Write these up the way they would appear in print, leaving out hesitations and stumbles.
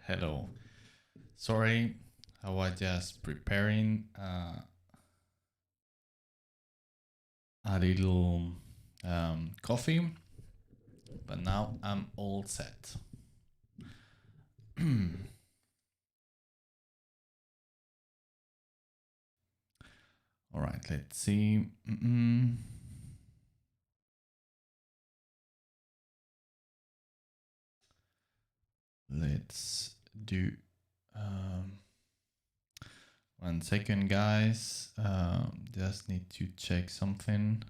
Hello. Sorry, I was just preparing a little coffee, but now I'm all set. All right, let's see. Let's do 1 second, guys. Just need to check something.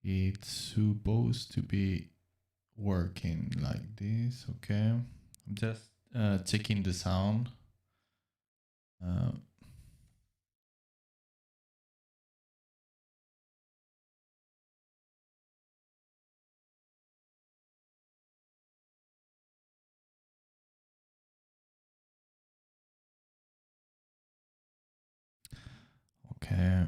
It's supposed to be working like this. Okay, I'm just checking the sound. Okay.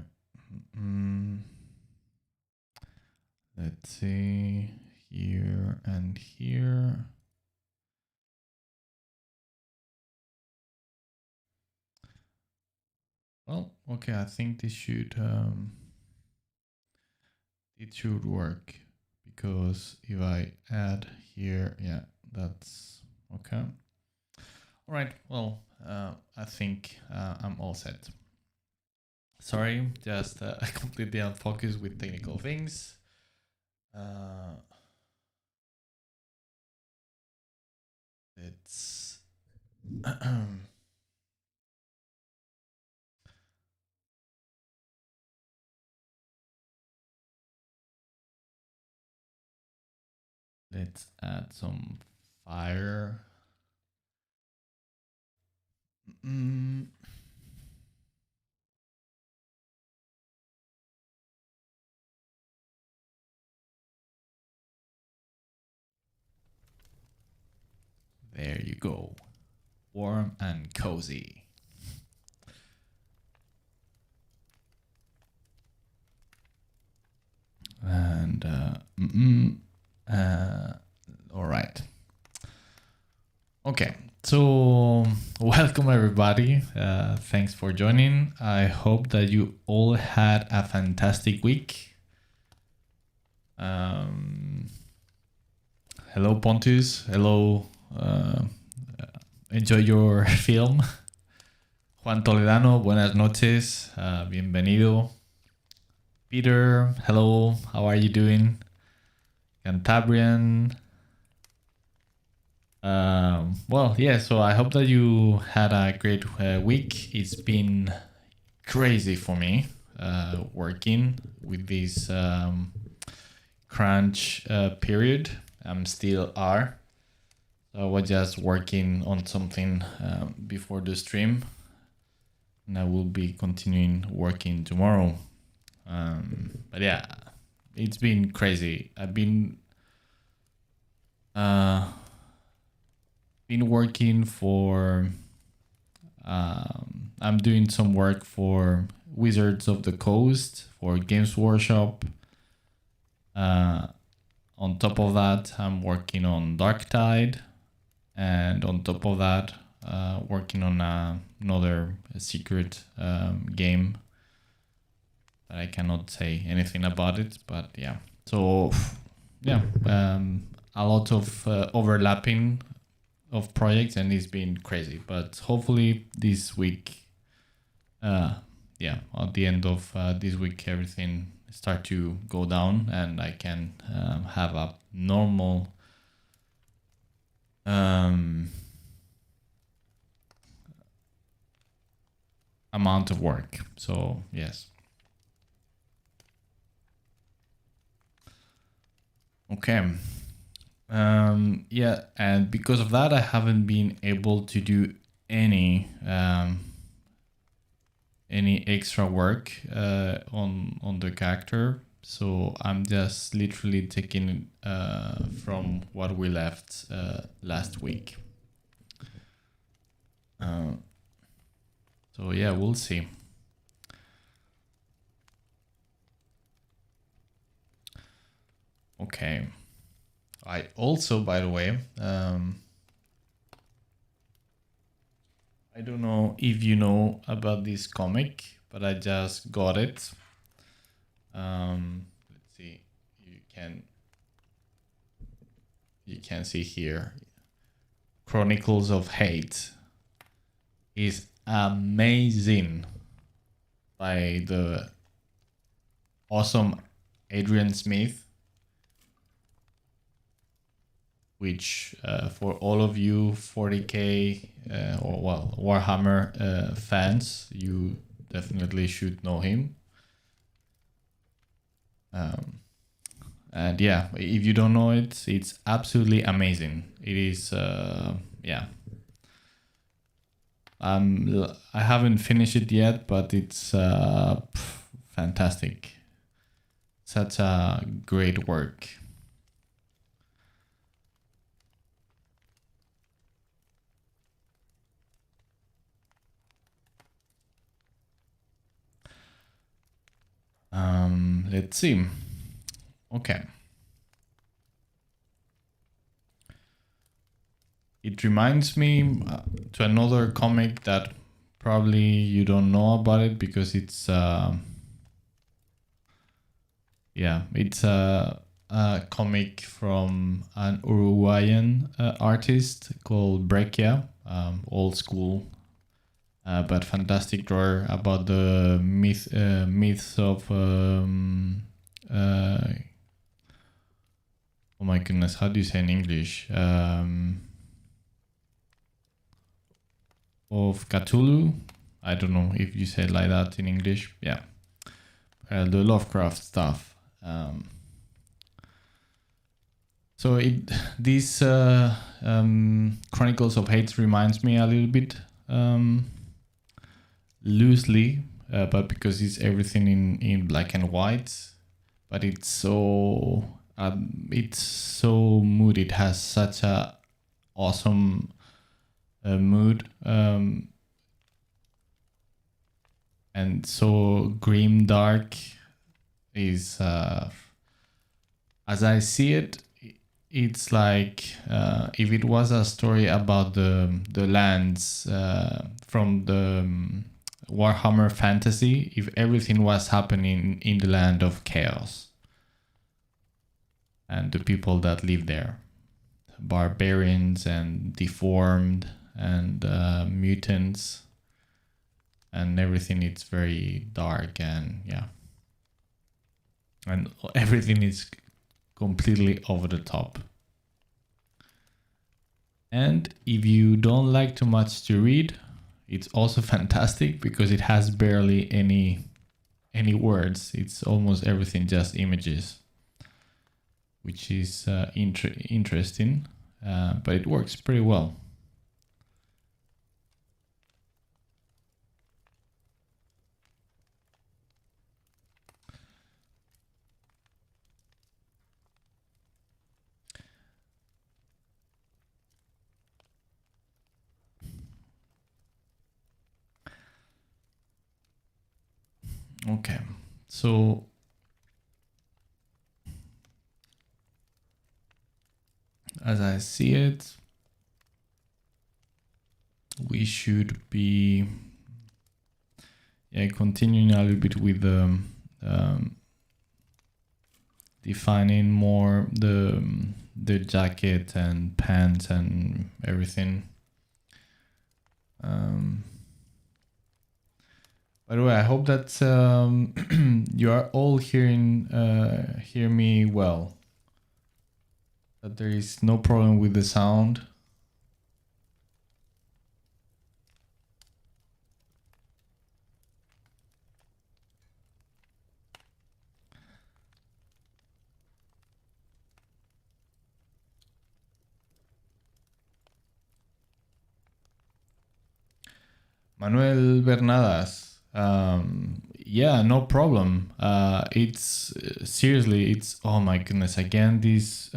Let's see here and here. Well, okay, I think this should it should work, because if I add here, yeah, that's okay. All right, well, I think I'm all set. Sorry, just completely unfocused with technical things. It's let's add some fire. There you go. Warm and cozy. And all right. Okay, so welcome everybody. Thanks for joining. I hope that you all had a fantastic week. Hello Pontus. Hello. Enjoy your film. Juan Toledano, buenas noches. Bienvenido. Peter, hello. How are you doing? Cantabrian. Well, yeah, so I hope that you had a great week. It's been crazy for me working with this crunch period. I'm still are. So I was just working on something before the stream, and I will be continuing working tomorrow. But yeah, it's been crazy. I've been working for I'm doing some work for Wizards of the Coast, for Games Workshop. On top of that, I'm working on Dark Tide, and on top of that, working on another secret game that I cannot say anything about it, but yeah. So yeah, a lot of overlapping of projects, and it's been crazy, but hopefully this week, yeah, at the end of this week, everything start to go down, and I can have a normal amount of work. So yes. Okay. Yeah, and because of that, I haven't been able to do any extra work on the character. So I'm just literally taking from what we left last week. So yeah, we'll see. Okay. I also, by the way, I don't know if you know about this comic, but I just got it. Let's see. You can see here. Chronicles of Hate is amazing by the awesome Adrian Smith, which for all of you 40k or well Warhammer fans, you definitely should know him. And yeah, if you don't know it, it's absolutely amazing. It is yeah. I haven't finished it yet, but it's fantastic. Such a great work. Let's see. Okay. It reminds me to another comic that probably you don't know about it because it's yeah, it's a comic from an Uruguayan artist called Brekia, old school but fantastic drawer about the myths of oh my goodness, how do you say in English? Of Cthulhu. I don't know if you say it like that in English. Yeah, the Lovecraft stuff. So these Chronicles of Hate reminds me a little bit loosely, but because it's everything in black and white, but it's so mood. It has such a awesome mood, and so grim dark is as I see it, it's like if it was a story about the lands from the Warhammer fantasy, if everything was happening in the land of chaos and the people that live there, barbarians and deformed and mutants and everything, it's very dark and yeah, and everything is completely over the top. And if you don't like too much to read, it's also fantastic because it has barely any words. It's almost everything just images, which is interesting, but it works pretty well. Okay, so as I see it, we should be continuing a little bit with the defining more the jacket and pants and everything. By the way, I hope that you are all hear me well. That there is no problem with the sound. Manuel Bernadas. Yeah, no problem. It's seriously, it's oh my goodness, again this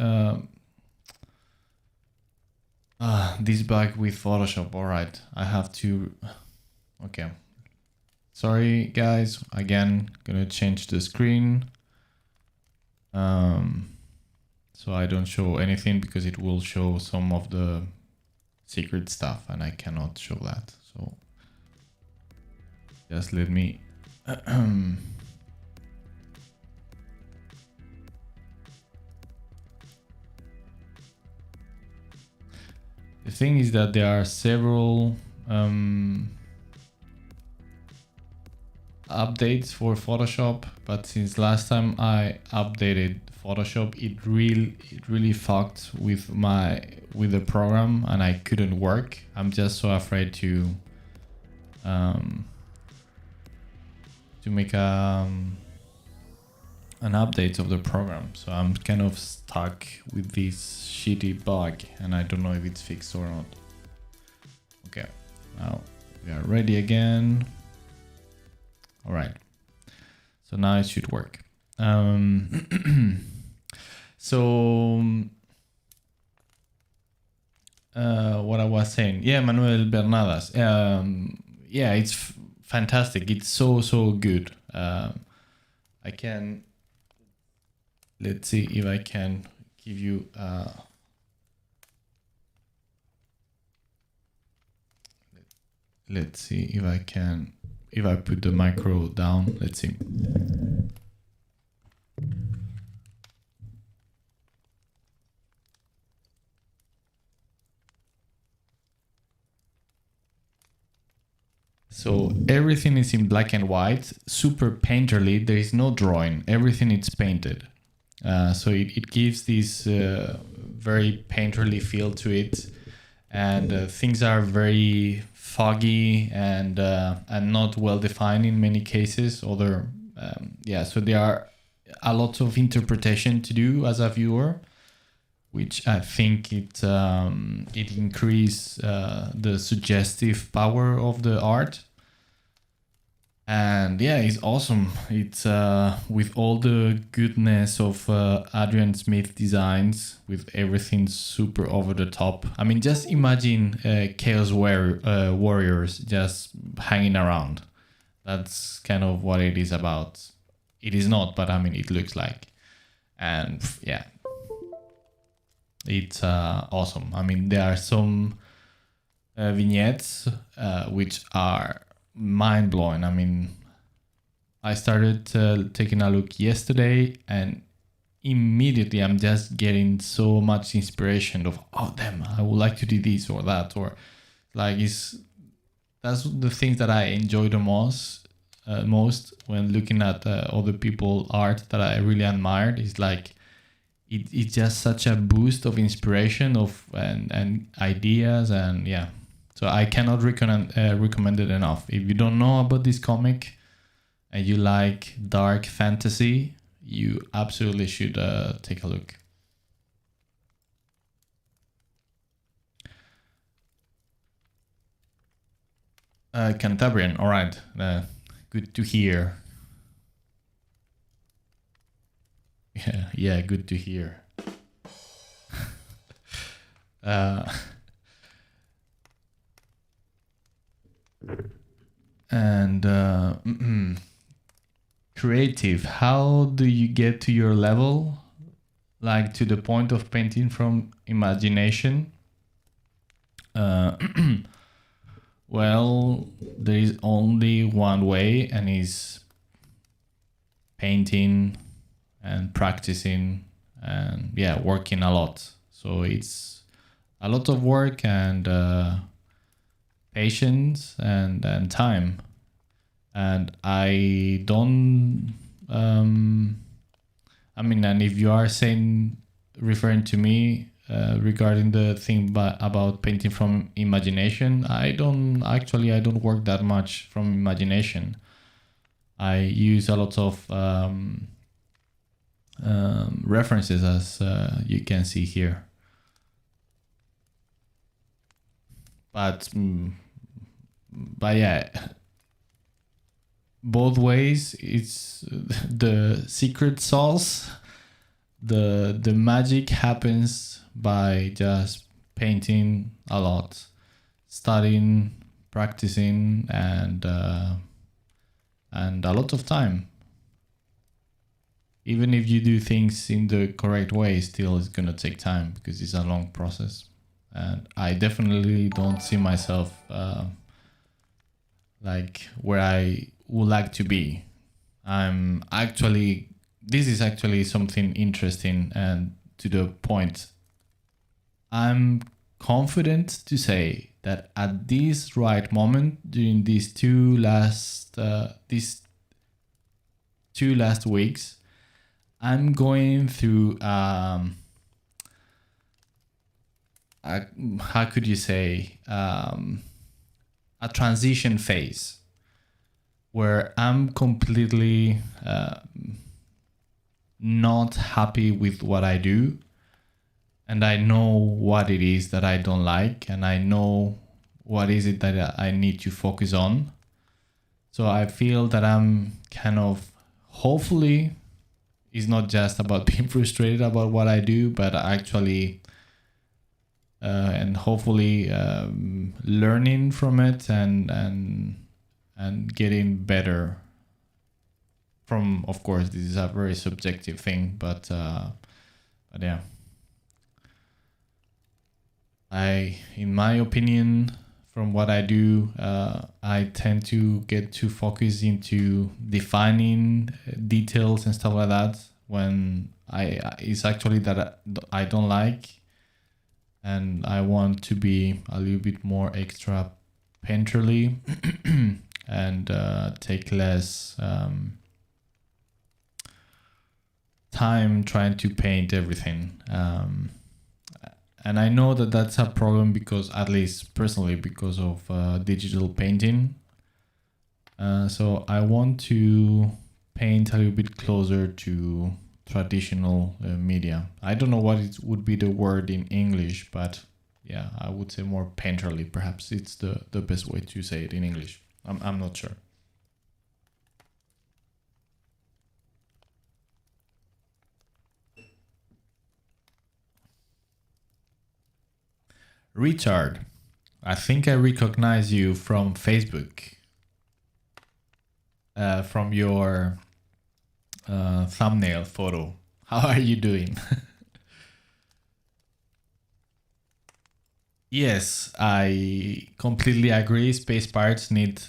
bug with Photoshop. All right, I have to. Okay, sorry guys. Again, gonna change the screen. So I don't show anything because it will show some of the secret stuff and I cannot show that. So just let me the thing is that there are several updates for Photoshop, but since last time I updated Photoshop, it really fucked with the program and I couldn't work. I'm just so afraid to make an update of the program. So I'm kind of stuck with this shitty bug and I don't know if it's fixed or not. Okay, now we are ready again. All right, so now it should work. So what I was saying, yeah, Manuel Bernadas, yeah, it's fantastic. It's so good. I can, let's see if I can give you let's see if I can, if I put the micro down, let's see. So everything is in black and white, super painterly. There is no drawing. Everything is painted. So it gives this very painterly feel to it. And things are very foggy and not well defined in many cases. So there are a lot of interpretation to do as a viewer, which I think it increases the suggestive power of the art. And yeah, it's awesome. It's with all the goodness of Adrian Smith designs, with everything super over the top. I mean, just imagine Chaos Warriors just hanging around. That's kind of what it is about. It is not, but I mean, it looks like. And yeah, it's awesome. I mean, there are some vignettes which are mind-blowing. I mean, I started taking a look yesterday and immediately I'm just getting so much inspiration of, oh damn, I would like to do this or that, or like that's the things that I enjoy the most when looking at other people art that I really admired. Is like it's just such a boost of inspiration and ideas, and yeah. So I cannot recommend it enough. If you don't know about this comic and you like dark fantasy, you absolutely should take a look. Cantabrian, all right. Good to hear. Yeah, good to hear. And creative, how do you get to your level, like to the point of painting from imagination? Well, there is only one way, and is painting and practicing and yeah, working a lot. So it's a lot of work and patience and time. And I don't I mean, and if you are referring to me regarding the thing about painting from imagination, I don't work that much from imagination. I use a lot of references, as you can see here. But yeah, both ways, it's the secret sauce. The magic happens by just painting a lot, studying, practicing, and a lot of time. even if you do things in the correct way, still it's gonna take time because it's a long process. And I definitely don't see myself like where I would like to be. This is actually something interesting and to the point. I'm confident to say that at this right moment, during these two last weeks, I'm going through how could you say a transition phase where I'm completely not happy with what I do, and I know what it is that I don't like, and I know what is it that I need to focus on. So I feel that I'm kind of, hopefully, it's not just about being frustrated about what I do, but actually and hopefully learning from it and getting better from, of course, this is a very subjective thing, but yeah, in my opinion, from what I do, I tend to get too focused into defining details and stuff like that when it's actually that I don't like, and I want to be a little bit more extra painterly and take less time trying to paint everything. And I know that that's a problem because, at least personally, because of digital painting. So I want to paint a little bit closer to traditional media. I don't know what it would be the word in English, but yeah, I would say more painterly. Perhaps it's the best way to say it in English. I'm not sure. Richard, I think I recognize you from Facebook, from your thumbnail photo. How are you doing? Yes, I completely agree. Space pirates need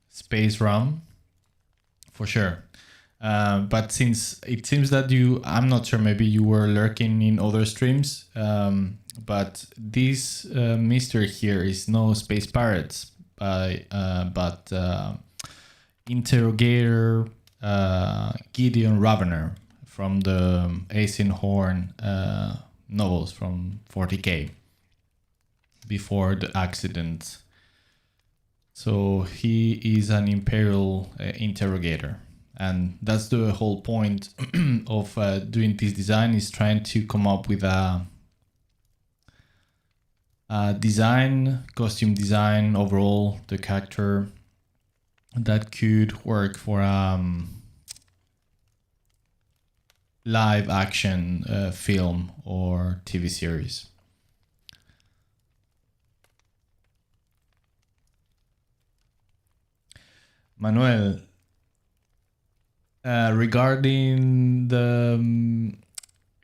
space RAM for sure. But since it seems that I'm not sure, maybe you were lurking in other streams, but this Mister here is no Space Pirates, but Interrogator Gideon Ravenor from the Eisenhorn novels from 40k, before the accident. So he is an Imperial interrogator. And that's the whole point of doing this design, is trying to come up with a design, costume design, overall, the character that could work for live action film or TV series. Manuel, regarding the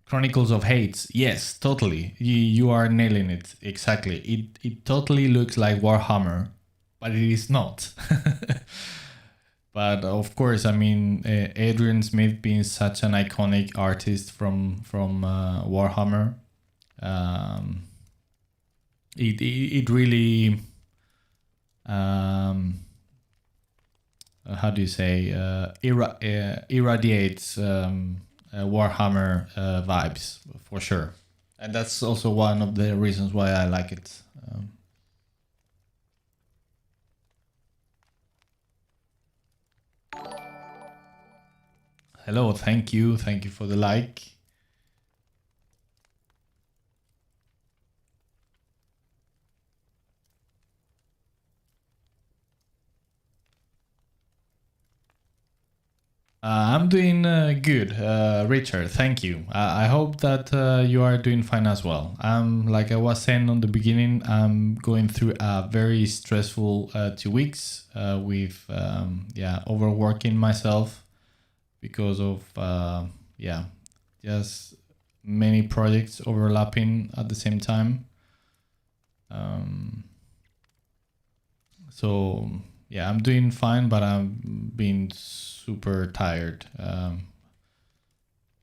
Chronicles of Hades, yes, totally. You are nailing it. Exactly. It totally looks like Warhammer, but it is not. But of course, I mean, Adrian Smith being such an iconic artist from Warhammer, it really how do you say, irradiates Warhammer vibes for sure, and that's also one of the reasons why I like it. Hello, thank you for the like. I'm doing good, Richard. Thank you. I hope that you are doing fine as well. Like I was saying on the beginning, I'm going through a very stressful 2 weeks with overworking myself because of yeah, just many projects overlapping at the same time. So yeah, I'm doing fine, but I'm being super tired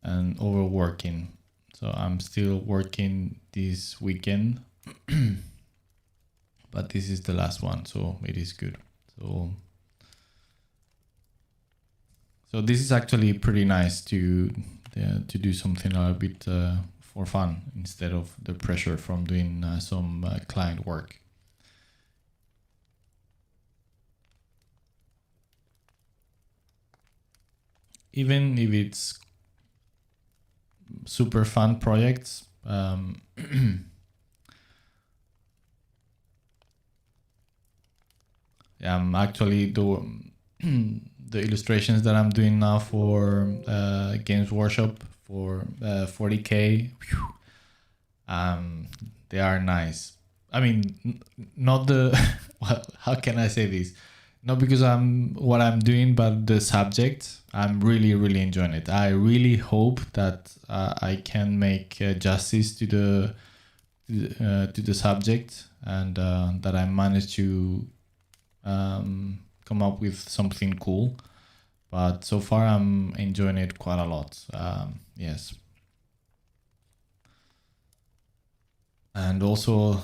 and overworking. So I'm still working this weekend, but this is the last one, so it is good. So this is actually pretty nice to do something a little bit for fun instead of the pressure from doing some client work. Even if it's super fun projects, yeah, I'm actually doing the illustrations that I'm doing now for Games Workshop for 40K. They are nice. I mean, not the well, how can I say this? Not because what I'm doing, but the subject. I'm really enjoying it. I really hope that I can make justice to the subject, and that I manage to come up with something cool. But so far, I'm enjoying it quite a lot. Yes. And also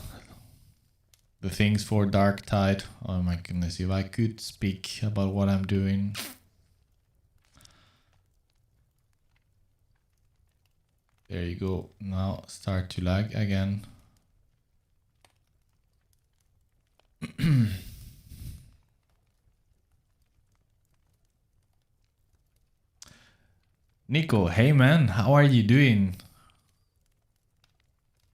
the things for Dark Tide. Oh my goodness, if I could speak about what I'm doing. There you go. Now start to lag again. Nico, hey man, how are you doing?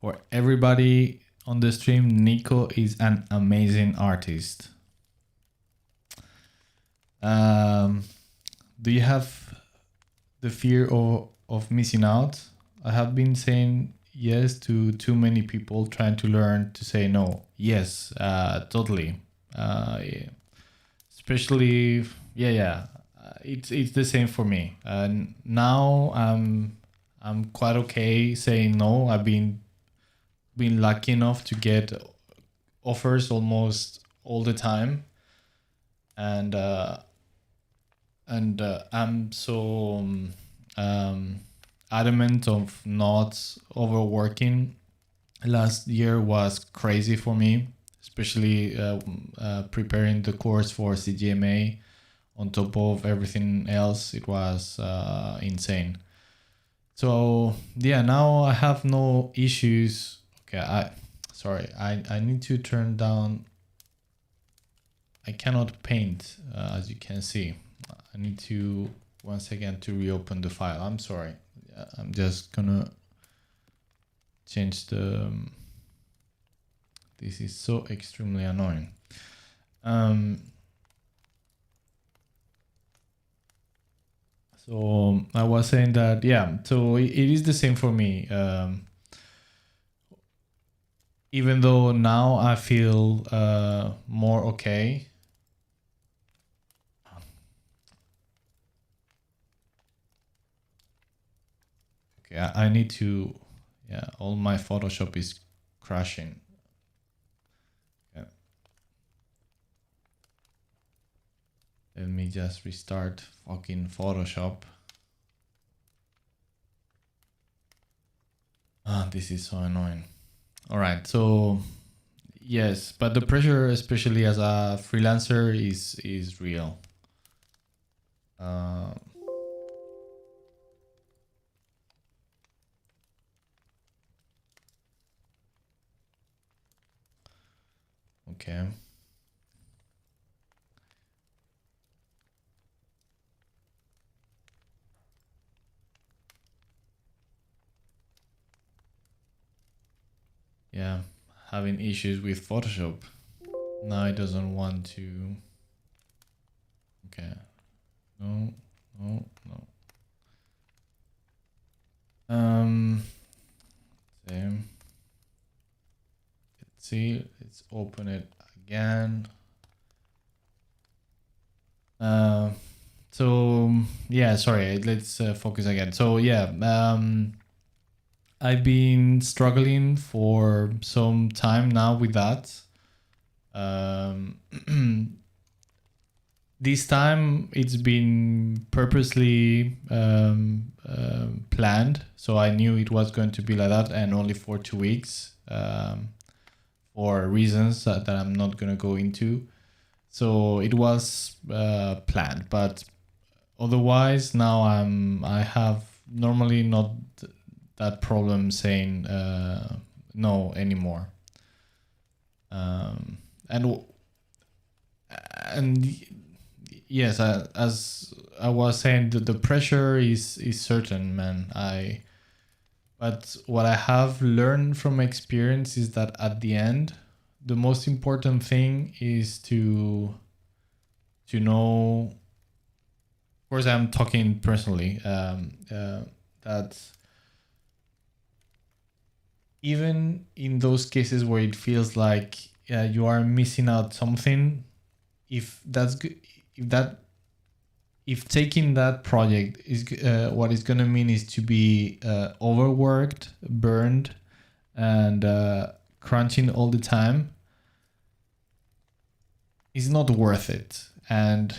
For everybody on the stream, Nico is an amazing artist. Do you have the fear of missing out? I have been saying yes to too many people trying to learn to say no. Yes, totally. Yeah. Especially, yeah. It's the same for me. Now I'm quite okay saying no. I've been lucky enough to get offers almost all the time, and I'm so adamant of not overworking. Last year was crazy for me, especially preparing the course for CGMA. On top of everything else, it was insane. So yeah, now I have no issues. Okay, I need to turn down. I cannot paint, as you can see. I need to once again to reopen the file. I'm sorry. I'm just gonna change the. This is so extremely annoying. So I was saying that, yeah, so it is the same for me. Even though now I feel more okay. Okay, I need to, yeah, all my Photoshop is crashing. Yeah. Let me just restart fucking Photoshop. This is so annoying. All right, so yes, but the pressure, especially as a freelancer, is real. Okay. Yeah, having issues with Photoshop. Now it doesn't want to. Okay. No. Same. Let's see. Let's open it again. So yeah, sorry, let's focus again. So yeah, I've been struggling for some time now with that. This time it's been purposely planned, so I knew it was going to be like that, and only for 2 weeks, for reasons that I'm not going to go into. So it was planned, but otherwise now I have normally not that problem saying no anymore. And yes, as I was saying, the pressure is certain, man. But what I have learned from experience is that at the end, the most important thing is to know. Of course, I'm talking personally. That even in those cases where it feels like you are missing out something, if that's good, if taking that project is what it's gonna mean is to be overworked, burned, and crunching all the time, it's not worth it. And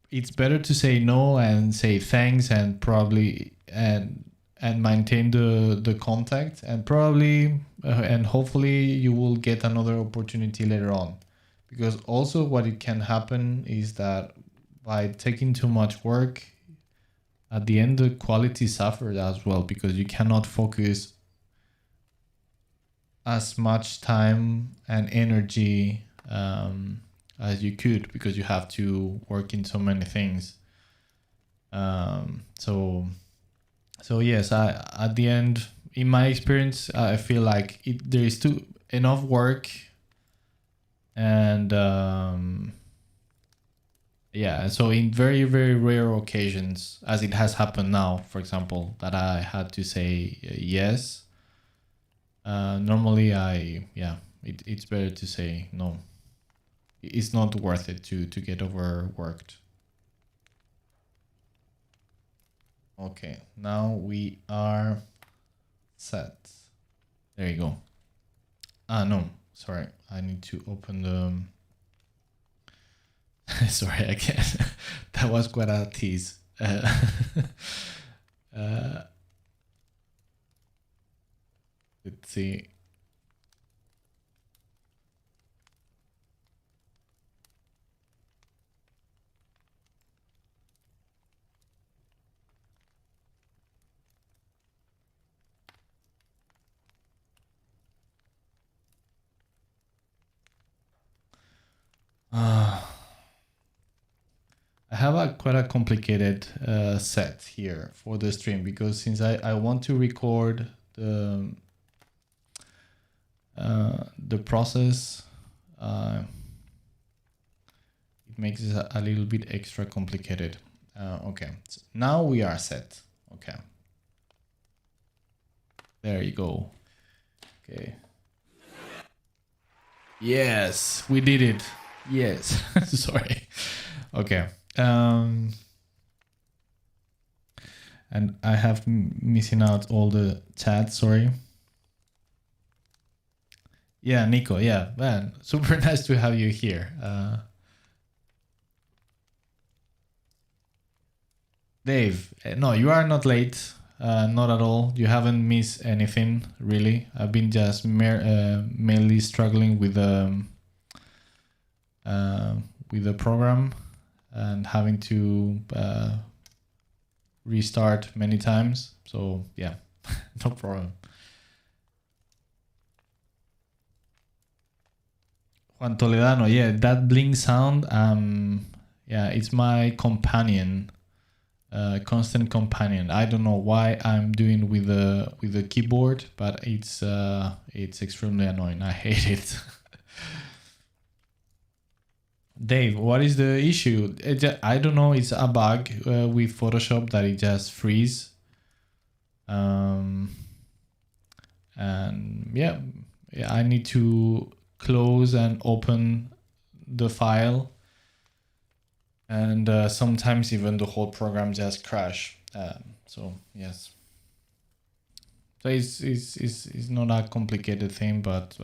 it's better to say no and say thanks and probably and maintain the contact, and probably and hopefully you will get another opportunity later on. Because also what it can happen is that by taking too much work, at the end the quality suffers as well, because you cannot focus as much time and energy as you could, because you have to work in so many things. So yes, at the end, in my experience, I feel like there is enough work, and yeah. So in very, very rare occasions, as it has happened now, for example, that I had to say yes. Normally, it's better to say no. It's not worth it to get overworked. Okay, now we are set. There you go. No, sorry. I need to open the... sorry, again. That was quite a tease. Let's see. I have quite a complicated set here for the stream, because since I want to record the process, it makes it a little bit extra complicated. Okay, so now we are set. Okay, there you go. Okay. Yes, we did it. Yes. Sorry. Okay. And I have missing out all the chat. Sorry. Yeah, Nico. Yeah, man, super nice to have you here. Dave, no, you are not late. Not at all. You haven't missed anything, really. I've been just mainly struggling with the program and having to restart many times. So yeah, no problem. Juan Toledano, yeah, that blink sound, yeah, it's my companion. Constant companion. I don't know why I'm doing with the keyboard, but it's extremely annoying. I hate it. Dave, what is the issue? I don't know. It's a bug with Photoshop that it just freeze. And yeah, I need to close and open the file. And sometimes even the whole program just crash. So yes. So it's not a complicated thing, but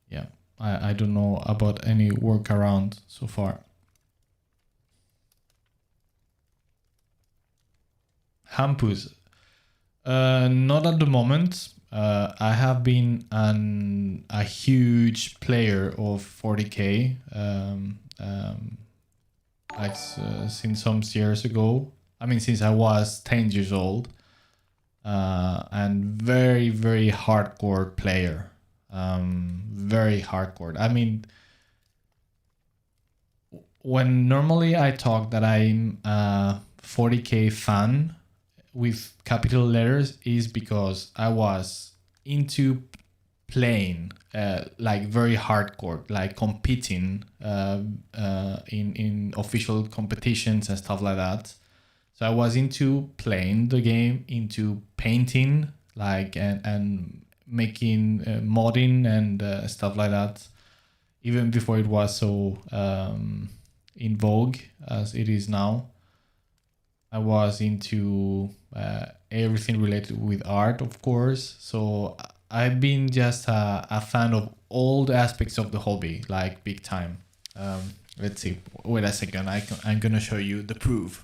yeah, I don't know about any workaround so far. Hampus, not at the moment. I have been a huge player of 40k, since some years ago. I mean, since I was 10 years old, and very, very hardcore player. Very hardcore. I mean, when normally I talk that I'm a 40k fan with capital letters is because I was into playing like very hardcore, like competing in official competitions and stuff like that. So I was into playing the game, into painting, like and making modding and stuff like that. Even before it was so in vogue as it is now, I was into everything related with art, of course. So I've been just a fan of all the aspects of the hobby, like big time. Let's see. Wait a second. I'm gonna show you the proof.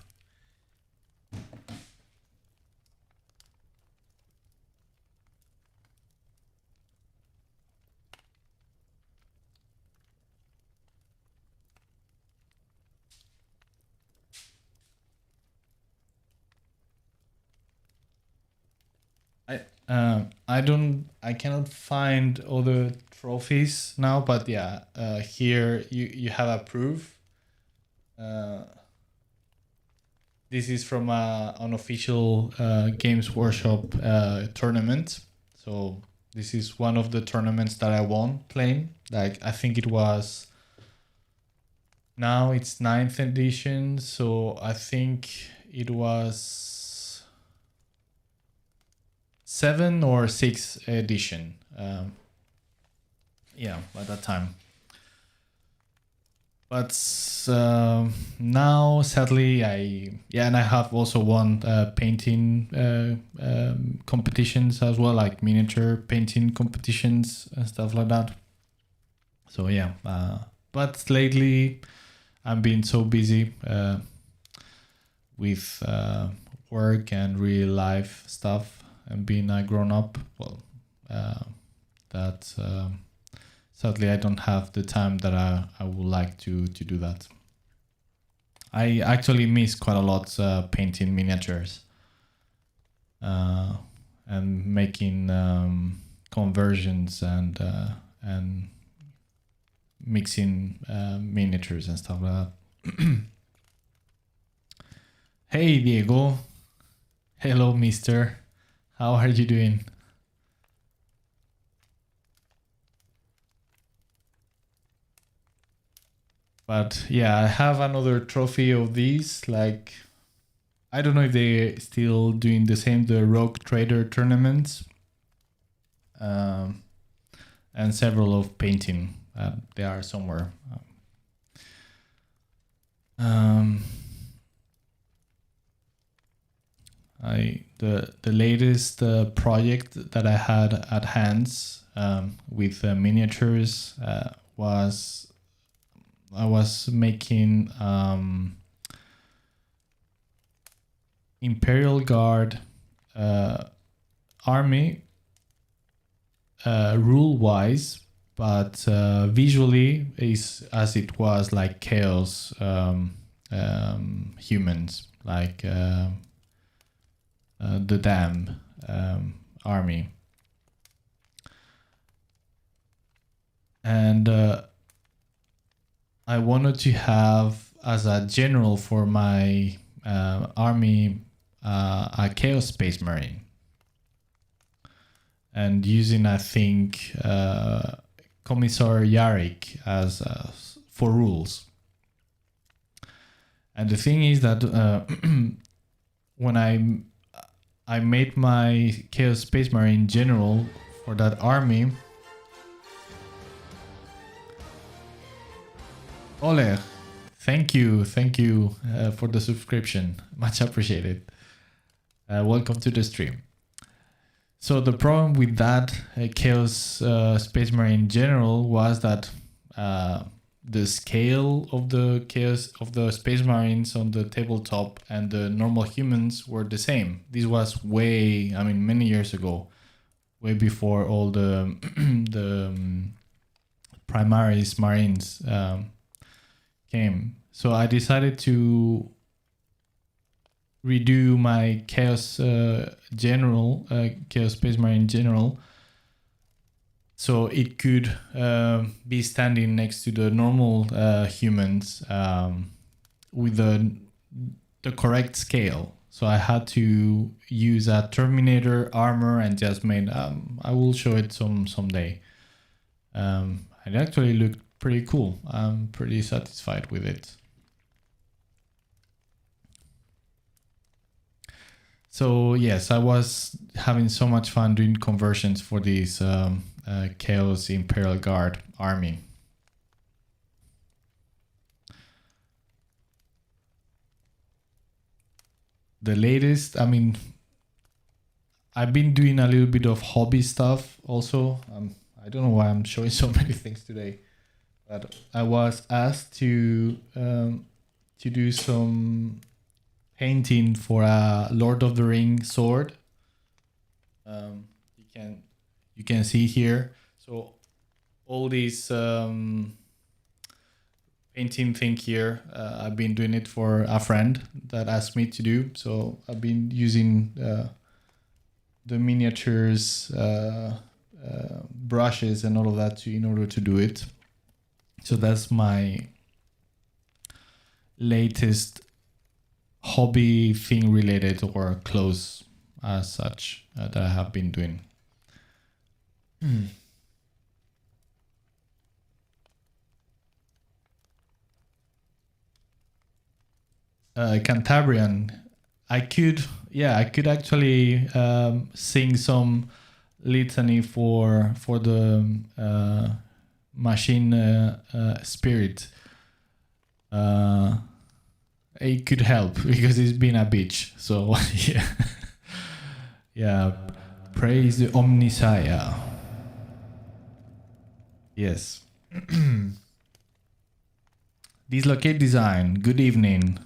I cannot find other trophies now, but yeah, here you have a proof. This is from an official Games Workshop tournament. So this is one of the tournaments that I won playing. Like I think it was, now it's 9th edition, so I think it was 7th or 6th edition. Yeah, at that time. But now, sadly, and I have also won painting competitions as well, like miniature painting competitions and stuff like that. So yeah, but lately I've been so busy with work and real life stuff and being a grown up. Well, that. Sadly, I don't have the time that I would like to do that. I actually miss quite a lot painting miniatures and making conversions and mixing miniatures and stuff like that. Hey, Diego. Hello, mister. How are you doing? But yeah, I have another trophy of these. Like, I don't know if they're still doing the same, the Rogue Trader tournaments. And several of painting. They are somewhere. The latest project that I had at hands with miniatures was I was making Imperial Guard army rule-wise, but visually is as it was like Chaos humans, like the Dam army. And I wanted to have as a general for my army a Chaos Space Marine. And using, I think, Commissar Yarrick as for rules. And the thing is that when I made my Chaos Space Marine general for that army. Ole, thank you for the subscription. Much appreciated. Welcome to the stream. So the problem with that Chaos Space Marine in general was that the scale of the Chaos of the Space Marines on the tabletop and the normal humans were the same. This was many years ago, way before all the Primaris Marines came. So I decided to redo my Chaos Chaos Space Marine General, so it could be standing next to the normal humans with the correct scale. So I had to use a Terminator armor and just made. I will show it someday. It actually looked pretty cool. I'm pretty satisfied with it. So yes, I was having so much fun doing conversions for this Chaos Imperial Guard army. The latest, I've been doing a little bit of hobby stuff also. I don't know why I'm showing so many things today, but I was asked to do some painting for a Lord of the Ring sword. You can see here. So all these painting thing here, I've been doing it for a friend that asked me to do. So I've been using the miniatures, brushes, and all of that in order to do it. So that's my latest hobby thing related or close as such that I have been doing. Cantabrian. I could actually sing some litany for the machine spirit. It could help because it's been a bitch. So yeah, yeah. Praise the Omnisaya. Yes. Dislocate design. Good evening.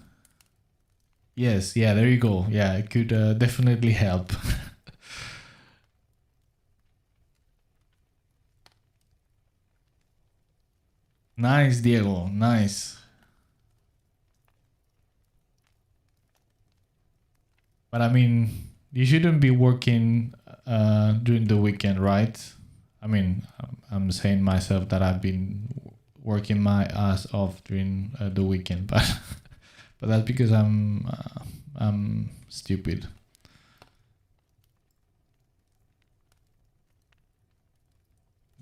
Yes, yeah, there you go. Yeah, it could definitely help. Nice, Diego. Nice. But I mean, you shouldn't be working during the weekend, right? I mean, I'm saying myself that I've been working my ass off during the weekend, but but that's because I'm stupid.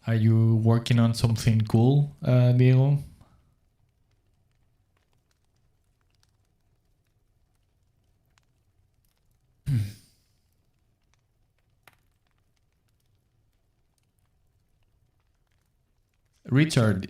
Are you working on something cool, Diego? Richard,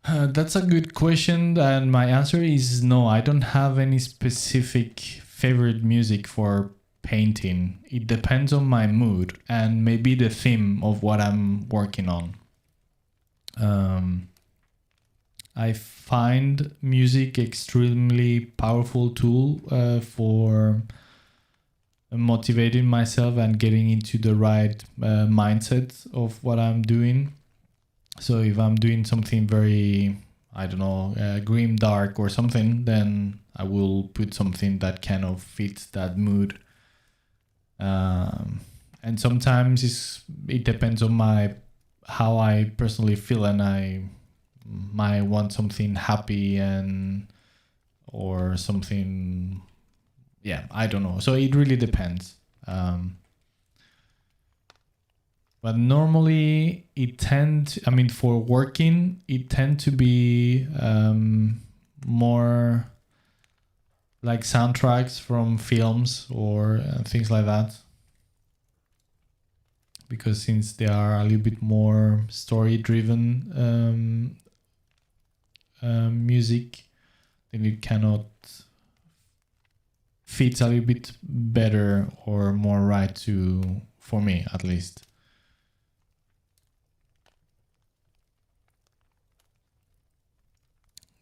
that's a good question, and my answer is no. I don't have any specific favorite music for painting. It depends on my mood and maybe the theme of what I'm working on. I find music extremely powerful tool for motivating myself and getting into the right mindset of what I'm doing. So if I'm doing something very, I don't know, grim, dark or something, then I will put something that kind of fits that mood. And sometimes it depends on how I personally feel, and I might want something happy or something. Yeah, I don't know. So it really depends. But normally for working, it tends to be more like soundtracks from films or things like that. because since they are a little bit more story-driven music, then it cannot fit a little bit better or more right for me at least.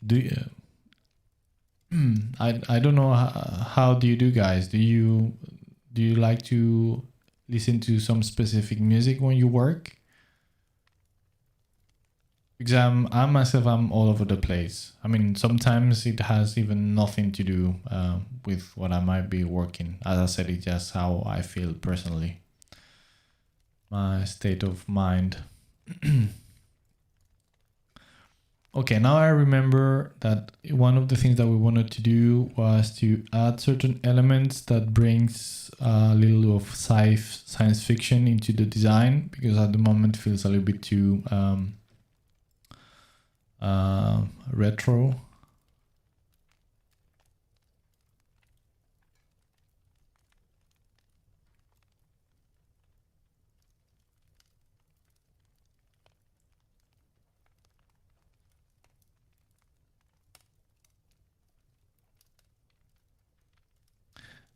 Do you, I don't know how do you do, guys? Do you like to listen to some specific music when you work? Because I'm myself, I'm all over the place. I mean, sometimes it has even nothing to do with what I might be working. As I said, it's just how I feel personally, my state of mind. Okay, now I remember that one of the things that we wanted to do was to add certain elements that brings a little of science fiction into the design, because at the moment it feels a little bit too retro.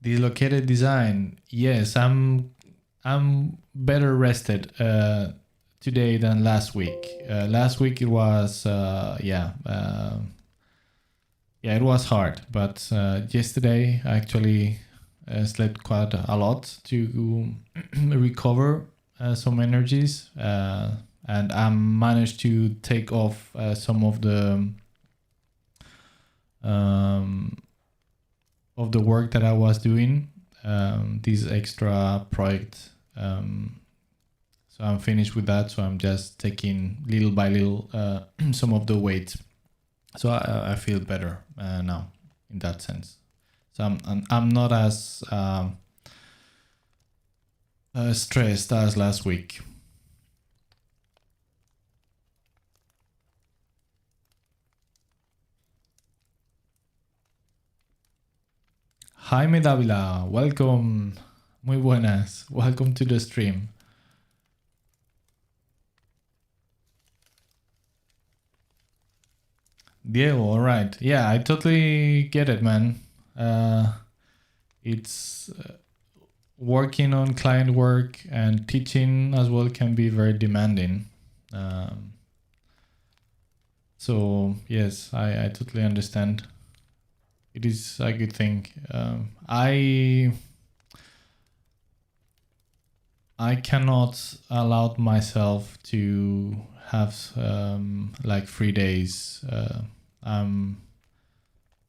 Dislocated design. Yes, I'm better rested today than last week. Last week it was it was hard, but yesterday I actually slept quite a lot to recover some energies, and I managed to take off some of the work that I was doing, this extra project. So I'm finished with that. So I'm just taking little by little some of the weight. So I feel better now in that sense. So I'm not as stressed as last week. Jaime Dávila, welcome. Muy buenas. Welcome to the stream. Diego, all right. Yeah, I totally get it, man. It's working on client work and teaching as well can be very demanding. So yes, I totally understand. It is a good thing. I cannot allow myself to have like 3 days.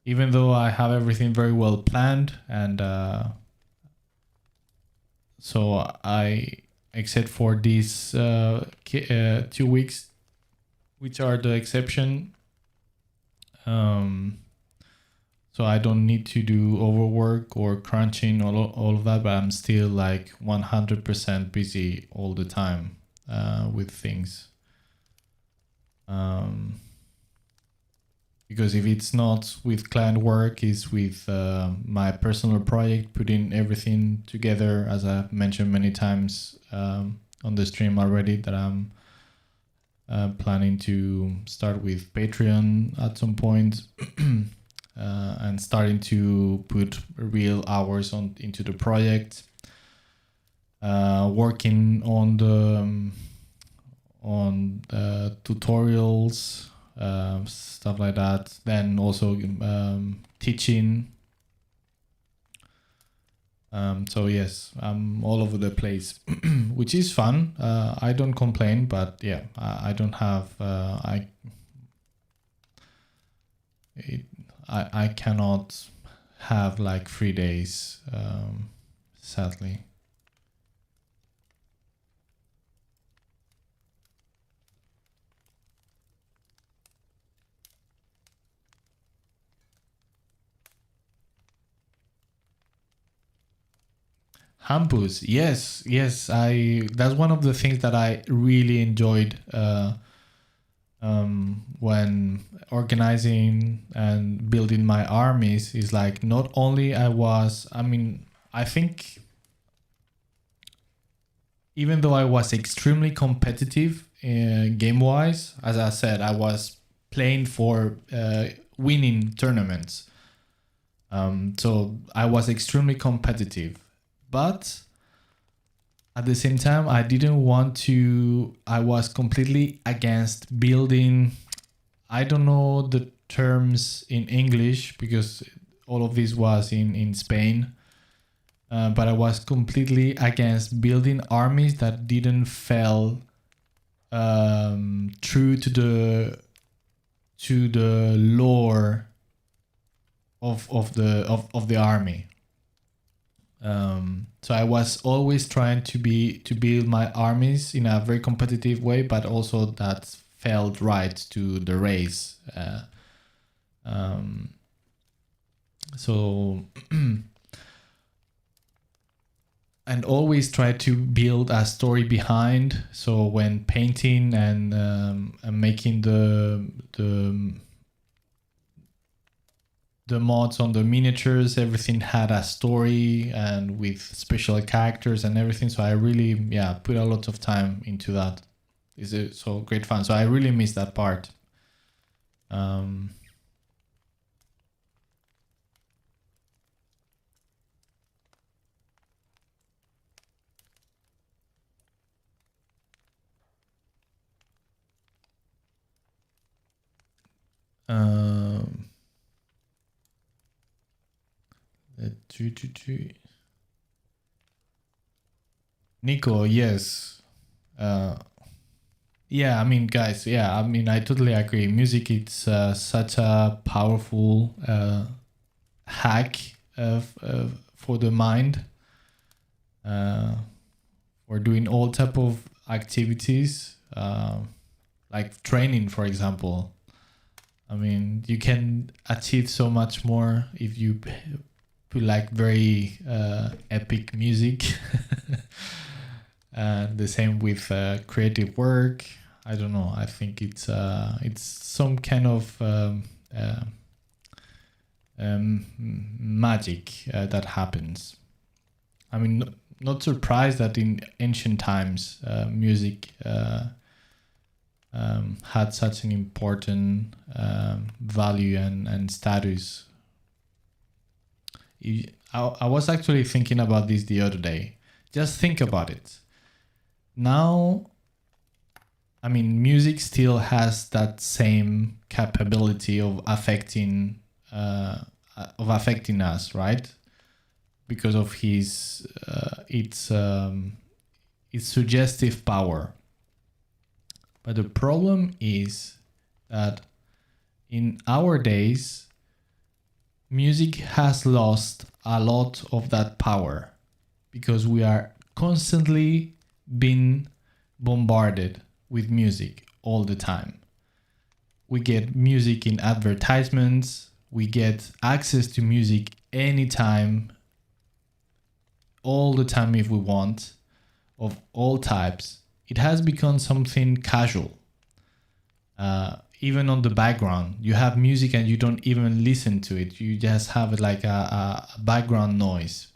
Even though I have everything very well planned, and so I, except for these 2 weeks, which are the exception, so I don't need to do overwork or crunching, all of that, but I'm still like 100% busy all the time with things. Because if it's not with client work, it's with my personal project, putting everything together, as I've mentioned many times on the stream already, that I'm planning to start with Patreon at some point. And starting to put real hours into the project, working on the tutorials, stuff like that. Then also teaching. So yes, I'm all over the place, which is fun. I don't complain, but yeah, I don't have. I cannot have like 3 days, sadly. Hampus, yes. That's one of the things that I really enjoyed when organizing and building my armies. Is like, not only I think even though I was extremely competitive game-wise, as I said, I was playing for winning tournaments. So I was extremely competitive. But at the same time, I was completely against building, I don't know the terms in English because all of this was in Spain. But I was completely against building armies that didn't fell true to the lore of the army. So I was always trying to build my armies in a very competitive way, but also that felt right to the race. So and always try to build a story behind. So when painting and making the mods on the miniatures, everything had a story and with special characters and everything. So I really, put a lot of time into that. It's so great fun. So I really miss that part. Nico, yes. Yeah, I mean, guys, I totally agree. Music, it's such a powerful hack for the mind, for doing all type of activities, like training, for example. I mean, you can achieve so much more if you put like very epic music. The same with creative work. I don't know. I think it's some kind of magic that happens. I mean, not surprised that in ancient times music had such an important value and status. I was actually thinking about this the other day. Just think about it. Now, I mean, music still has that same capability of affecting us, right? Because of its suggestive power. But the problem is that in our days, music has lost a lot of that power because we are constantly being bombarded with music all the time. We get music in advertisements, we get access to music anytime, all the time if we want, of all types. It has become something casual. Even on the background, you have music and you don't even listen to it. You just have it like a background noise.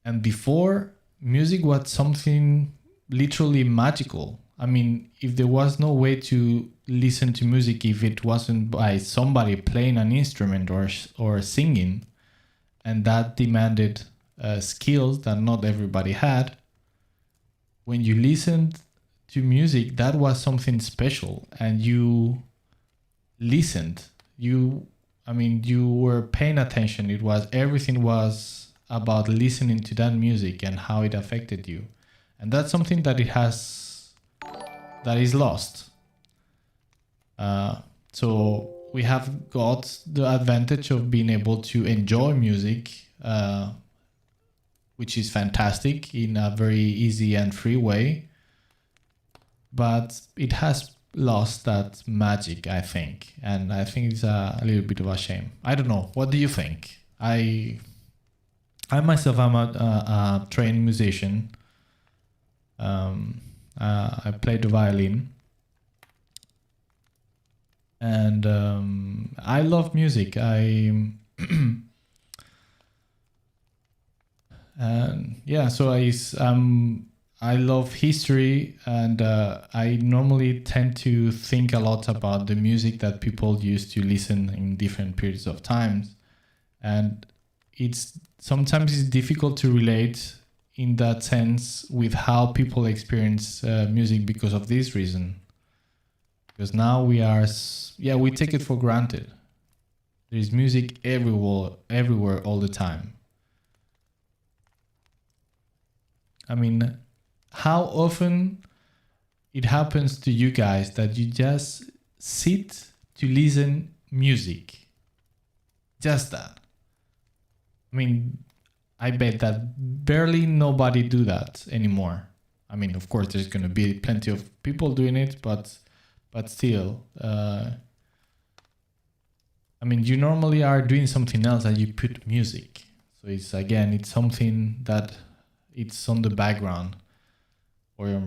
And before, music was something literally magical. I mean, if there was no way to listen to music if it wasn't by somebody playing an instrument or singing, and that demanded skills that not everybody had, when you listened to music, that was something special, and you listened. You were paying attention. Everything was about listening to that music and how it affected you, and that's something that is lost. So we have got the advantage of being able to enjoy music, which is fantastic in a very easy and free way. But it has lost that magic, I think. And I think it's a little bit of a shame. I don't know. What do you think? I myself am a trained musician. I play the violin. And I love music. And yeah, so I love history, and I normally tend to think a lot about the music that people used to listen in different periods of times, and sometimes it's difficult to relate in that sense with how people experience music because of this reason. Because now we take it for granted. There's music everywhere all the time. I mean, how often it happens to you guys that you just sit to listen music? Just that. I mean, I bet that barely nobody do that anymore. I mean, of course, there's going to be plenty of people doing it, but still, I mean, you normally are doing something else and you put music. So it's something that it's on the background, or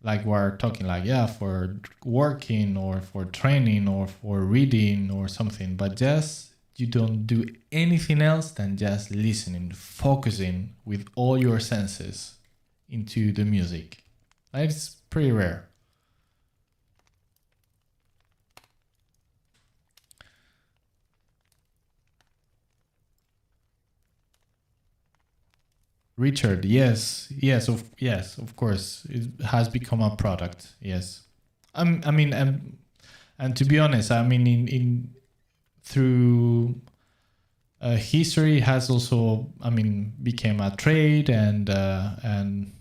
like we're talking like, for working or for training or for reading or something, but just you don't do anything else than just listening, focusing with all your senses into the music. It's pretty rare. Richard, yes, of course, it has become a product. Yes, I mean, and to be honest, I mean, in through history has also, I mean, became a trade and an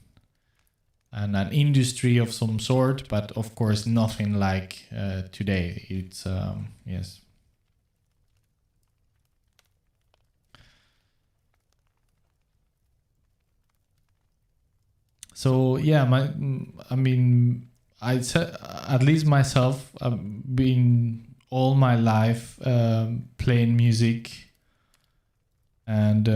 industry of some sort, but of course, nothing like today. It's yes. So yeah, I mean, I said at least myself, been all my life playing music and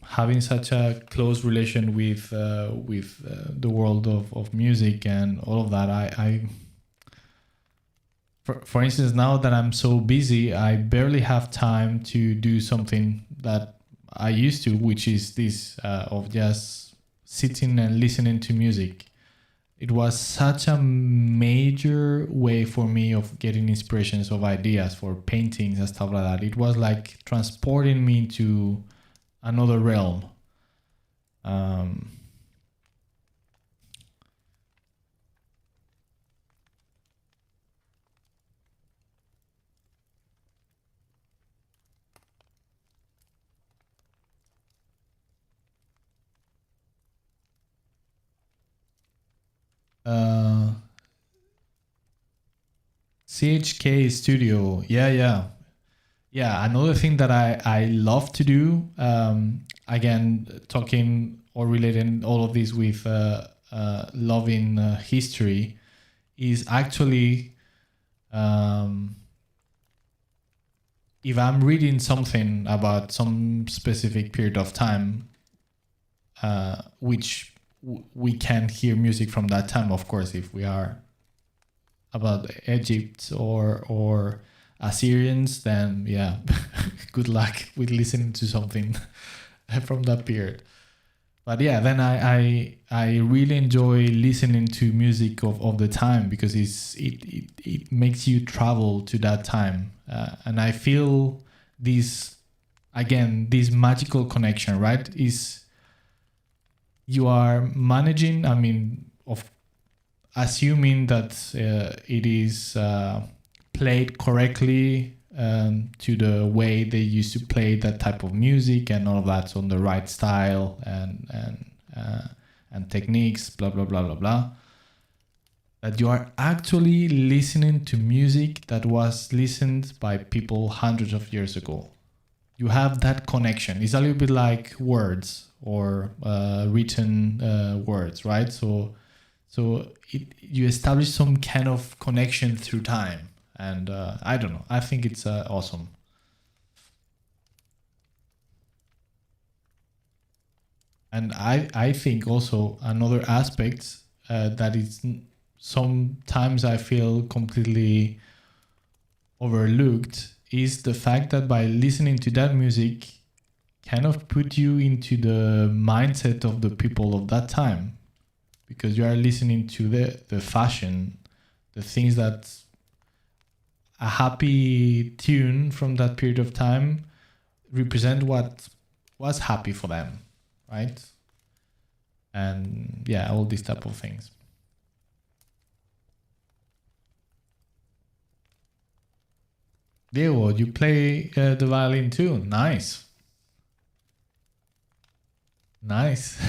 having such a close relation with the world of music and all of that. I for instance, now that I'm so busy, I barely have time to do something that I used to, which is this of just sitting and listening to music. It was such a major way for me of getting inspirations of ideas for paintings and stuff like that. It was like transporting me to another realm. CHK Studio, yeah. Another thing that I love to do, again, talking or relating all of this with loving history, is actually if I'm reading something about some specific period of time, which we can hear music from that time, of course, if we are about Egypt or Assyrians, then yeah, good luck with listening to something from that period. But yeah, then I really enjoy listening to music of the time because it makes you travel to that time, and I feel this magical connection, right? Is you are managing, I mean, of assuming that it is played correctly to the way they used to play that type of music and all of that's on the right style and techniques, blah blah blah blah blah. That you are actually listening to music that was listened by people hundreds of years ago. You have that connection. It's a little bit like words or written words, right? So you establish some kind of connection through time. And I don't know. I think it's awesome. And I think also another aspect that is sometimes I feel completely overlooked is the fact that by listening to that music kind of put you into the mindset of the people of that time. because you are listening to the fashion, the things that a happy tune from that period of time represent what was happy for them, right? And yeah, all these type of things. Diego, you play the violin too. Nice. Nice.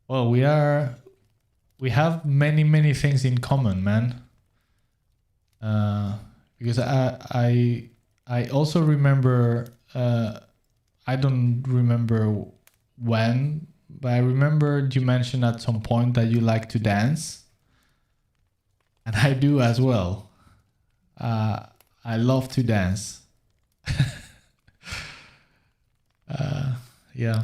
Well, we have many things in common, man. Because I also remember, I don't remember when, but I remember you mentioned at some point that you like to dance, and I do as well. I love to dance. Yeah.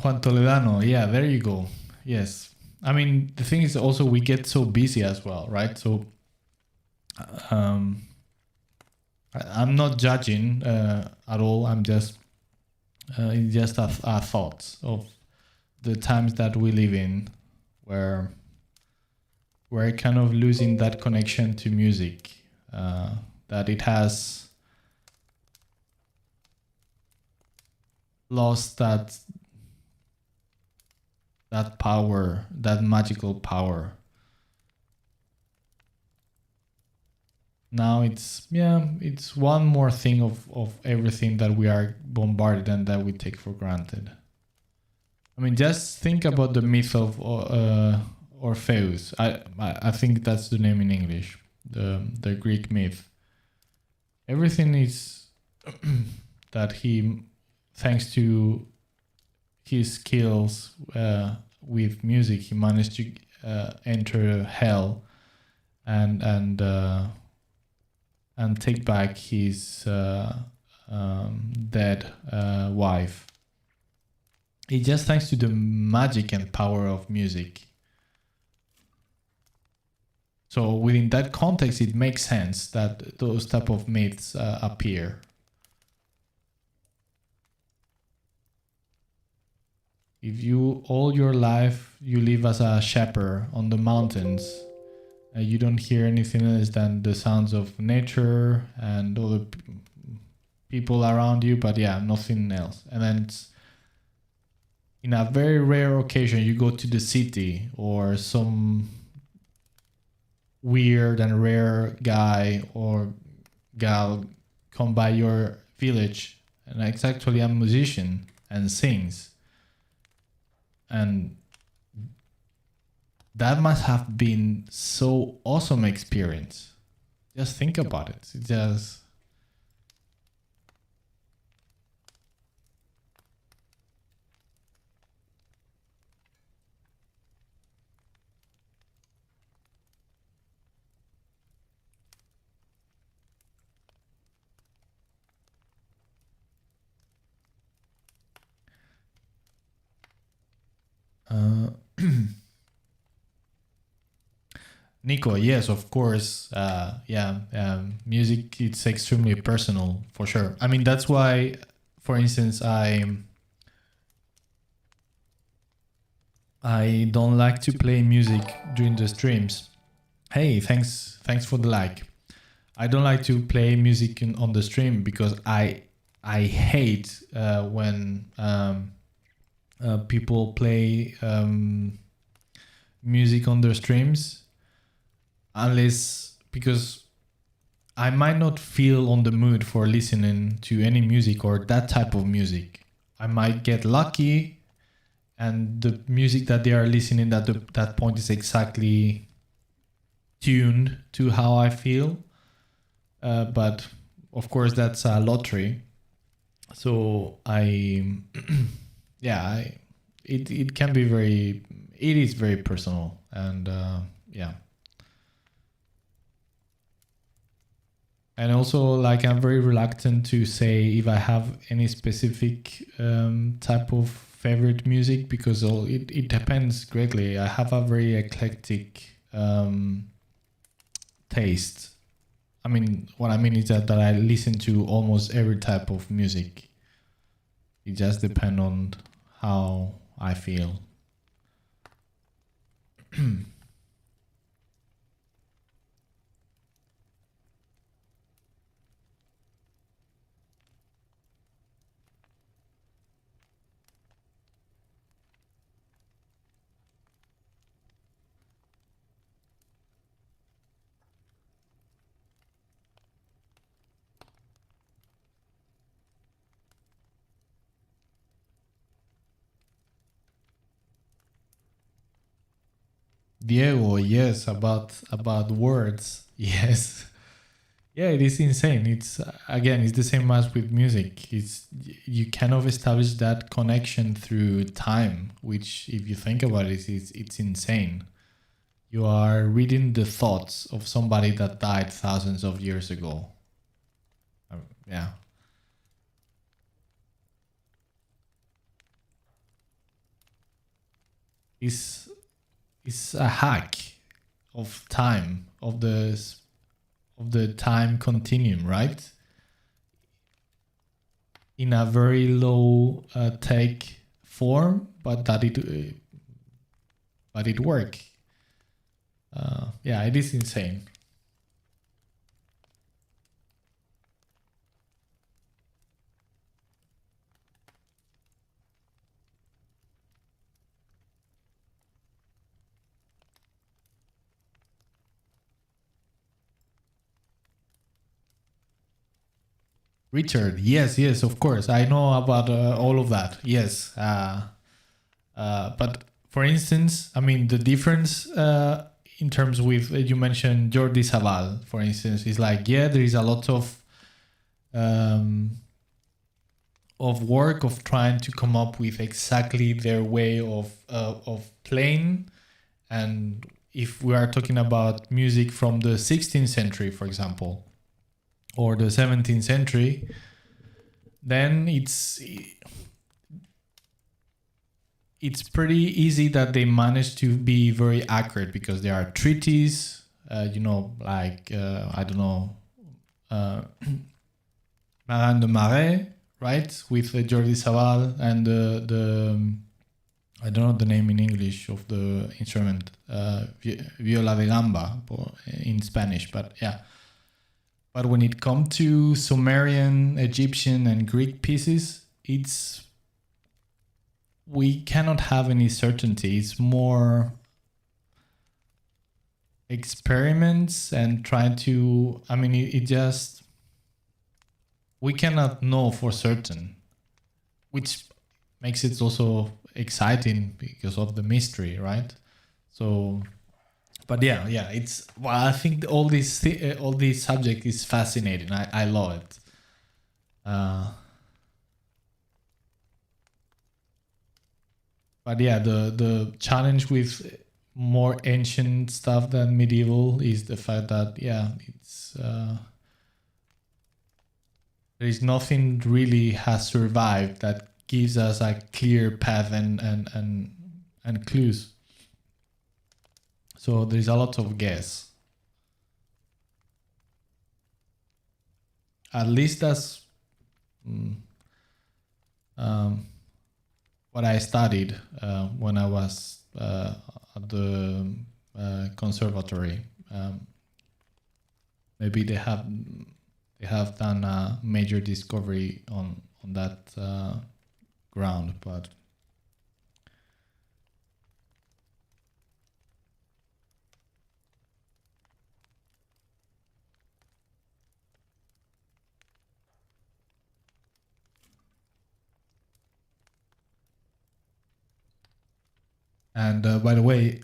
Juan Toledano, yeah, there you go. Yes. I mean, the thing is also we get so busy as well, right? So I'm not judging at all. I'm just it's just our thoughts of the times that we live in, where we're kind of losing that connection to music, that it has lost that power, that magical power. Now it's one more thing of everything that we are bombarded and that we take for granted. I mean, just think about the myth of Orpheus. I think that's the name in English. The Greek myth. Everything is that he, thanks to his skills with music, he managed to enter hell and take back his dead wife. It's just thanks to the magic and power of music. So within that context, it makes sense that those type of myths appear. If you all your life you live as a shepherd on the mountains, you don't hear anything else than the sounds of nature and other people around you, but yeah, nothing else. And then in a very rare occasion, you go to the city or some weird and rare guy or gal come by your village, and it's actually a musician and sings. And that must have been so awesome experience. Just think about it. It just Nico, yes, of course. Music, it's extremely personal, for sure. I mean, that's why, for instance, I don't like to play music during the streams. Hey, thanks for the like. I don't like to play music on the stream because I hate when people play music on their streams, unless because I might not feel on the mood for listening to any music or that type of music. I might get lucky and the music that they are listening at that point is exactly tuned to how I feel. But of course that's a lottery. So it can be it is very personal, and and also, like, I'm very reluctant to say if I have any specific type of favorite music, because it depends greatly. I have a very eclectic taste. I mean, what I mean is that I listen to almost every type of music. It just depends on how I feel. Diego, yes, about words, yes. Yeah, it is insane. It's again, it's the same as with music. It's you kind of establish that connection through time, which, if you think about it, it's insane. You are reading the thoughts of somebody that died thousands of years ago. Yeah. It's a hack of time, of the time continuum, right? In a very low take form, but it work. Yeah, it is insane. Richard, yes, of course. I know about all of that. Yes. But for instance, I mean, the difference in terms with, you mentioned Jordi Savall, for instance, is like, yeah, there is a lot of work of trying to come up with exactly their way of playing. And if we are talking about music from the 16th century, for example, or the 17th century, then it's pretty easy that they manage to be very accurate because there are treaties, like, I don't know, Marin de Marais, right? With Jordi Savall and the I don't know the name in English of the instrument, viola de gamba in Spanish, but yeah. But when it comes to Sumerian, Egyptian, and Greek pieces, we cannot have any certainty. It's more experiments and trying to. I mean, it just we cannot know for certain, which makes it also exciting because of the mystery, right? So, but yeah, it's, well, I think all this subject is fascinating. I love it. But yeah, the challenge with more ancient stuff than medieval is the fact that, yeah, it's there is nothing really has survived that gives us a clear path and clues. So there's a lot of guess. At least that's what I studied when I was at the conservatory. Maybe they have done a major discovery on that ground, but and by the way,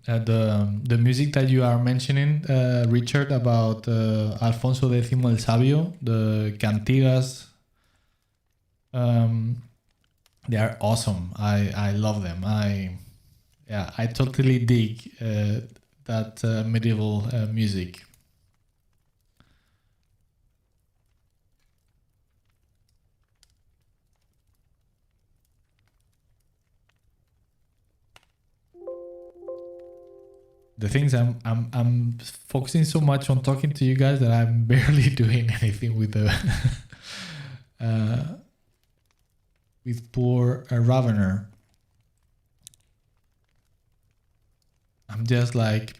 the music that you are mentioning, Richard, about Alfonso X el Sabio, the cantigas, they are awesome. I love them. I totally dig that medieval music. the things I'm focusing so much on talking to you guys that I'm barely doing anything with the with poor Ravenor. I'm just like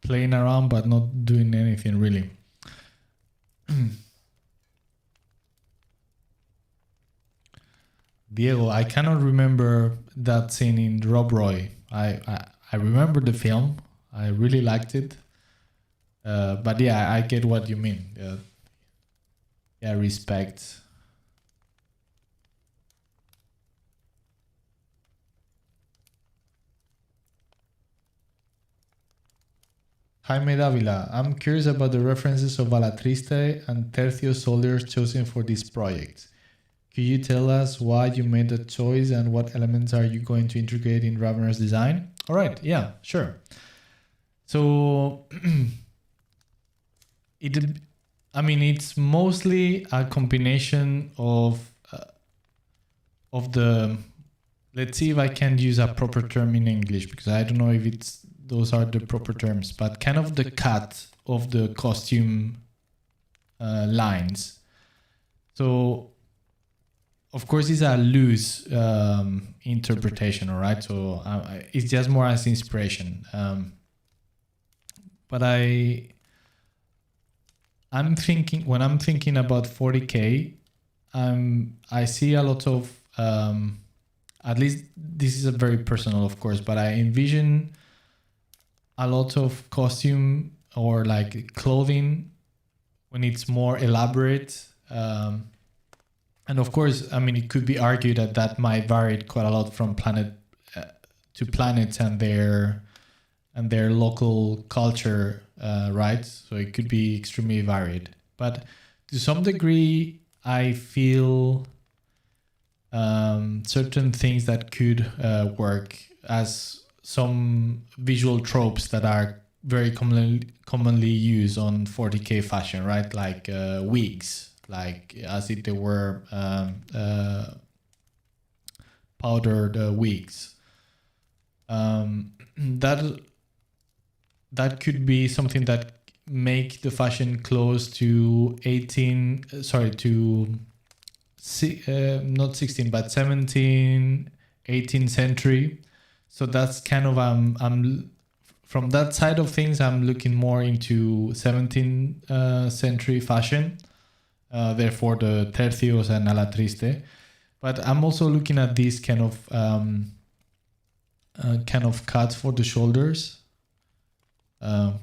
playing around but not doing anything really. Diego, I cannot remember that scene in Rob Roy. I remember the film. I really liked it. But yeah, I get what you mean. Yeah, respect. Jaime Davila, I'm curious about the references of Alatriste and Tercio soldiers chosen for this project. Could you tell us why you made that choice and what elements are you going to integrate in Ravenor's design? All right, yeah, sure. So, it's mostly a combination of the, let's see if I can use a proper term in English, because I don't know if those are the proper terms, but kind of the cut of the costume lines. So, of course, it's a loose interpretation, all right? So it's just more as inspiration. But I'm thinking, when I'm thinking about 40K, I see a lot of, at least this is a very personal, of course, but I envision a lot of costume or like clothing when it's more elaborate. And of course, it could be argued that might vary quite a lot from planet to planet and their local culture, right? So it could be extremely varied. But to some degree, I feel certain things that could work as some visual tropes that are very commonly used on 40K fashion, right? Like wigs. Like as if they were powdered wigs. That could be something that make the fashion close to not 16, but 17, 18th century. So that's kind of I'm from that side of things. I'm looking more into 17th century fashion. Therefore, the tercios and Alatriste. But I'm also looking at these kind of cuts for the shoulders,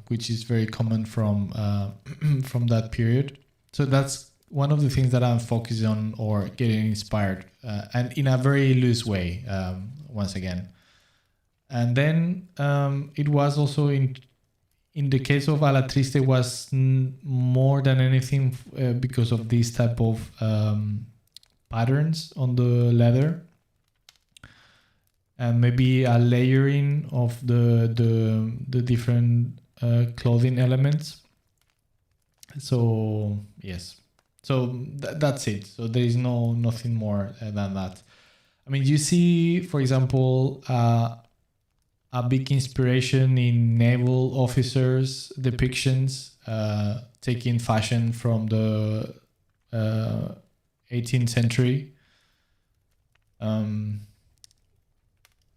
which is very common from that period. So that's one of the things that I'm focusing on or getting inspired, and in a very loose way, once again. And then it was also in the case of Alatriste was more than anything because of this type of patterns on the leather, and maybe a layering of the different clothing elements. So yes, so that's it. So there is nothing more than that. You see, for example, a big inspiration in naval officers' depictions, taking fashion from the 18th century.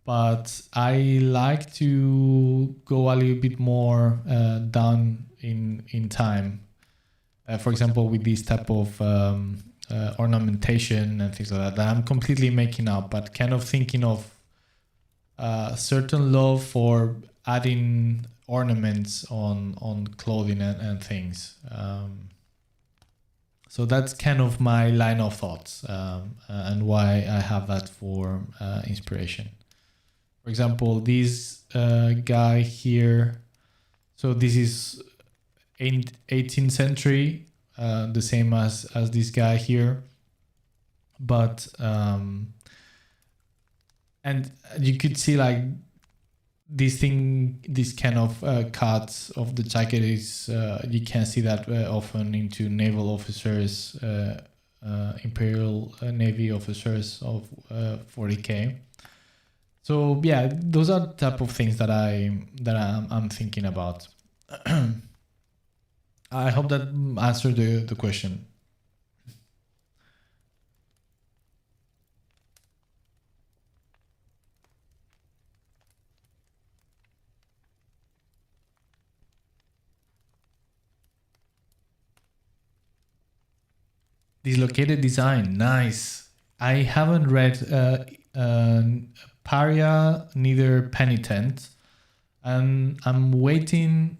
But I like to go a little bit more down in time. For example, with this type of ornamentation and things like that I'm completely making up, but kind of thinking of certain love for adding ornaments on clothing and things. So that's kind of my line of thoughts, and why I have that for inspiration. For example, this guy here, so this is 18th century, the same as this guy here, but and you could see like this kind of cuts of the jacket is you can see that often into naval officers, Imperial Navy officers of 40K. So yeah, those are the type of things that I'm thinking about. I hope that answered the question. Dislocated design, nice. I haven't read Paria, neither Penitent, and I'm waiting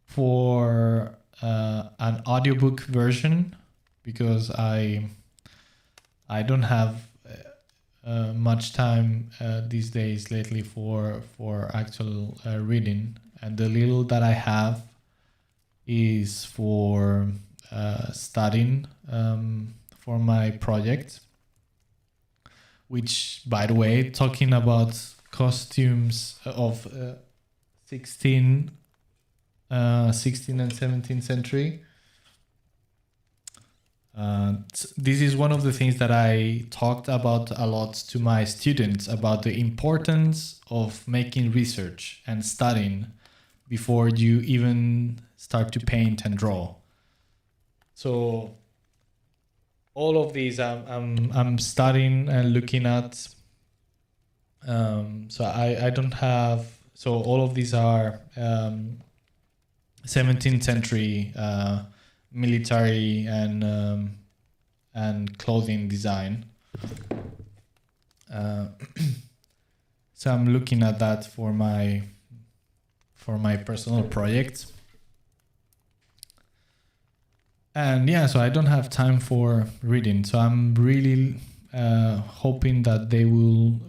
for an audiobook version because I don't have much time these days lately for actual reading, and the little that I have is for studying for my project, which, by the way, talking about costumes of 16 and 17th century, this is one of the things that I talked about a lot to my students, about the importance of making research and studying before you even start to paint and draw. So all of these I'm studying and looking at. So I don't have. So all of these are 17th century military and clothing design. So I'm looking at that for my personal project. And yeah, so I don't have time for reading. So I'm really hoping that they will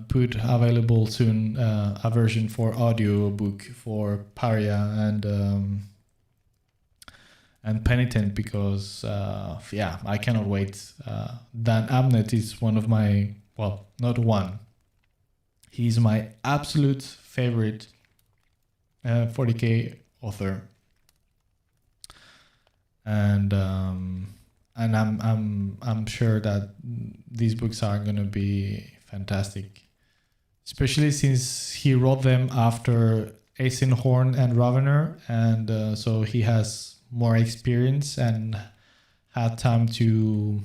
put available soon a version for audiobook for Paria and Penitent, because yeah, I cannot wait. Dan Abnett is one of my, well, not one. He's my absolute favorite 40K author. And I'm sure that these books are going to be fantastic, especially since he wrote them after Eisenhorn and Ravenor, and so he has more experience and had time to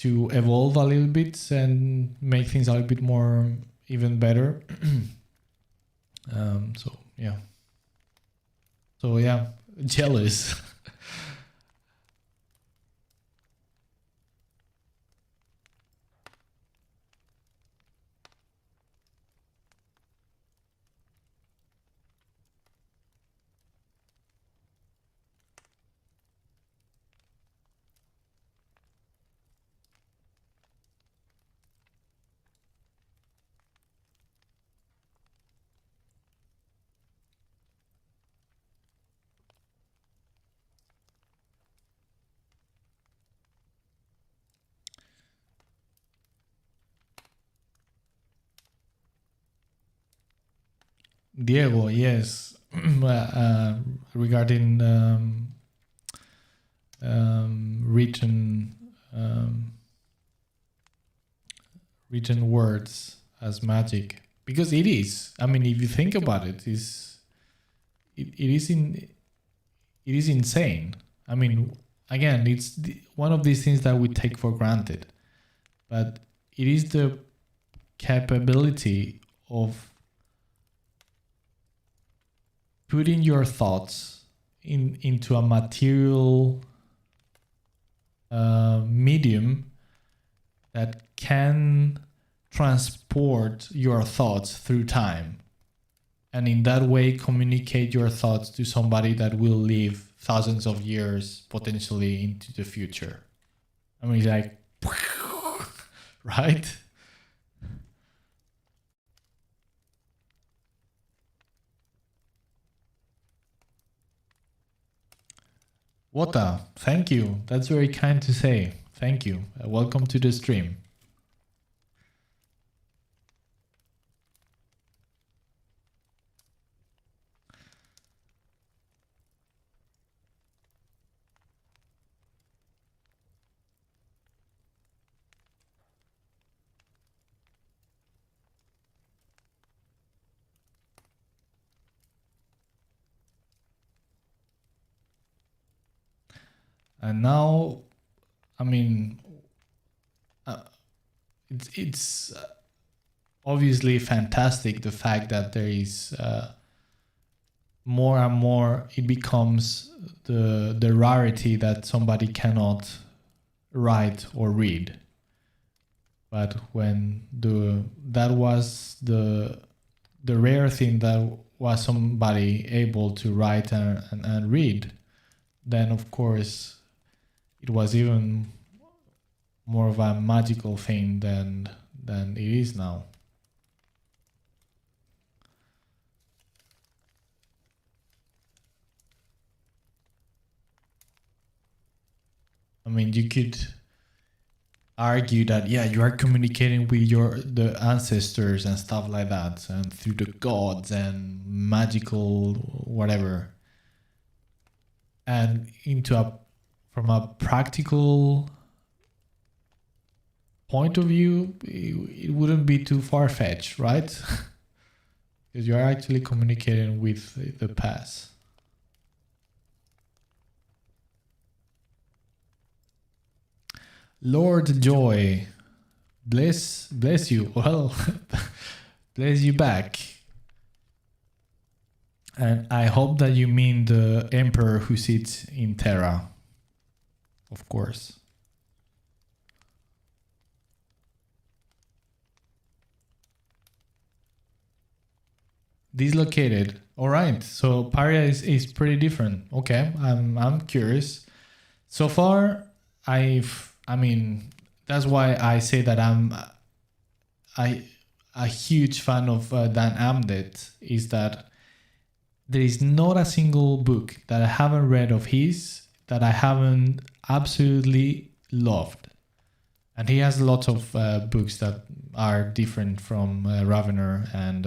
evolve a little bit and make things a little bit more even better. So yeah, jealous. Diego, yes. Regarding written written words as magic, because it is. I mean, if you think about it, it is insane. I mean, again, it's one of these things that we take for granted, but it is the capability of putting your thoughts into a material medium that can transport your thoughts through time, and in that way communicate your thoughts to somebody that will live thousands of years potentially into the future. I mean, like, right? Wota, thank you. That's very kind to say. Thank you. Welcome to the stream. And now, I mean, it's obviously fantastic, the fact that there is more and more, it becomes the rarity that somebody cannot write or read. But when that was the rare thing, that was somebody able to write and read, then of course it was even more of a magical thing than it is now. I mean, you could argue that, yeah, you are communicating with the ancestors and stuff like that, and through the gods and magical whatever. And from a practical point of view, it wouldn't be too far-fetched, right? Because you are actually communicating with the past. Lord Joy, bless you. Well, bless you back. And I hope that you mean the emperor who sits in Terra, of course. Dislocated. All right. So Paria is pretty different. Okay. I'm curious. So far, I mean, that's why I say that I'm a huge fan of Dan Amdet, is that there is not a single book that I haven't read of his that I haven't absolutely loved. And he has lots of books that are different from Ravenor and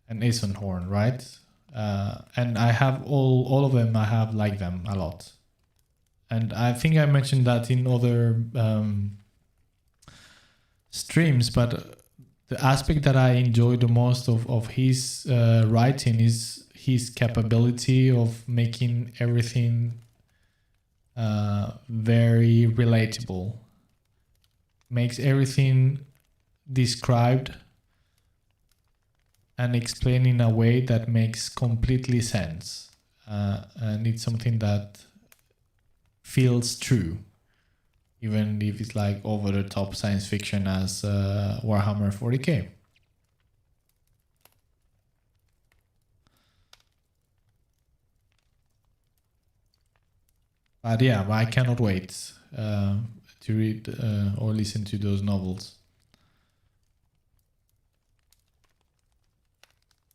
and Eisenhorn, right? And I have all of them. I have liked them a lot. And I think I mentioned that in other streams, but the aspect that I enjoy the most of his writing is his capability of making everything very relatable. Makes everything described and explained in a way that makes completely sense. And it's something that feels true, even if it's like over the top science fiction as Warhammer 40k. But yeah, I cannot wait to read or listen to those novels.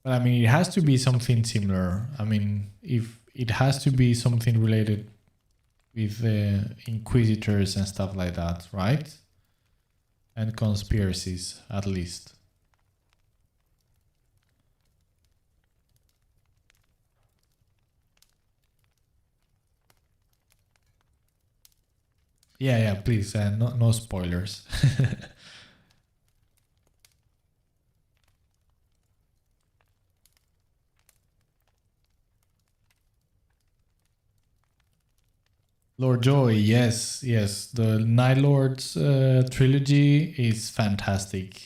But I mean, it has to be something similar. I mean, if it has to be something related with inquisitors and stuff like that, right? And conspiracies, at least. Yeah, please, no spoilers. Lord Joy, yes. The Night Lords trilogy is fantastic.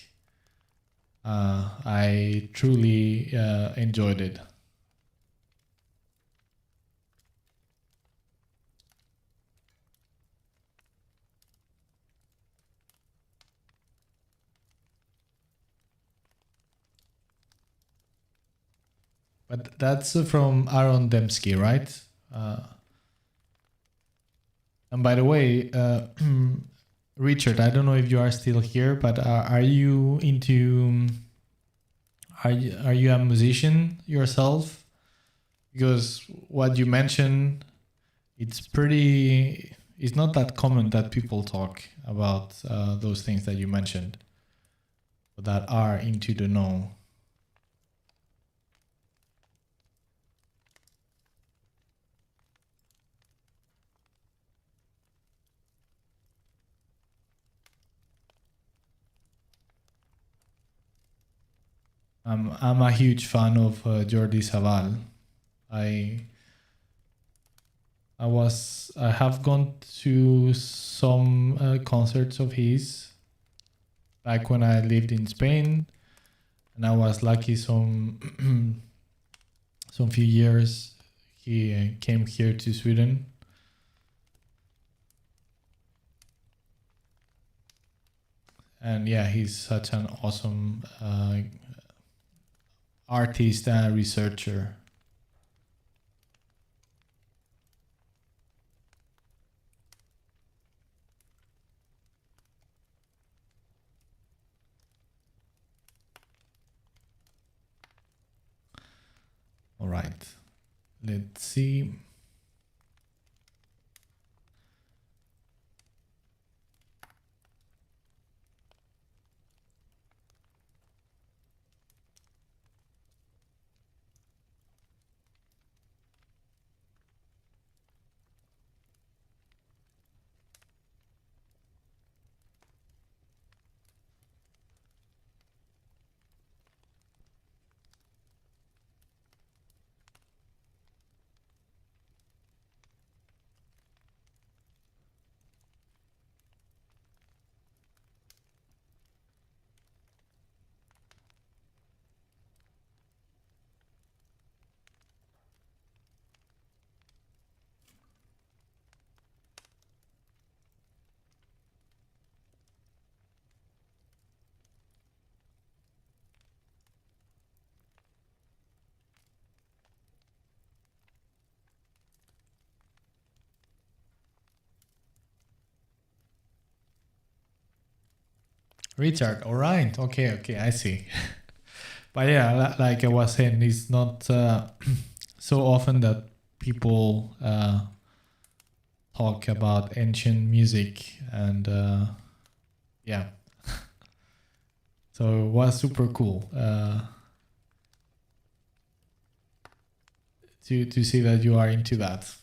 I truly enjoyed it. But that's from Aaron Dembski, right? And by the way, Richard, I don't know if you are still here, but are you into? Are you a musician yourself? Because what you mentioned, it's not that common that people talk about those things that you mentioned, that are into the know. I'm a huge fan of Jordi Savall. I have gone to some concerts of his back when I lived in Spain, and I was lucky some some few years he came here to Sweden. And yeah, he's such an awesome artist and researcher. All right, let's see. Richard, all right, okay, I see. But yeah, like I was saying, it's not so often that people talk about ancient music, and yeah, so it was super cool to see that you are into that.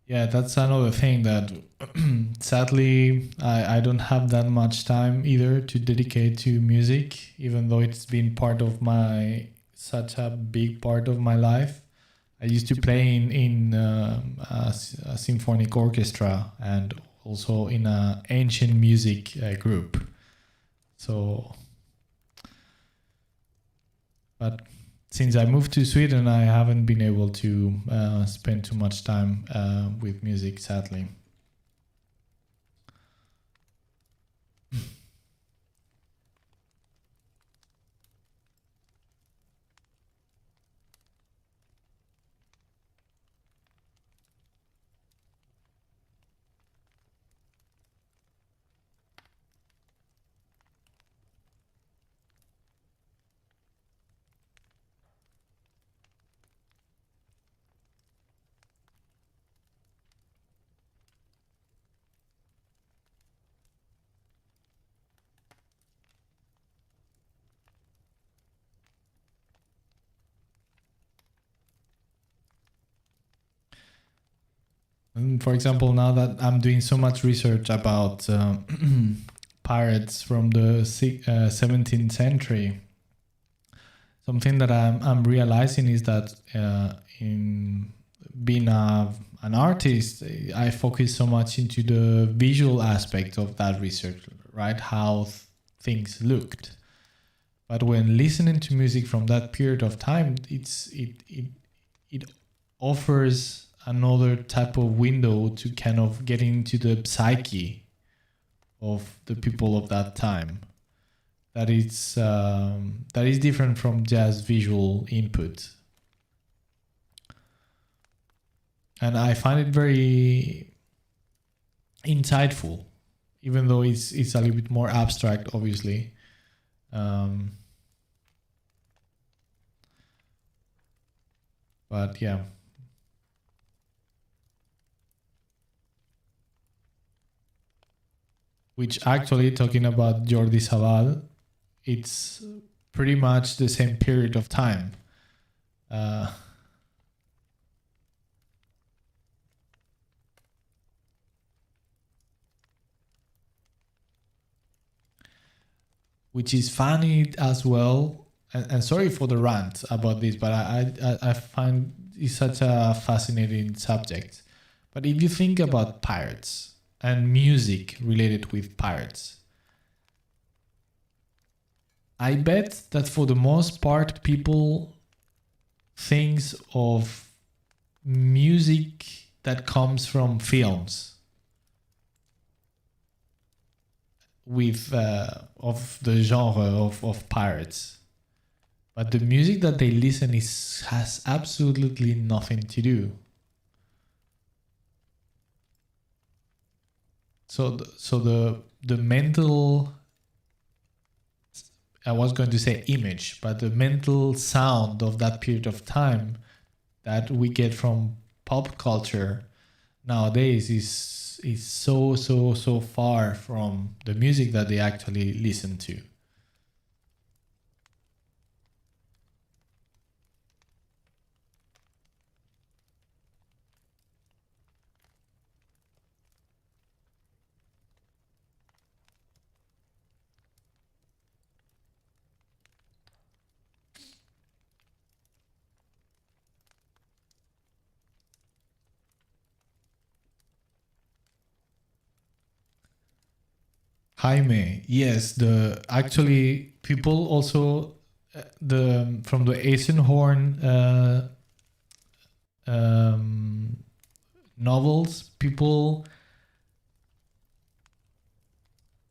Yeah, that's another thing that sadly I don't have that much time either to dedicate to music, even though it's been part of such a big part of my life. I used to play in a symphonic orchestra and also in an ancient music group. So, but since I moved to Sweden, I haven't been able to spend too much time with music, sadly. And for example, now that I'm doing so much research about pirates from the 17th century, something that I'm realizing is that in being an artist, I focus so much into the visual aspect of that research, right? How things looked. But when listening to music from that period of time, it offers another type of window to kind of get into the psyche of the people of that time. That is different from just visual input, and I find it very insightful, even though it's a little bit more abstract, obviously. But yeah. Which actually, talking about Jordi Sabal, it's pretty much the same period of time. which is funny as well. And sorry for the rant about this, but I find it's such a fascinating subject. But if you think about pirates and music related with pirates, I bet that for the most part, people thinks of music that comes from films with of the genre of pirates. But the music that they listen has absolutely nothing to do. So the mental, I was going to say image, but the mental sound of that period of time that we get from pop culture nowadays is so far from the music that they actually listen to. Jaime, yes, the actually people also the from the Eisenhorn novels, people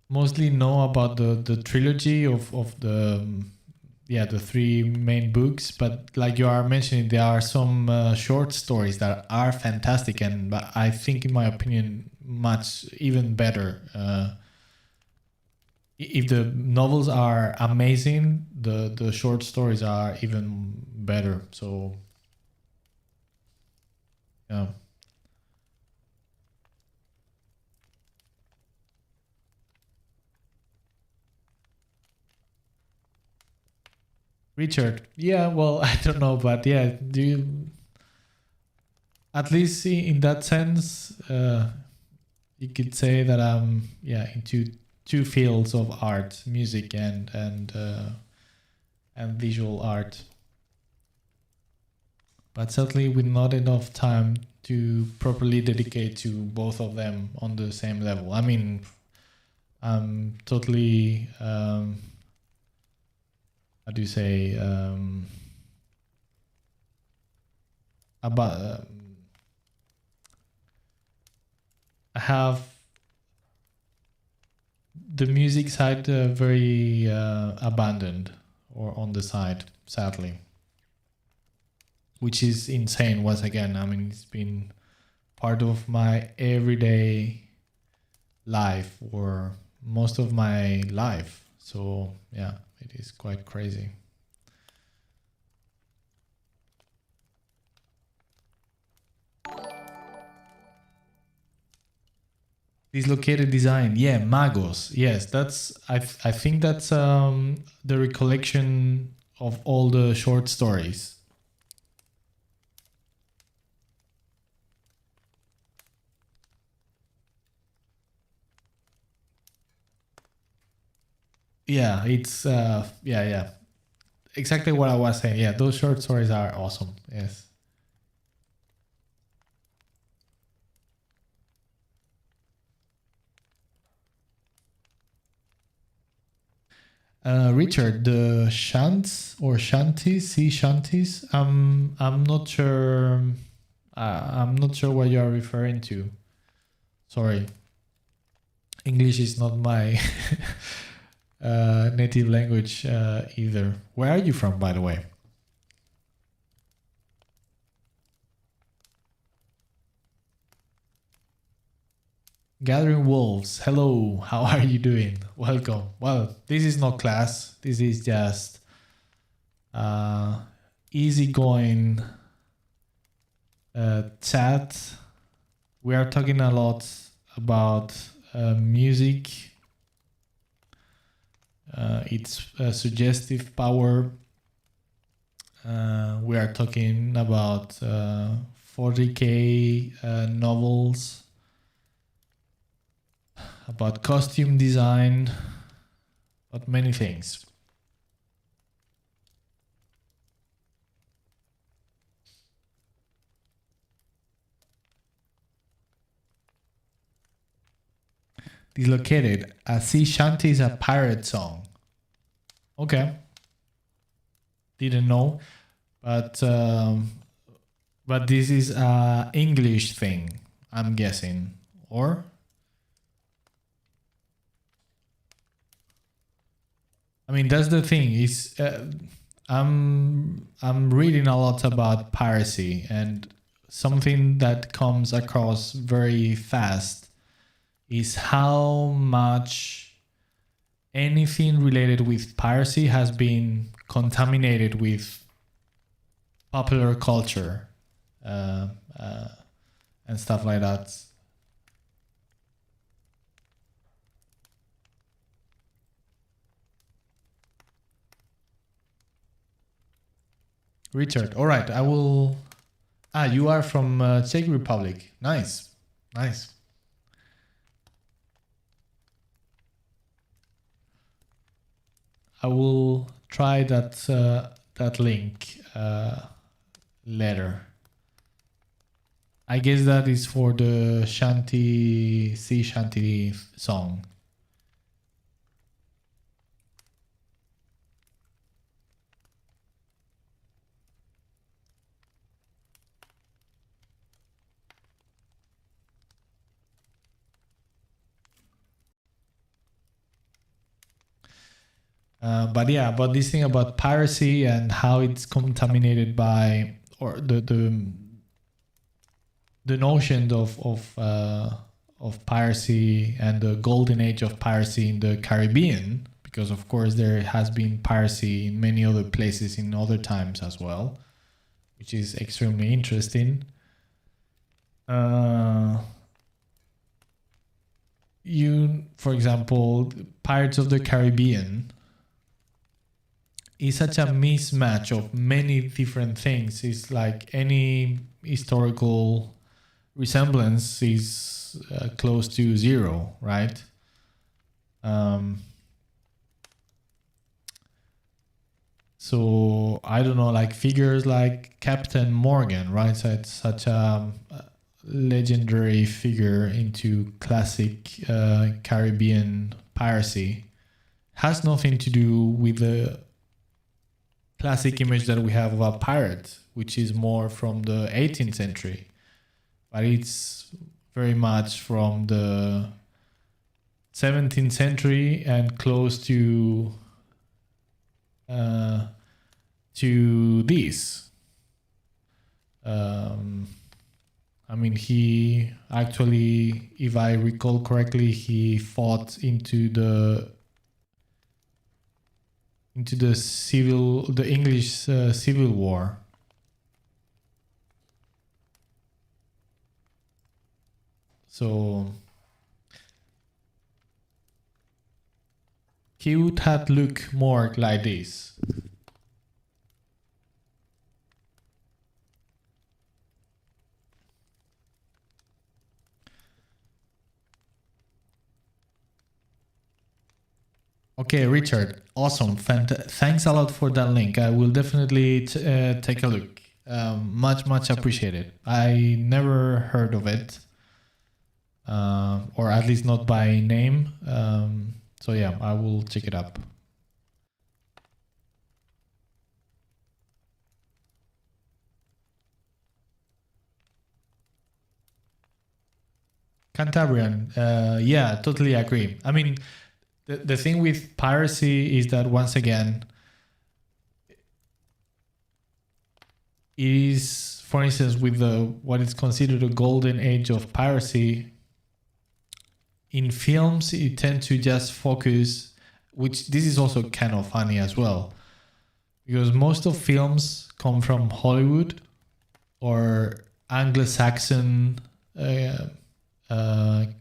mostly know about the trilogy of the the three main books, but like you are mentioning, there are some short stories that are fantastic, and I think, in my opinion, much even better. If the novels are amazing, the short stories are even better. So, yeah. Richard, yeah, well, I don't know, but yeah, do you, at least in that sense, you could say that I'm into two fields of art, music and visual art, but certainly with not enough time to properly dedicate to both of them on the same level. I mean, I'm totally how do you say about I have the music side very abandoned or on the side, sadly, which is insane. Once again, I mean, it's been part of my everyday life or most of my life. So yeah, it is quite crazy. Dislocated design, yeah, magos, yes, that's I think that's the recollection of all the short stories. Yeah, it's yeah, exactly what I was saying. Yeah, those short stories are awesome. Yes. Richard, the shants or shanties, sea shanties. I'm not sure. I'm not sure what you are referring to. Sorry, English is not my native language either. Where are you from, by the way? Gathering Wolves. Hello, how are you doing? Welcome. Well, this is not class. This is just easygoing chat. We are talking a lot about music, its suggestive power. We are talking about 40K novels, about costume design, but many things. Dislocated. A sea shanty is a pirate song. Okay. Didn't know, but this is a English thing, I'm guessing, or? I mean, that's the thing. Is I'm reading a lot about piracy, and something that comes across very fast is how much anything related with piracy has been contaminated with popular culture and stuff like that. Richard, all right, I will. You are from Czech Republic. Nice, nice. I will try that link later. I guess that is for the sea shanty song. But yeah, about this thing about piracy and how it's contaminated by, or the notion of piracy and the golden age of piracy in the Caribbean, because of course there has been piracy in many other places in other times as well, which is extremely interesting. For example, Pirates of the Caribbean is such a mismatch of many different things. It's like any historical resemblance is close to zero, right? So I don't know, like figures like Captain Morgan, right? So it's such a legendary figure into classic Caribbean piracy. Has nothing to do with the classic image that we have of a pirate, which is more from the 18th century, but it's very much from the 17th century and close to this. I mean, he actually, if I recall correctly, he fought into the English Civil War. So he would have looked more like this. Okay, Richard, awesome. Thanks a lot for that link. I will definitely take a look. Much appreciated. I never heard of it, or at least not by name. So yeah, I will check it up. Cantabrian, yeah, totally agree. I mean, the thing with piracy is that, once again, is, for instance, with what is considered a golden age of piracy, in films it tends to just focus, which this is also kind of funny as well, because most of films come from Hollywood or Anglo-Saxon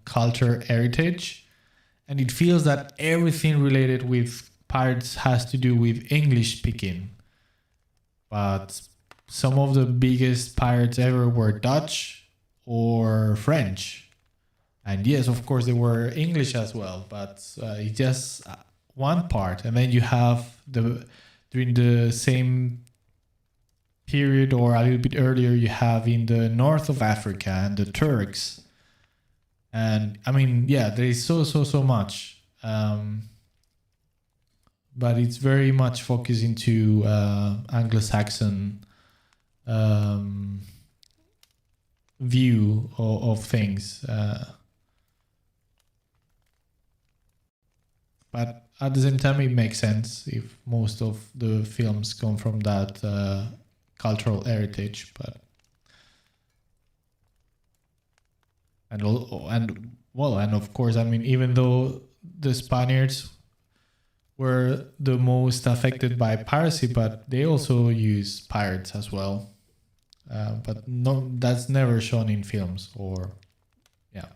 culture heritage, and it feels that everything related with pirates has to do with English speaking. But some of the biggest pirates ever were Dutch or French. And yes, of course, they were English as well. But it just, one part, and then you have during the same period or a little bit earlier, you have in the north of Africa and the Turks. And I mean, yeah, there is so much. But it's very much focused into Anglo-Saxon view of things. But at the same time, it makes sense if most of the films come from that cultural heritage. But and of course, I mean, even though the Spaniards were the most affected by piracy, but they also use pirates as well. But no, that's never shown in films or, yeah.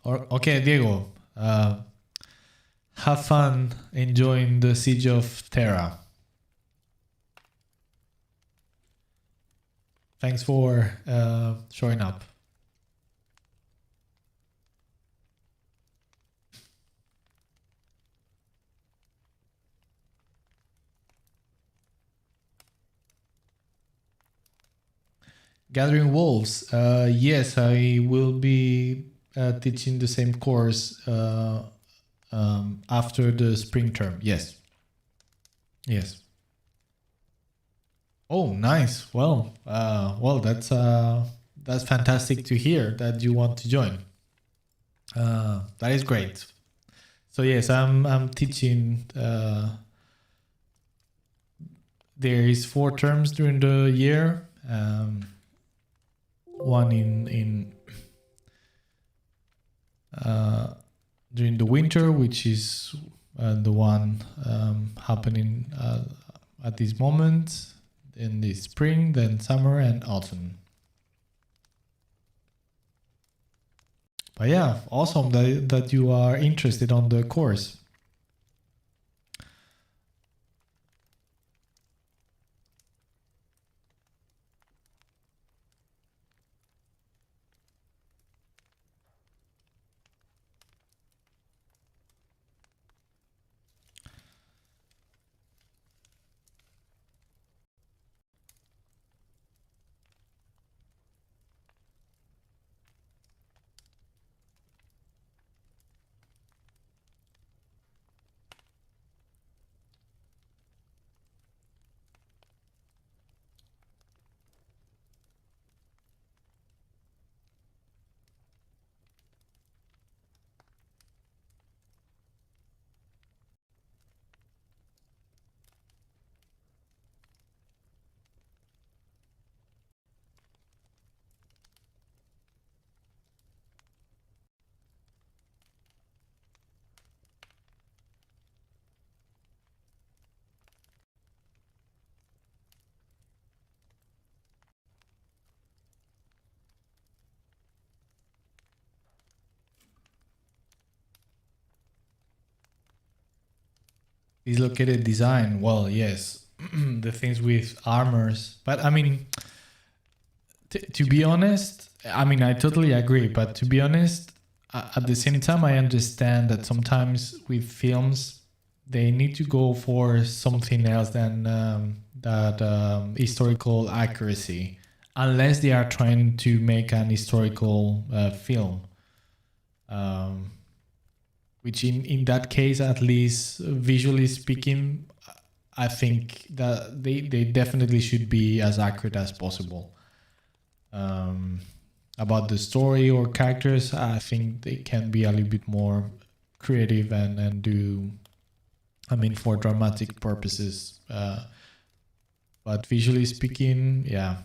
Okay, Diego, have fun enjoying the Siege of Terra. Thanks for showing up. Gathering Wolves. Yes, I will be teaching the same course after the spring term. Yes. Yes. Oh, nice. Well, that's fantastic to hear that you want to join. That is great. So yes, I'm teaching. There is 4 terms during the year. One in during the winter, which is the one happening at this moment, in the spring, then summer and autumn. But yeah, awesome that you are interested on the course. Dislocated design. Well, yes, the things with armors. But I mean, to be honest, I mean, I totally agree. But to be honest, at the same time, I understand that sometimes with films, they need to go for something else than that historical accuracy, unless they are trying to make an historical film. Which in that case, at least visually speaking, I think that they definitely should be as accurate as possible. About the story or characters, I think they can be a little bit more creative and do, I mean, for dramatic purposes. But visually speaking, yeah.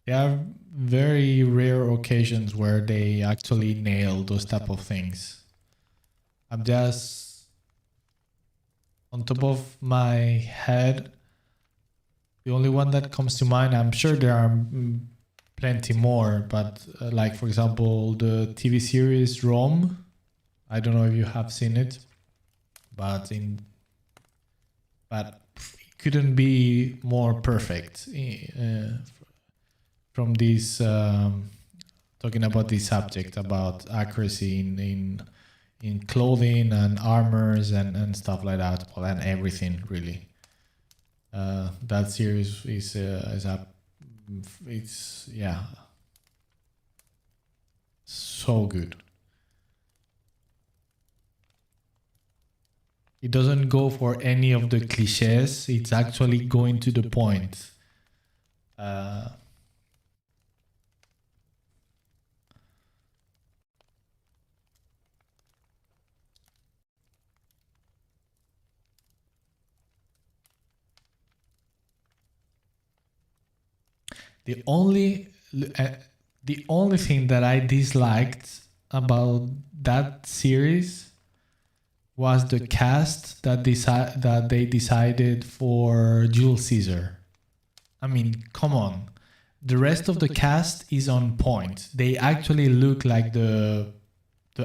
There are very rare occasions where they actually nail those type of things. I'm just on top of my head. The only one that comes to mind, I'm sure there are plenty more, but like for example, the TV series Rome. I don't know if you have seen it, but it couldn't be more perfect from this talking about this subject about accuracy in clothing and armors and stuff like that, well, and everything really. That series is yeah, so good. It doesn't go for any of the cliches. It's actually going to the point. The only thing that I disliked about that series was the cast that they decided for Jules Caesar. I mean, come on. The rest of the cast is on point. They actually look like the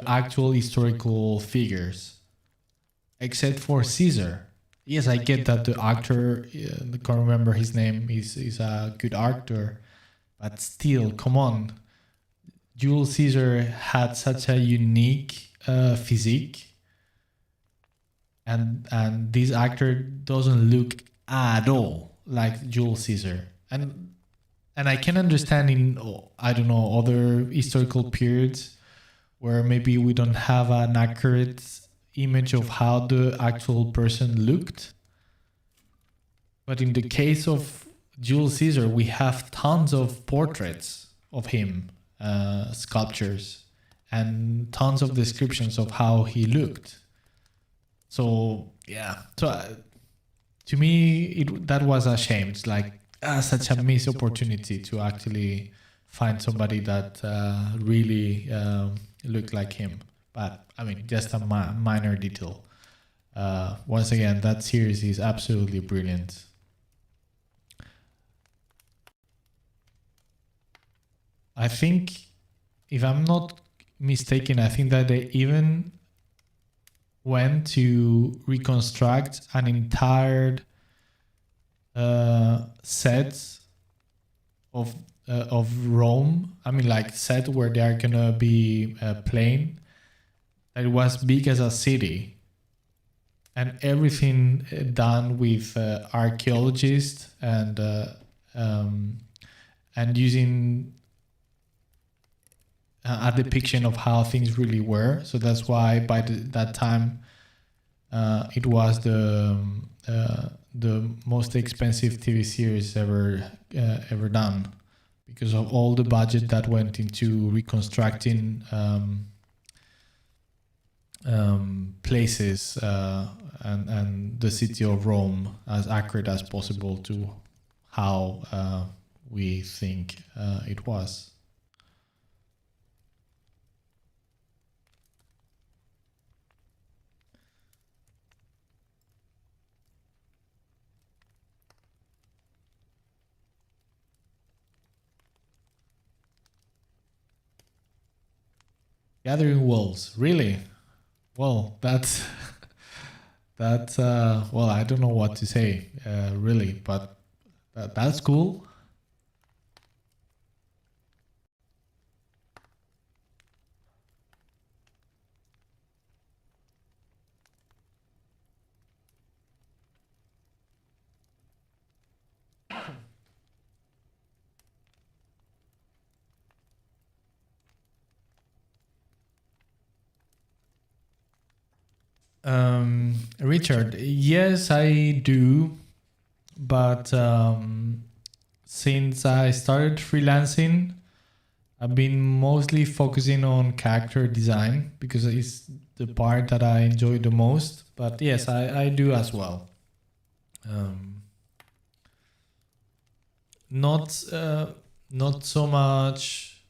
actual historical figures, except for Caesar. Yes, I get that the actor, I can't remember his name, is a good actor, but still, come on. Jules Caesar had such a unique physique, and this actor doesn't look at all like Jules Caesar. And I can understand in, I don't know, other historical periods where maybe we don't have an accurate image of how the actual person looked. But in the case of Jules Caesar, we have tons of portraits of him, sculptures, and tons of descriptions of how he looked. So yeah, so to me, that was a shame. It's like such a missed opportunity to actually find somebody that really looked like him. But I mean, just a minor detail. Once again, that series is absolutely brilliant. I think, if I'm not mistaken, I think that they even went to reconstruct an entire set of Rome. I mean, like set where they are gonna be playing. That was big as a city, and everything done with archaeologists and using a depiction of how things really were. So that's why by that time it was the most expensive TV series ever done, because of all the budget that went into reconstructing places and the city of Rome as accurate as possible to how we think it was. Gathering Wolves, really? Well, that's well, I don't know what to say, really, but that's cool. Richard, yes, I do, but since I started freelancing, I've been mostly focusing on character design because it's the part that I enjoy the most. But yes, I do as well. Not so much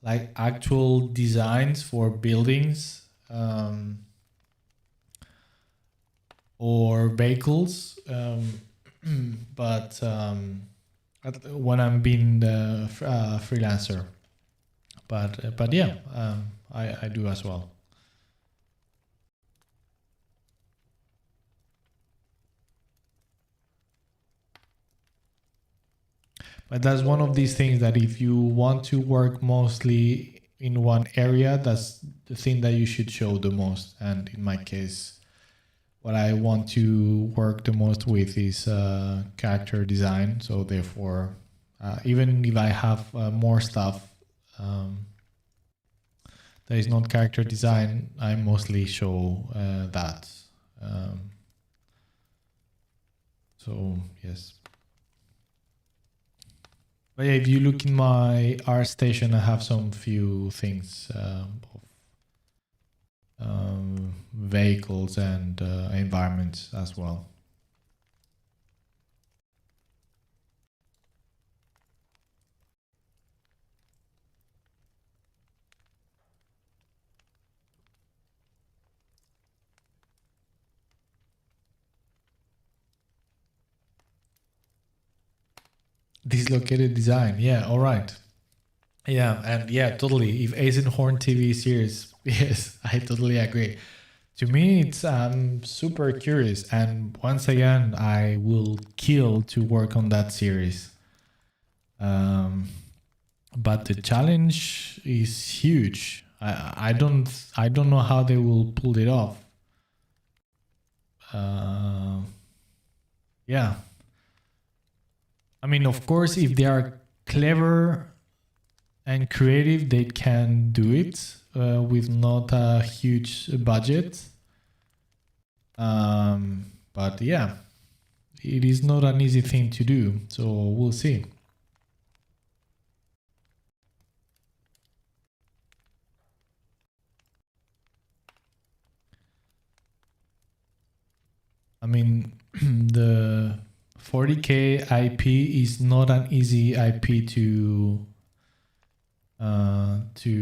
like actual designs for buildings or vehicles, but when I'm being the freelancer. But yeah, I do as well. But that's one of these things that if you want to work mostly in one area, that's the thing that you should show the most. And in my case, what I want to work the most with is character design. So therefore, even if I have more stuff that is not character design, I mostly show that. So yes. But yeah, if you look in my art station, I have some few things of vehicles and environments as well. Dislocated design, yeah, all right. Yeah, and yeah, totally. If Eisenhorn TV series, yes, I totally agree. To me, it's super curious, and once again, I will kill to work on that series. But the challenge is huge. I don't know how they will pull it off. Yeah. I mean, of course, if they are clever and creative, they can do it with not a huge budget. But yeah, it is not an easy thing to do. So we'll see. I mean, the 40K IP is not an easy IP to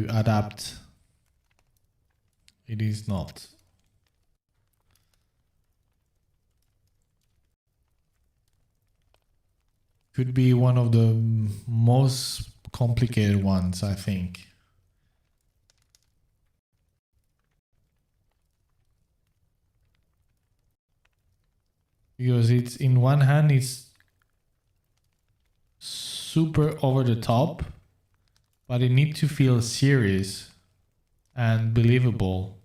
adapt. It is not. Could be one of the most complicated ones, I think. Because it's in one hand, it's super over the top, but it needs to feel serious and believable.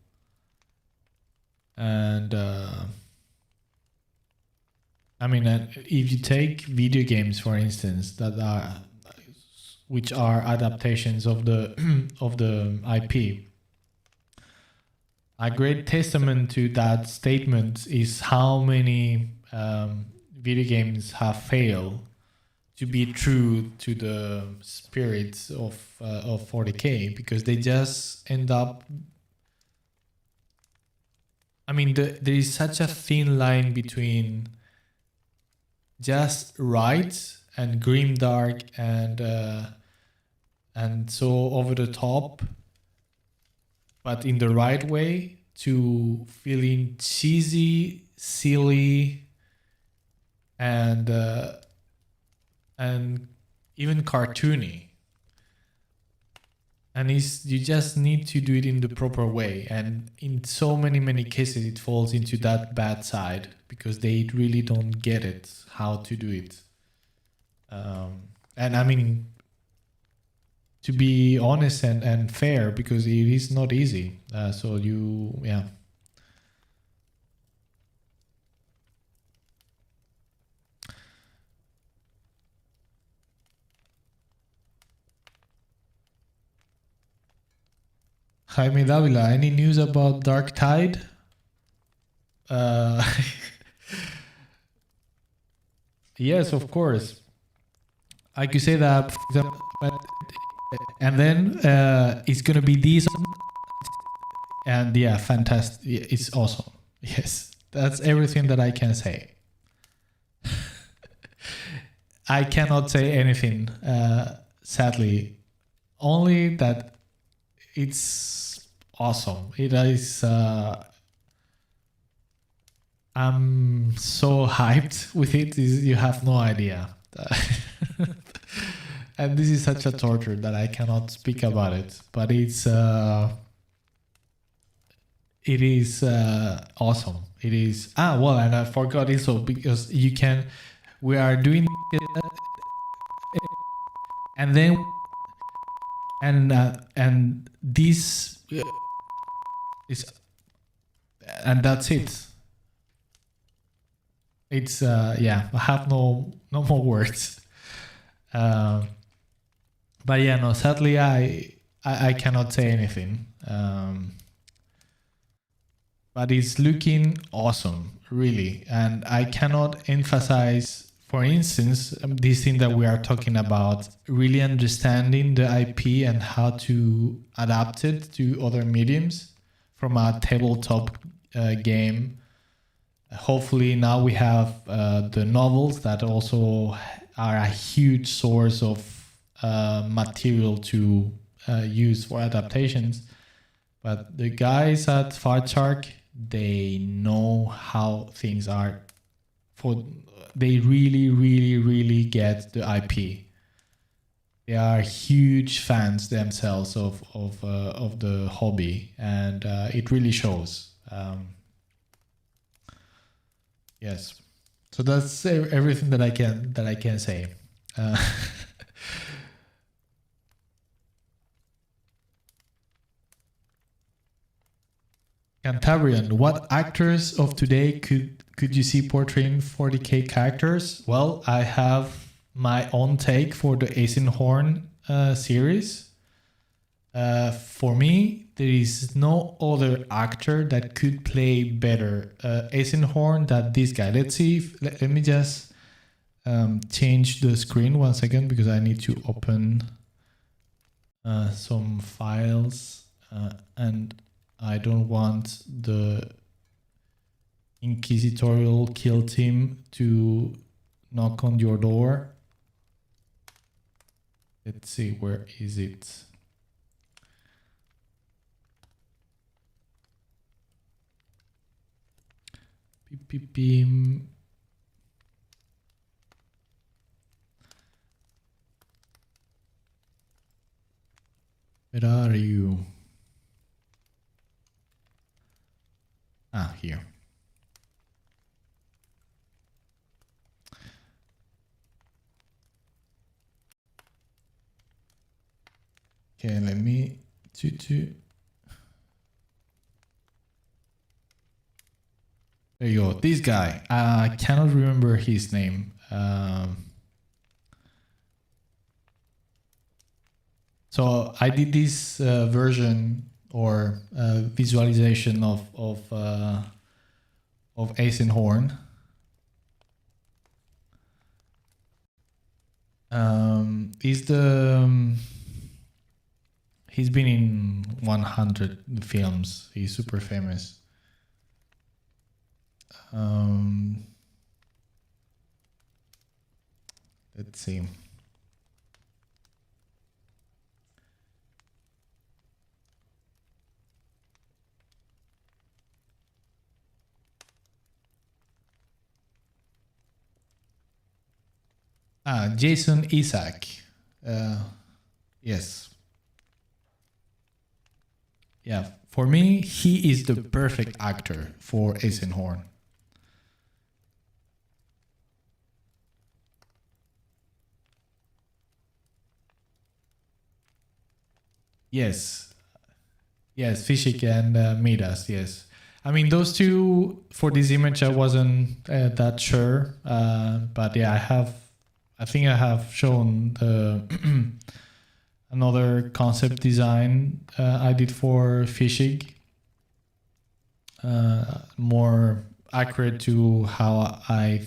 And I mean, if you take video games, for instance, which are adaptations of the of the IP, a great testament to that statement is how many video games have failed to be true to the spirit of 40K, because they just end up. I mean, there is such a thin line between just right and grimdark and so over the top, but in the right way, to feeling cheesy, silly, and even cartoony. And you just need to do it in the proper way. And in so many cases, it falls into that bad side because they really don't get it, how to do it. And I mean, to be honest and fair, because it is not easy. So yeah. Jaime Davila, any news about Dark Tide? Yes, of course. I could say that, and then it's gonna be this, and yeah, fantastic. It's awesome. Yes, that's everything that I can say. I cannot say anything, sadly. only that it's awesome. It is. I'm so hyped with it. You have no idea. And this is such a torture that I cannot speak about it. But it is awesome. It is. Well, and I forgot also because you can. We are doing, and then and this is, and that's it. It's yeah. I have no more words. But yeah, no. Sadly, I cannot say anything. But it's looking awesome, really, and I cannot emphasize, for instance, this thing that we are talking about, really understanding the IP and how to adapt it to other mediums from a tabletop game. Hopefully now we have the novels that also are a huge source of material to use for adaptations. But the guys at Farchark, they know how things are. They really get the IP. They are huge fans themselves of the hobby, and it really shows. Yes, so that's everything that I can say. Cantabrian, what actors of today could you see portraying 40k characters? Well, I have my own take for the Eisenhorn series. For me, there is no other actor that could play better Eisenhorn than this guy. Let's see. Let me just change the screen 1 second because I need to open some files and I don't want the inquisitorial kill team to knock on your door. Let's see, where is it? Beep, beep, beep. Where are you? Here. Okay, let me there you go. This guy, I cannot remember his name. So I did this version or visualization of Eisenhorn. He's been in 100 films. He's super famous. Let's see. Jason Isaac. Yes. Yeah, for me, he is the perfect actor for Eisenhorn. Yes. Yes, Fishik and Midas, yes. I mean, those two, for this image, I wasn't that sure. But yeah, I think I have shown the another concept design I did for Fishig. More accurate to how I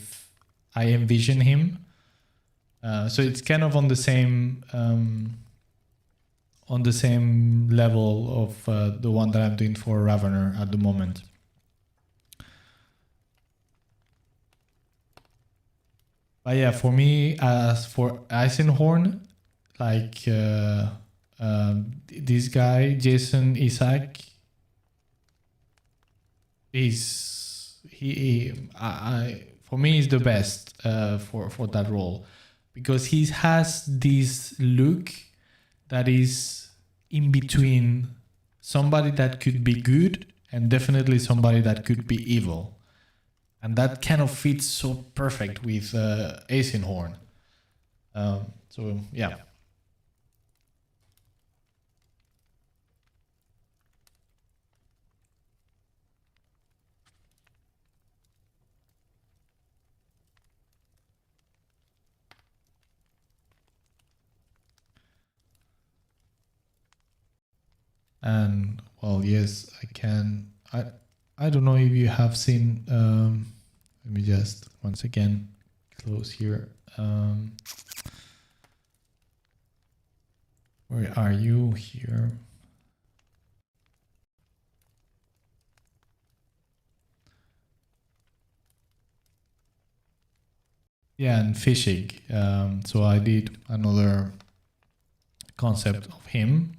envision him. So it's kind of on the same level of the one that I'm doing for Ravenor at the moment. But yeah, for me, as for Eisenhorn, like This guy, Jason Isaac, for me is the best for that role, because he has this look that is in between somebody that could be good and definitely somebody that could be evil, and that kind of fits so perfect with Eisenhorn. So yeah. And well, yes, I can. I don't know if you have seen. Let me just once again close here. Where are you here? Yeah, and fishing. So I did another concept of him.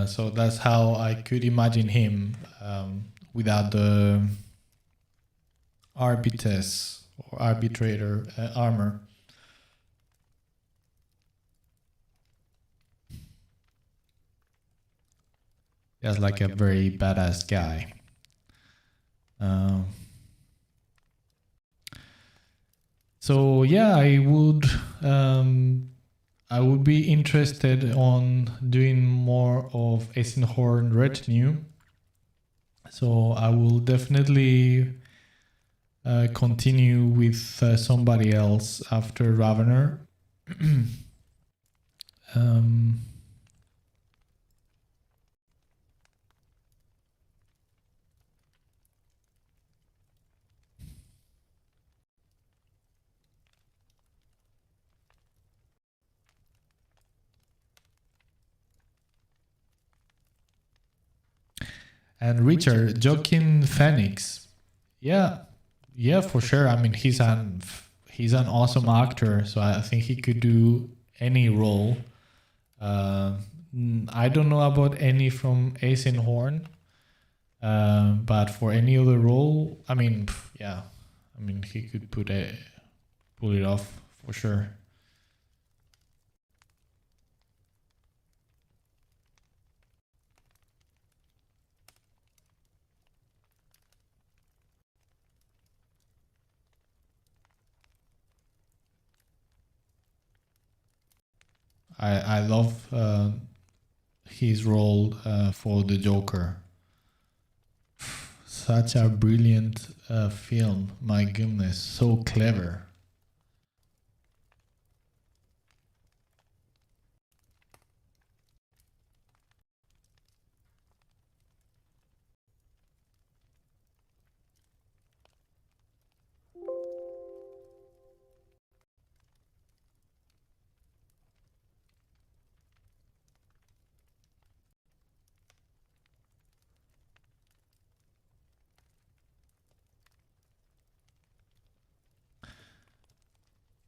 So that's how I could imagine him without the arbitress or arbitrator armor. That's like a very badass guy. So yeah, I would be interested on doing more of Eisenhorn retinue. So I will definitely continue with somebody else after Ravenor. And Richard, Joaquin Phoenix. Yeah, for sure. I mean, he's an awesome actor, so I think he could do any role. I don't know about any from Eisenhorn, but for any other role, I mean, yeah, I mean, he could pull it off for sure. I love his role for the Joker. Such a brilliant film, my goodness, so clever.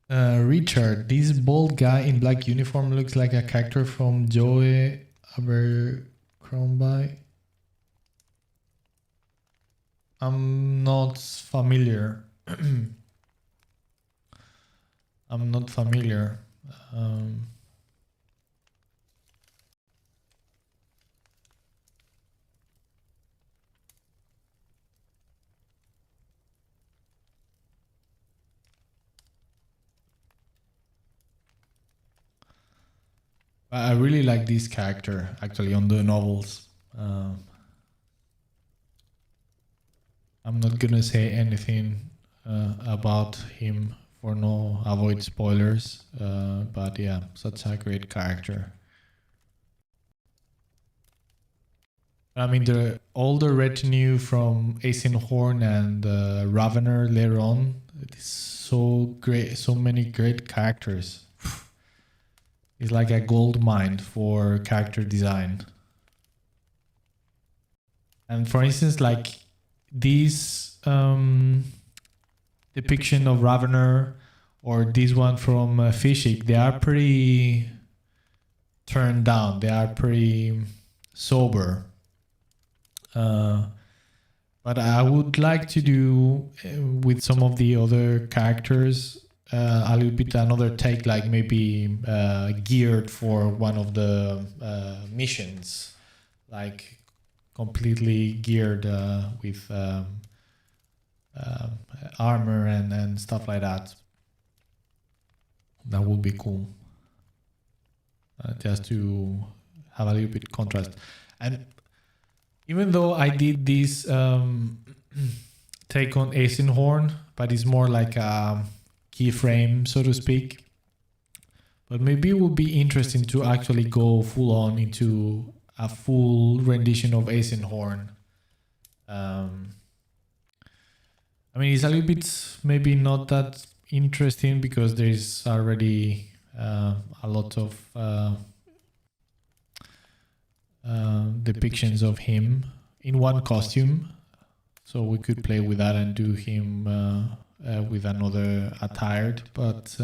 Richard, this bald guy in black uniform looks like a character from Joe Abercrombie. I'm not familiar. I'm not familiar. I really like this character, actually, on the novels. I'm not gonna say anything about him for no avoid spoilers, but yeah, such a great character. I mean, all the retinue from Eisenhorn and Ravenor later on, it's so great, so many great characters. It's like a gold mine for character design. And for instance, like this depiction of Ravenor or this one from Fishik, they are pretty turned down. They are pretty sober. But I would like to do with some of the other characters a little bit another take, like maybe geared for one of the missions, like completely geared with armor and stuff like that. That would be cool. Just to have a little bit contrast. And even though I did this take on Eisenhorn, but it's more like a keyframe, so to speak. But maybe it would be interesting to actually go full on into a full rendition of Eisenhorn. I mean, it's a little bit maybe not that interesting because there's already a lot of depictions of him in one costume, so we could play with that and do him with another attired, but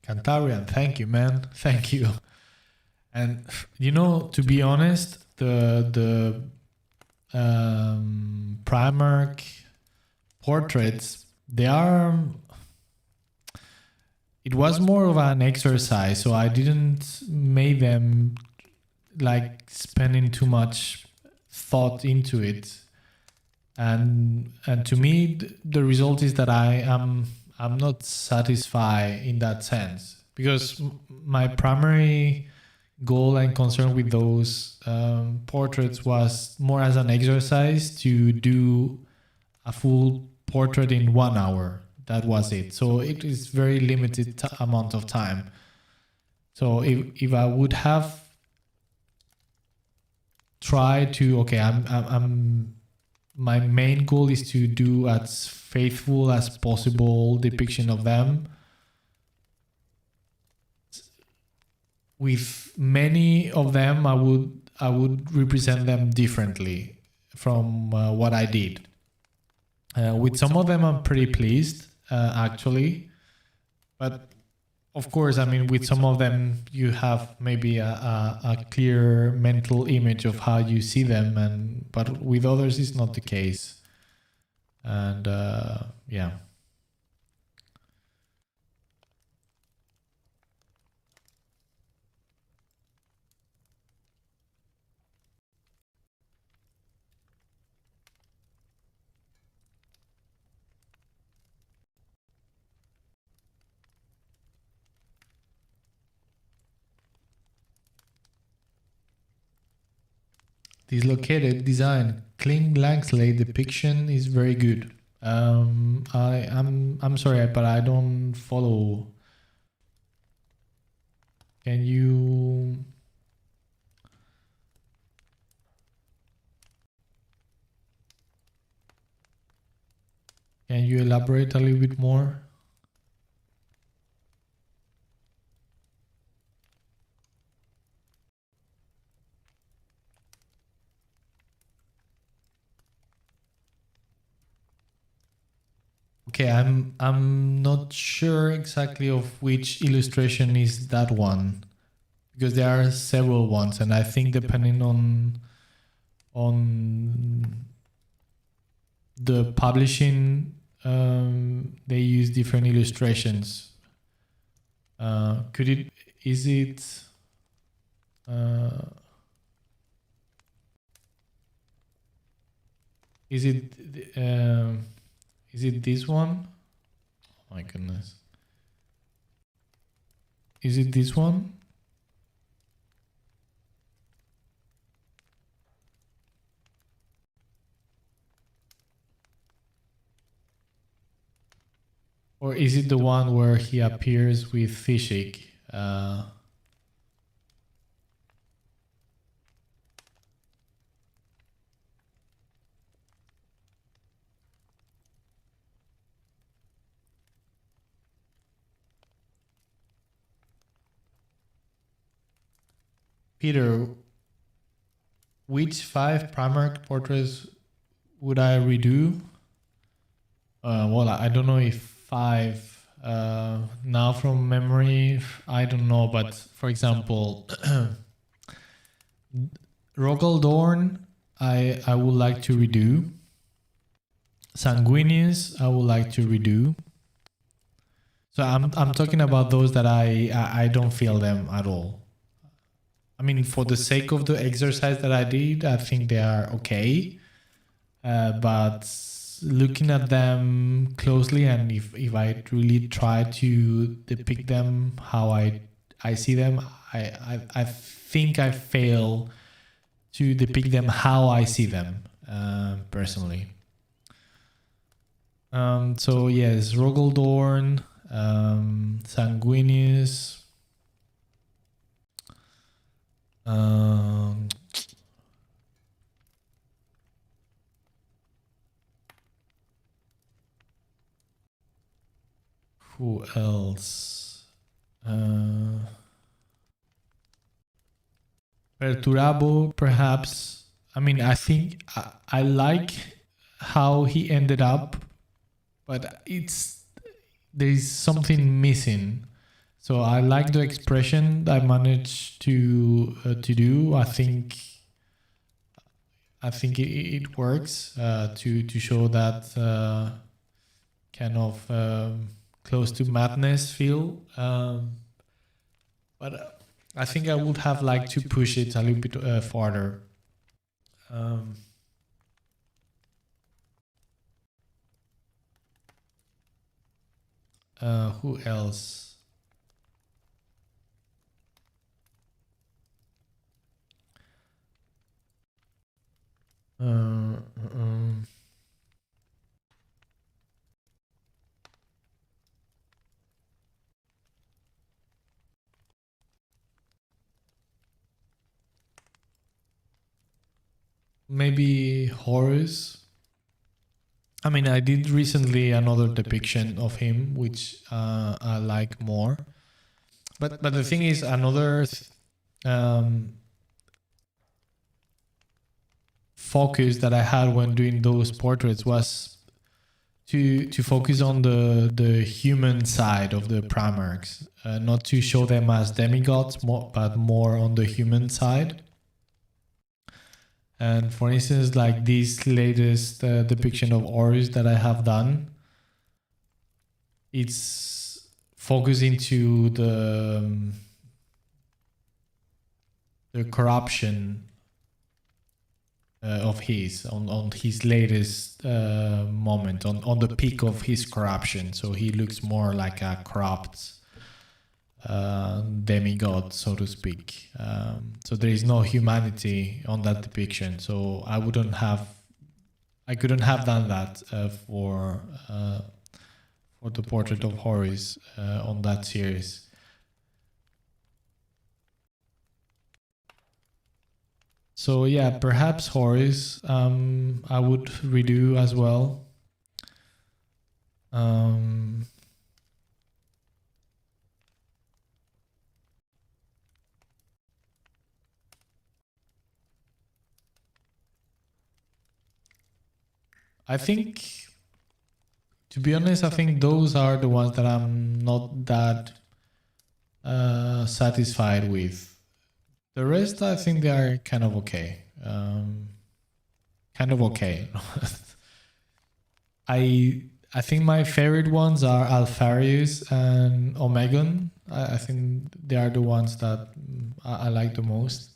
Cantarian, thank you, man. Thank you. And you know, to be honest, the Primarch portraits, they are. It was more of an exercise, so I didn't make them like spending too much thought into it. And to me, the result is that I'm not satisfied in that sense, because my primary goal and concern with those portraits was more as an exercise to do a full portrait in 1 hour. That was it. So it is very limited amount of time. So if I would have tried to, okay, I'm my main goal is to do as faithful as possible depiction of them. With many of them, I would represent them differently from what I did. With some of them, I'm pretty pleased, actually. But of course, I mean, with some of them, you have maybe a clear mental image of how you see them, but with others, it's not the case. And yeah. Dislocated design, clean blank slate depiction is very good. I'm sorry, but I don't follow. Can you elaborate a little bit more? Okay, I'm not sure exactly of which illustration is that one, because there are several ones, and I think depending on the publishing, they use different illustrations. Is it this one? Oh my goodness. Is it this one? Or is it the one where he appears with Fishik? Peter, which 5 Primarch portraits would I redo? Well, I don't know if 5 now from memory, I don't know, but for example, Rogaldorn, I would like to redo. Sanguinius, I would like to redo. So I'm talking about those that I don't feel them at all. I mean, for the sake of the exercise that I did, I think they are okay. But looking at them closely, and if I really try to depict them how I see them, I think I fail to depict them how I see them personally. So yes, Rogaldorn, Sanguinius. Who else? Perturabo, perhaps. I mean, I think I like how he ended up, but there's something missing. So I like the expression I managed to do. I think it works to show that kind of close to madness feel. But I think I would have liked to push it a little bit farther. Who else? Maybe Horus. I mean, I did recently another depiction of him, which I like more. But the thing is, another focus that I had when doing those portraits was to focus on the human side of the Primarchs, not to show them as demigods, but more on the human side. And for instance, like this latest depiction of Horus that I have done, it's focusing to the corruption of his on his latest moment, on the peak of his corruption. So he looks more like a corrupt demigod, so to speak. So there is no humanity on that depiction. So I couldn't have done that for the portrait of Horus on that series. So yeah, perhaps Horus I would redo as well. I think, to be honest, I think those are the ones that I'm not that satisfied with. The rest, I think they are kind of okay. Kind of okay. I think my favorite ones are Alpharius and Omegon. I think they are the ones that I like the most.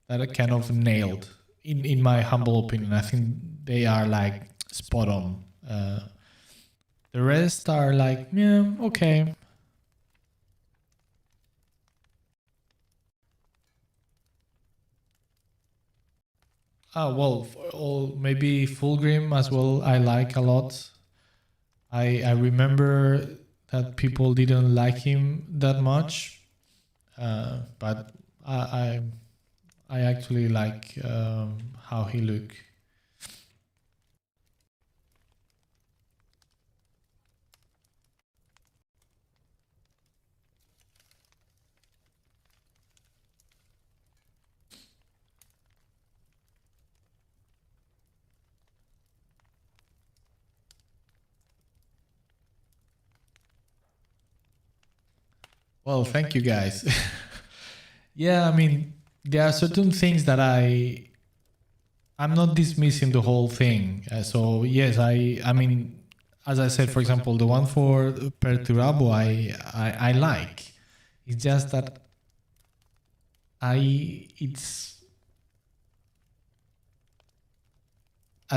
That are kind of nailed, in my humble opinion. I think they are like spot on. The rest are like, yeah, okay. Well, maybe Fulgrim as well. I like a lot. I remember that people didn't like him that much, but I actually like how he looked. Well, thank you guys. Yeah, I mean, there are certain things that I'm not dismissing the whole thing. So yes, I mean, as I said, for example, the one for Perturabo, I like. It's just that I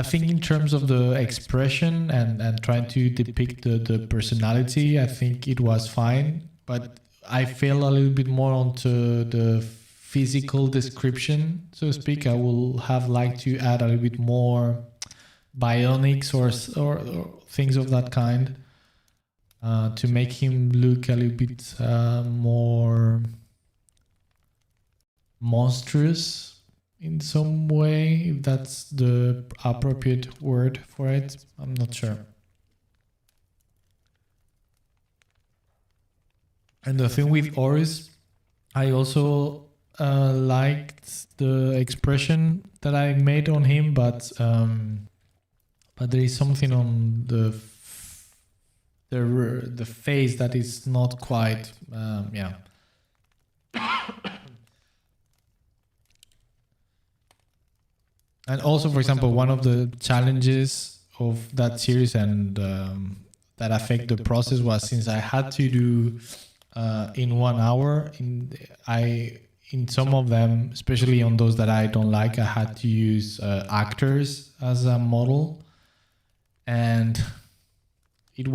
think in terms of the expression and trying to depict the personality, I think it was fine. But I feel a little bit more onto the physical description, so to speak. I will have liked to add a little bit more bionics or things of that kind to make him look a little bit more monstrous in some way, if that's the appropriate word for it. I'm not sure. And the thing with Oris, I also liked the expression that I made on him, but there is something on the face that is not quite, yeah. And also, for example, one of the challenges of that series and that affect the process was, since I had to do in 1 hour, in some of them, especially on those that I don't like, I had to use actors as a model, and it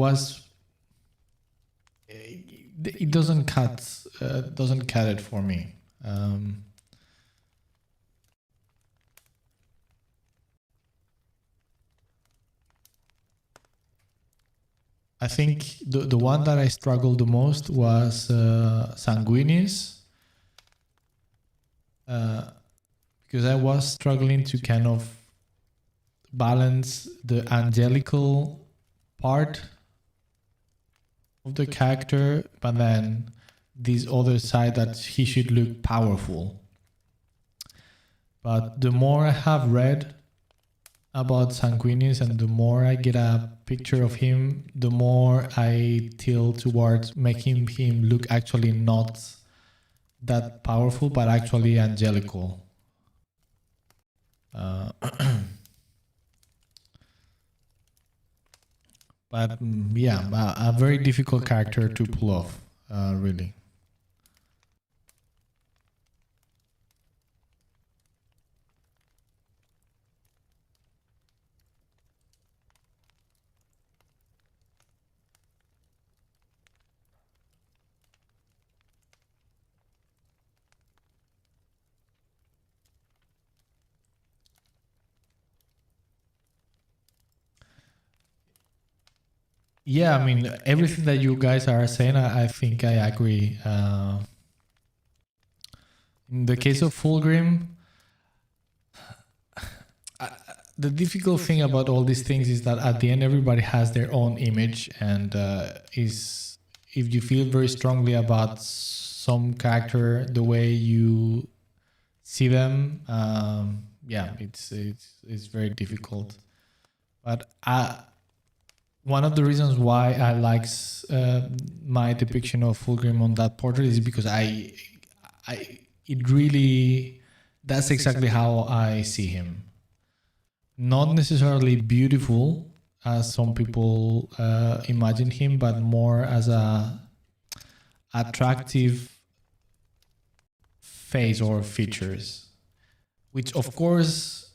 doesn't cut it for me. I think the one that I struggled the most was Sanguinius, because I was struggling to kind of balance the angelical part of the character, but then this other side that he should look powerful. But the more I have read about Sanguinius and the more I get a picture of him, the more I tilt towards making him look actually not that powerful, but actually angelical. But yeah, a very difficult character to pull off, really. Yeah, I mean, everything that you guys are saying, I think I agree. In the case of Fulgrim, the difficult thing about all these things is that at the end, everybody has their own image, and if you feel very strongly about some character, the way you see them, yeah, it's very difficult. But one of the reasons why I like my depiction of Fulgrim on that portrait is because it really, that's exactly how I see him. Not necessarily beautiful as some people imagine him, but more as a attractive face or features, which of course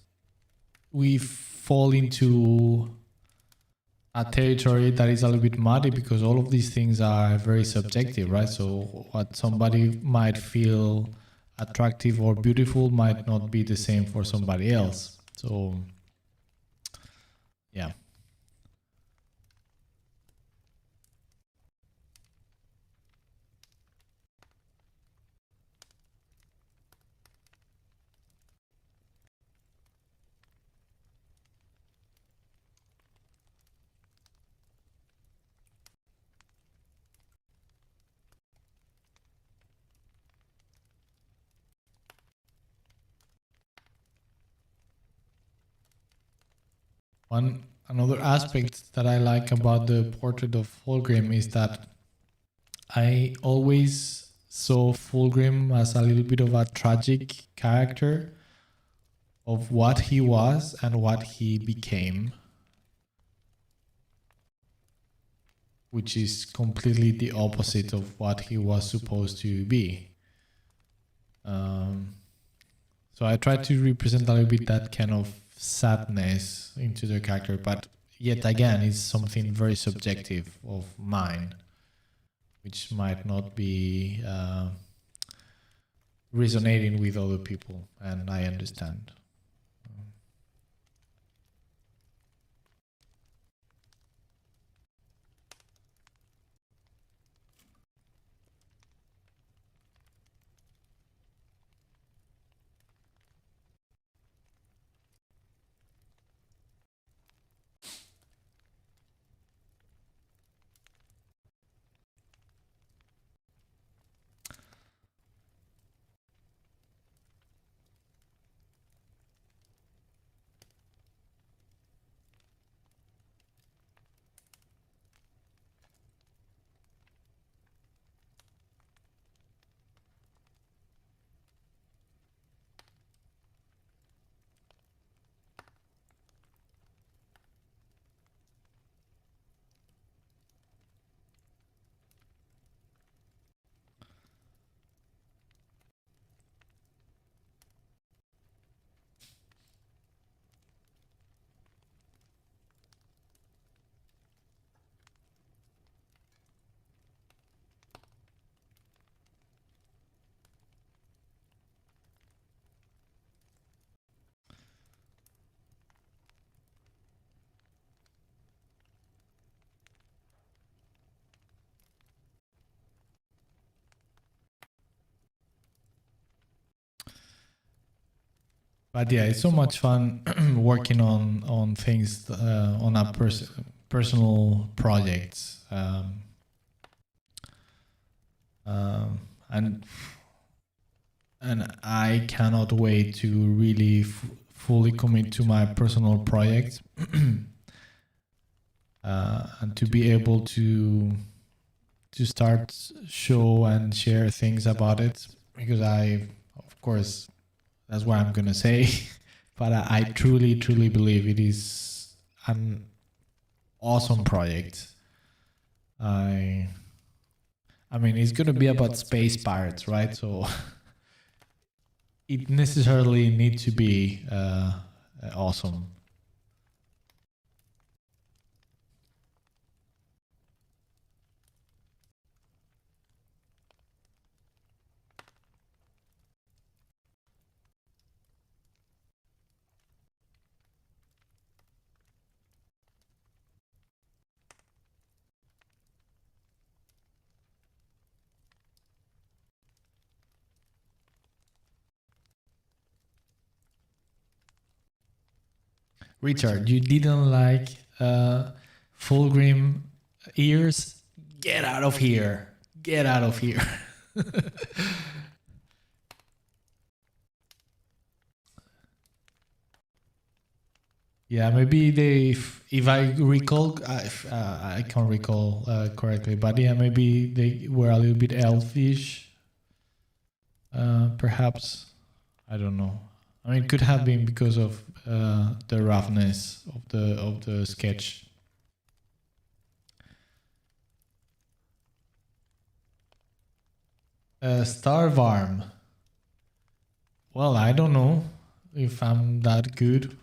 we fall into a territory that is a little bit muddy, because all of these things are very subjective, right? So what somebody might feel attractive or beautiful might not be the same for somebody else. So yeah. Another aspect that I like about the portrait of Fulgrim is that I always saw Fulgrim as a little bit of a tragic character of what he was and what he became, which is completely the opposite of what he was supposed to be. So I try to represent a little bit that kind of sadness into the character, but yet again, it's something very subjective of mine, which might not be resonating with other people, and I understand. But yeah, it's so much fun working on things on a personal projects, and I cannot wait to really fully commit to my personal project, and to be able to start show and share things about it, because of course, that's what I'm gonna say, but I truly believe it is an awesome project. I mean, it's gonna be about space pirates, right? So it necessarily needs to be awesome. Richard, you didn't like Fulgrim ears? Get out of here! Get out of here! Yeah, maybe if I recall, I can't recall correctly, but yeah, maybe they were a little bit elfish. Perhaps, I don't know. I mean, it could have been because of the roughness of the sketch. Starvarm. Well, I don't know if I'm that good.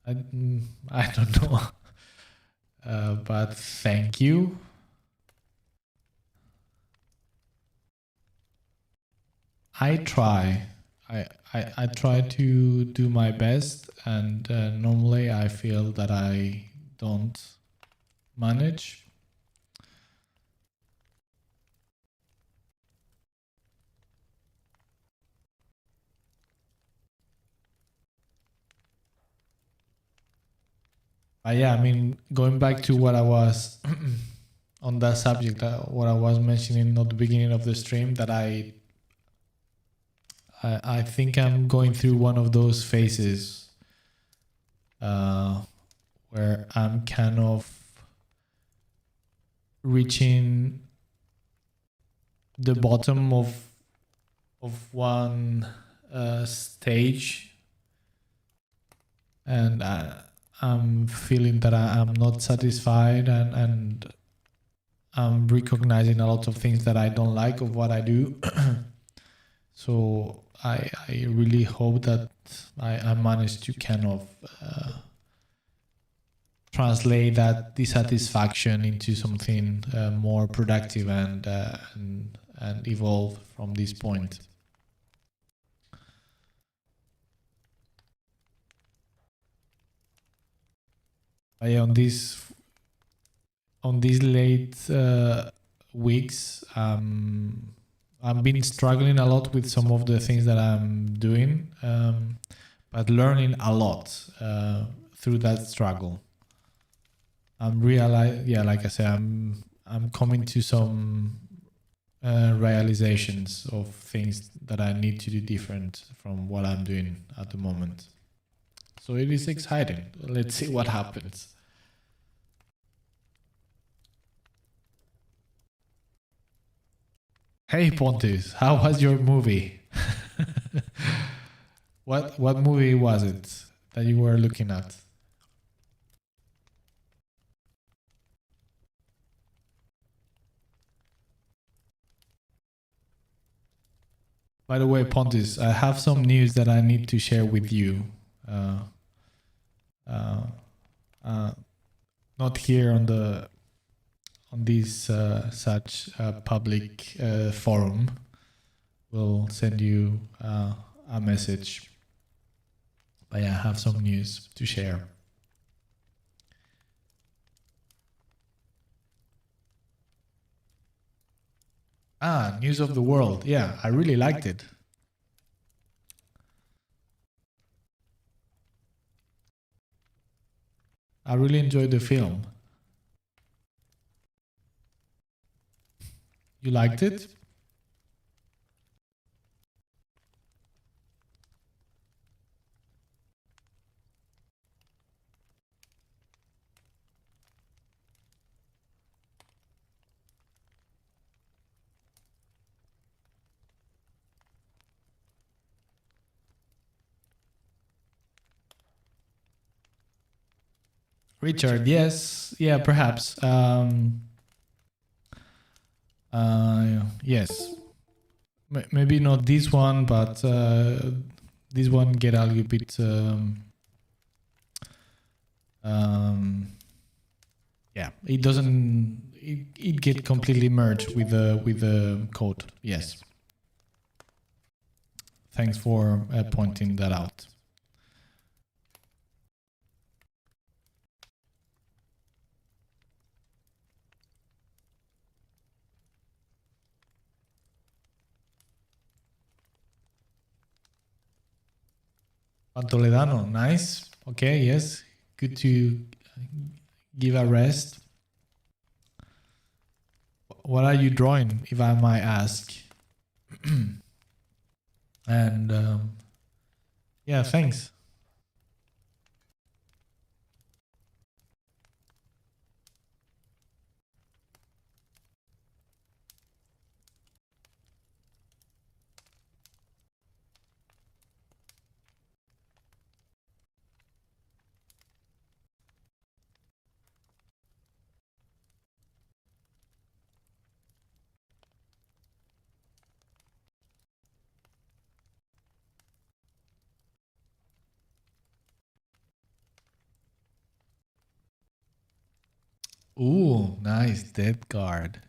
I don't know. But thank you. I try. I try to do my best, and normally I feel that I don't manage. Yeah, I mean, going back to what I was on that subject, what I was mentioning at the beginning of the stream, that I think I'm going through one of those phases where I'm kind of reaching the bottom of one stage, and I'm feeling that I'm not satisfied, and I'm recognizing a lot of things that I don't like of what I do. So I really hope that I manage to kind of translate that dissatisfaction into something more productive and evolve from this point. On these late weeks, I've been struggling a lot with some of the things that I'm doing, but learning a lot through that struggle. I'm like I said, I'm coming to some realizations of things that I need to do different from what I'm doing at the moment. So it is exciting. Let's see what happens. Hey Pontus, how was your movie? What movie was it that you were looking at? By the way, Pontus, I have some news that I need to share with you. Not here on this such public forum. We'll send you a message. But yeah, I have some news to share. News of the World. Yeah, I really liked it. I really enjoyed the film. You liked it? Richard, yes. Yeah, perhaps. Yes. Maybe not this one, but this one get a little bit yeah, it doesn't it get completely merged with the code. Yes. Thanks for pointing that out. Toledano, nice. Okay, yes. Good to give a rest. What are you drawing, if I might ask? And yeah, thanks. Ooh, nice. Death Guard.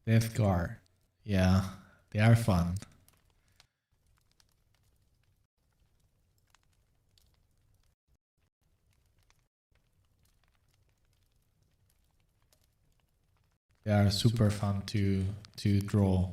Death Guard. Yeah, they are fun. They are super fun to draw.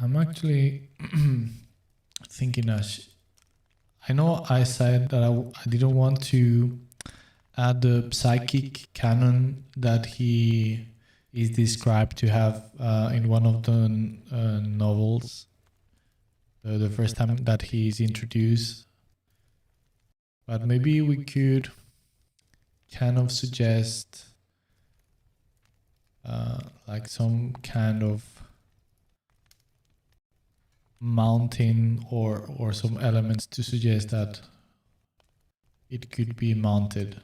I'm actually thinking I know I said that I didn't want to add the psychic canon that he is described to have in one of the novels, the first time that he is introduced. But maybe we could kind of suggest like some kind of mounting or some elements to suggest that it could be mounted.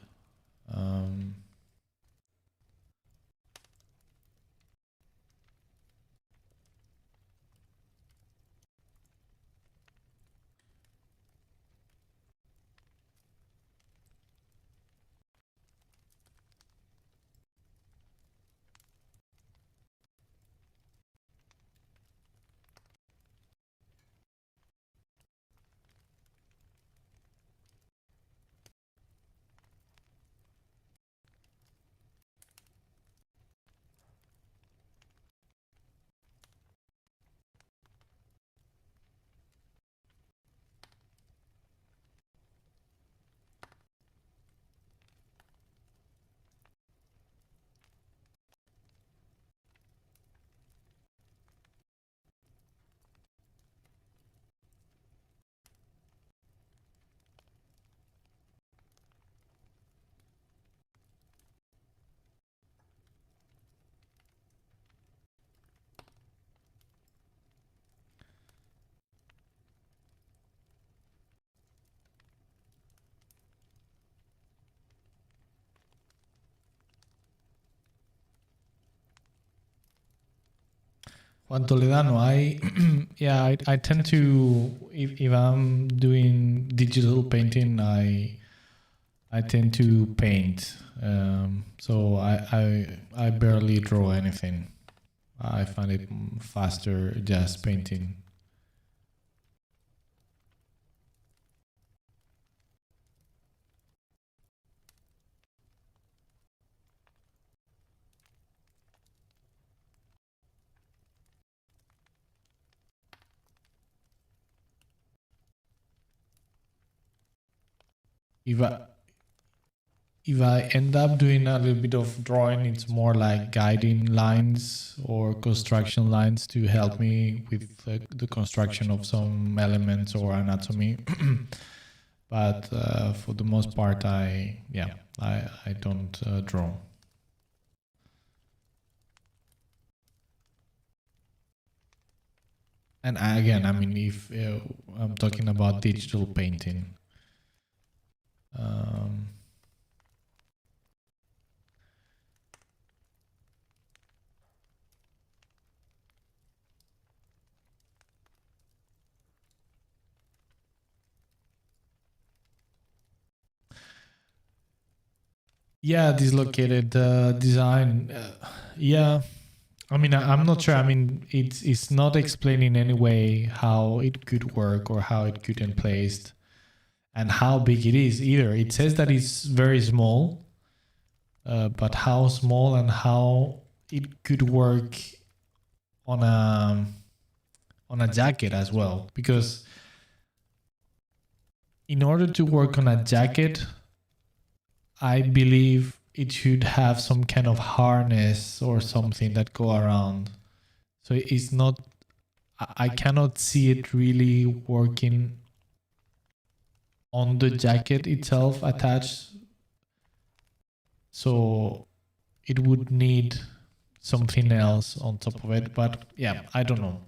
Juan Toledano, I tend to, if I'm doing digital painting, I tend to paint. So I barely draw anything. I find it faster just painting. If I end up doing a little bit of drawing, it's more like guiding lines or construction lines to help me with the construction of some elements or anatomy. But for the most part, I don't draw. And again, I mean, if I'm talking about digital painting. Yeah, dislocated design. Yeah, I mean, I'm not sure. I mean, it's not explaining in any way how it could work or how it could be placed and how big it is either. It says that it's very small, but how small and how it could work on a jacket as well. Because in order to work on a jacket, I believe it should have some kind of harness or something that go around. So it's not, I cannot see it really working on the jacket itself attached. So it would need something else on top of it. But yeah, I don't know.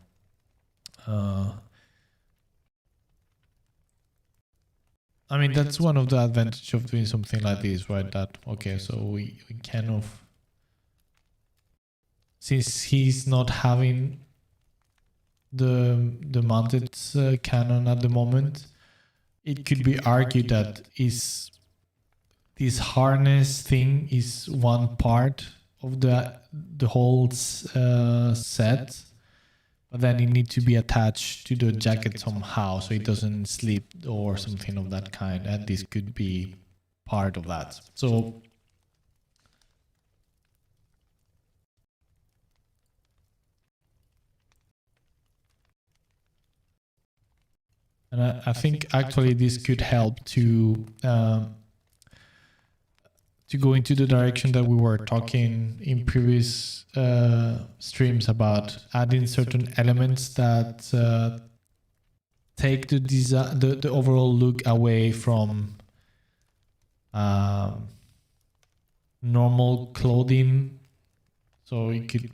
I mean, that's one of the advantages of doing something like this, right? That, okay, so we kind of, since he's not having the mounted cannon at the moment, it could be argued that this harness thing is one part of the whole set, but then it needs to be attached to the jacket somehow so it doesn't slip or something of that kind, and this could be part of that. So And I think actually this could help to go into the direction that we were talking in previous streams about adding certain elements that take the overall look away from normal clothing, so it could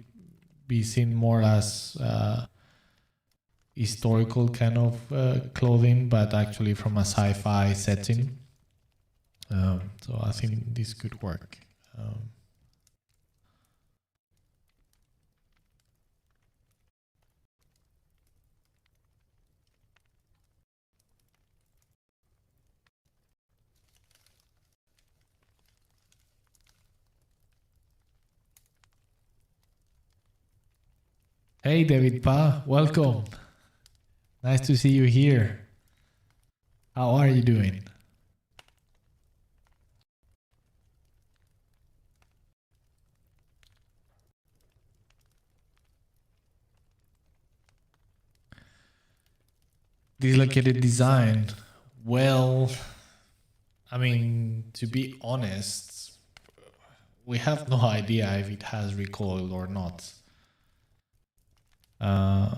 be seen more as historical kind of clothing, but actually from a sci-fi setting. So I think this could work. Hey, David Pa, welcome. Nice to see you here. How are you doing? Dislocated design. Well, I mean, to be honest, we have no idea if it has recoil or not. I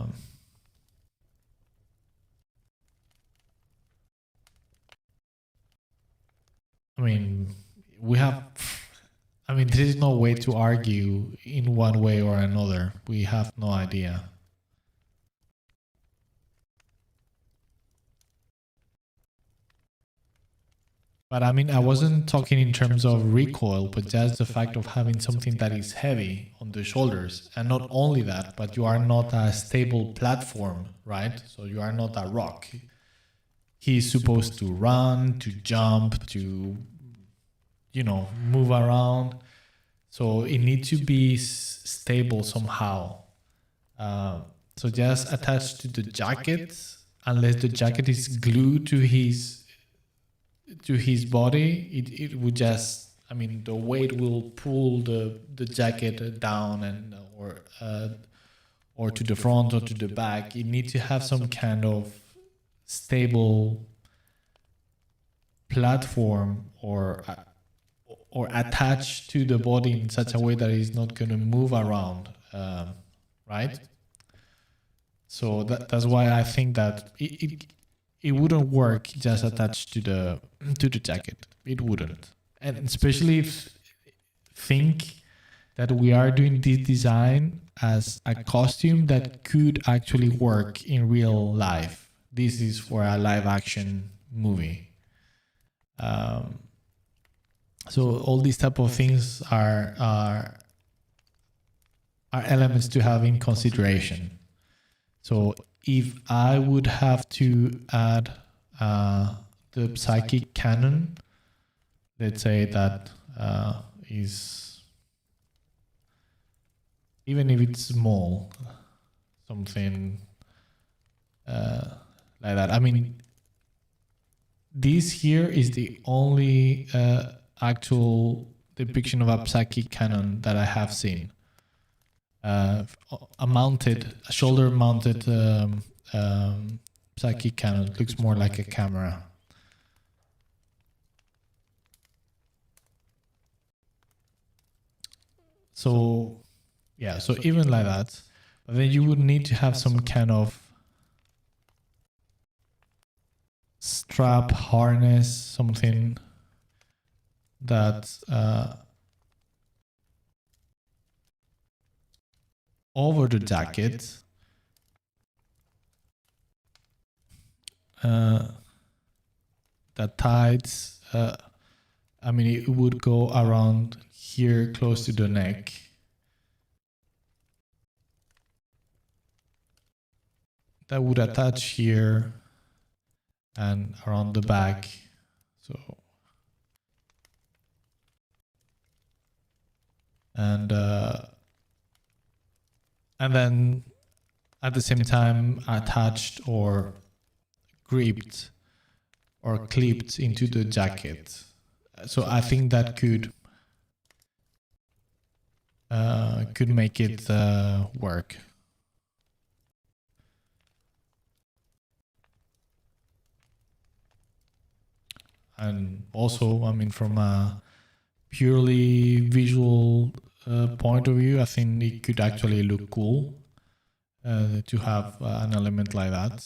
mean, there is no way to argue in one way or another. We have no idea. But I mean, I wasn't talking in terms of recoil, but just the fact of having something that is heavy on the shoulders. And not only that, but you are not a stable platform, right? So you are not a rock. He's supposed to run, to jump, to, you know, move around. So it needs to be stable somehow. So just attached to the jacket, unless the jacket is glued to his body, it would just, I mean, the weight will pull the jacket down and or to the front or to the back. You need to have some kind of stable platform or attached to the body in such a way that it's not going to move around, right? So that's why I think that it wouldn't work just attached to the jacket. It wouldn't. And especially if think that we are doing this design as a costume that could actually work in real life. This is for a live action movie. So all these type of things are elements to have in consideration. So if I would have to add the psychic cannon, let's say that is, even if it's small, something like that. I mean, this here is the only actual depiction of a psychic cannon that I have seen. A shoulder-mounted psychic cannon looks more like a camera. So, yeah, so even like that, but then you would need to have some kind of strap, harness, something that over the jacket that ties, I mean, it would go around here close to the neck. That would attach here and around the back. So, and then at the same time attached or gripped or clipped into the jacket. So I think that could make it work. And also, I mean, from a purely visual point of view, I think it could actually look cool to have an element like that.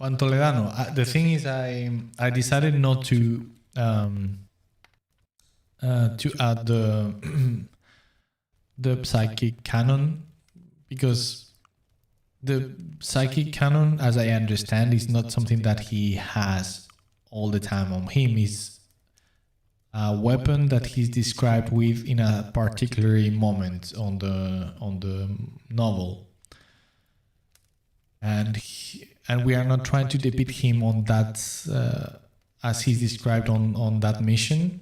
Juan Toledano, the thing is, I decided not to add the psychic canon, because the psychic canon, as I understand, is not something that he has all the time on him. Is a weapon that he's described with in a particular moment on the novel, and we are not trying to depict him on that as he's described on that mission.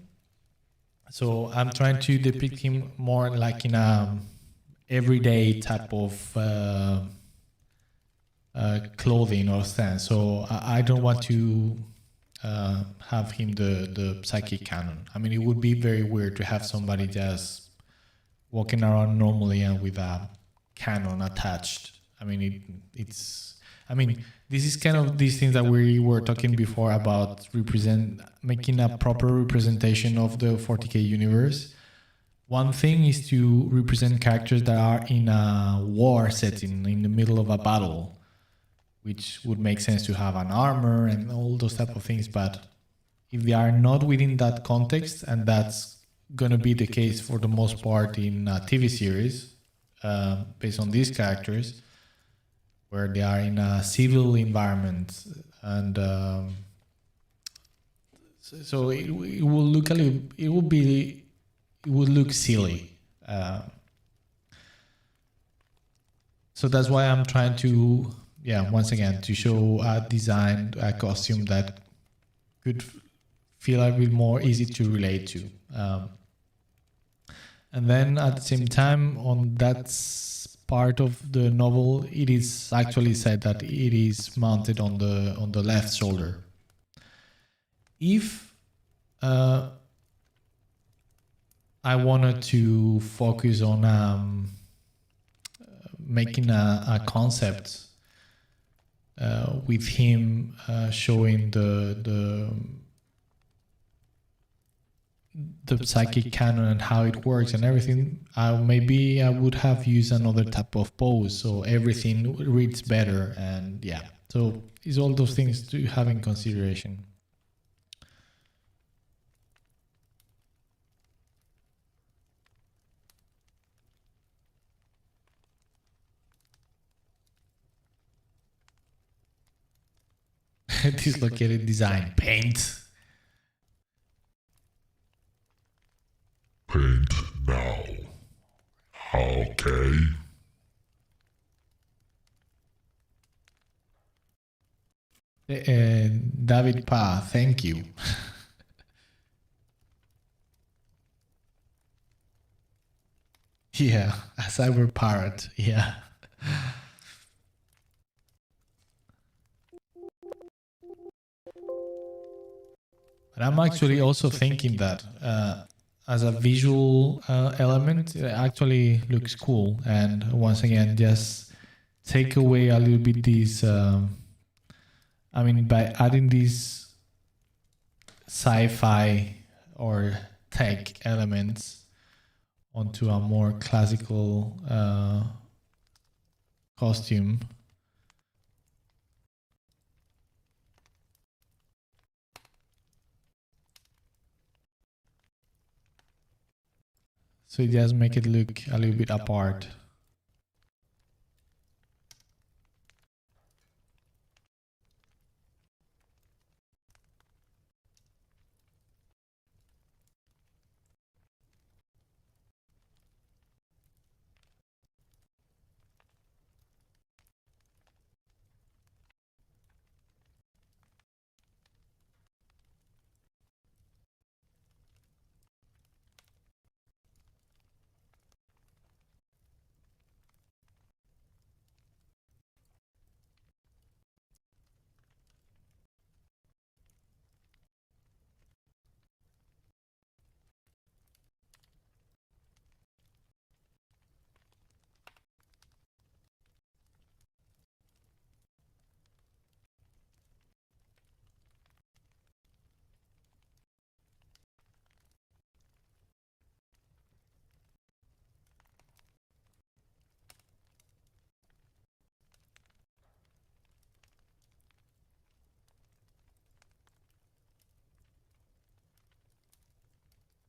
So I'm trying to depict him more like in a everyday type of clothing or stance. So I don't want to have him the psychic canon. I mean, it would be very weird to have somebody just walking around normally and with a canon attached. I mean, it's. I mean, this is kind of these things that we were talking before about making a proper representation of the 40k universe. One thing is to represent characters that are in a war setting, in the middle of a battle, which would make sense to have an armor and all those type of things. But if they are not within that context, and that's going to be the case for the most part in a TV series, based on these characters, where they are in a civil environment, and so it will look a little, it would look silly. So that's why I'm trying to, once again, to show a design, a costume that could feel a bit more easy to relate to. And then at the same time, on that part of the novel, it is actually said that it is mounted on the left shoulder. If I wanted to focus on making a concept with him showing the psychic canon and how it works and everything, maybe I would have used another type of pose so everything reads better. And so it's all those things to have in consideration. Dislocated design. Paint now. Okay. David Pa, thank you. Yeah, a cyber parrot. Yeah. But I'm actually also thinking that as a visual element, it actually looks cool. And once again, just take away a little bit these, I mean, by adding these sci-fi or tech elements onto a more classical costume. So it does make it look a little bit apart.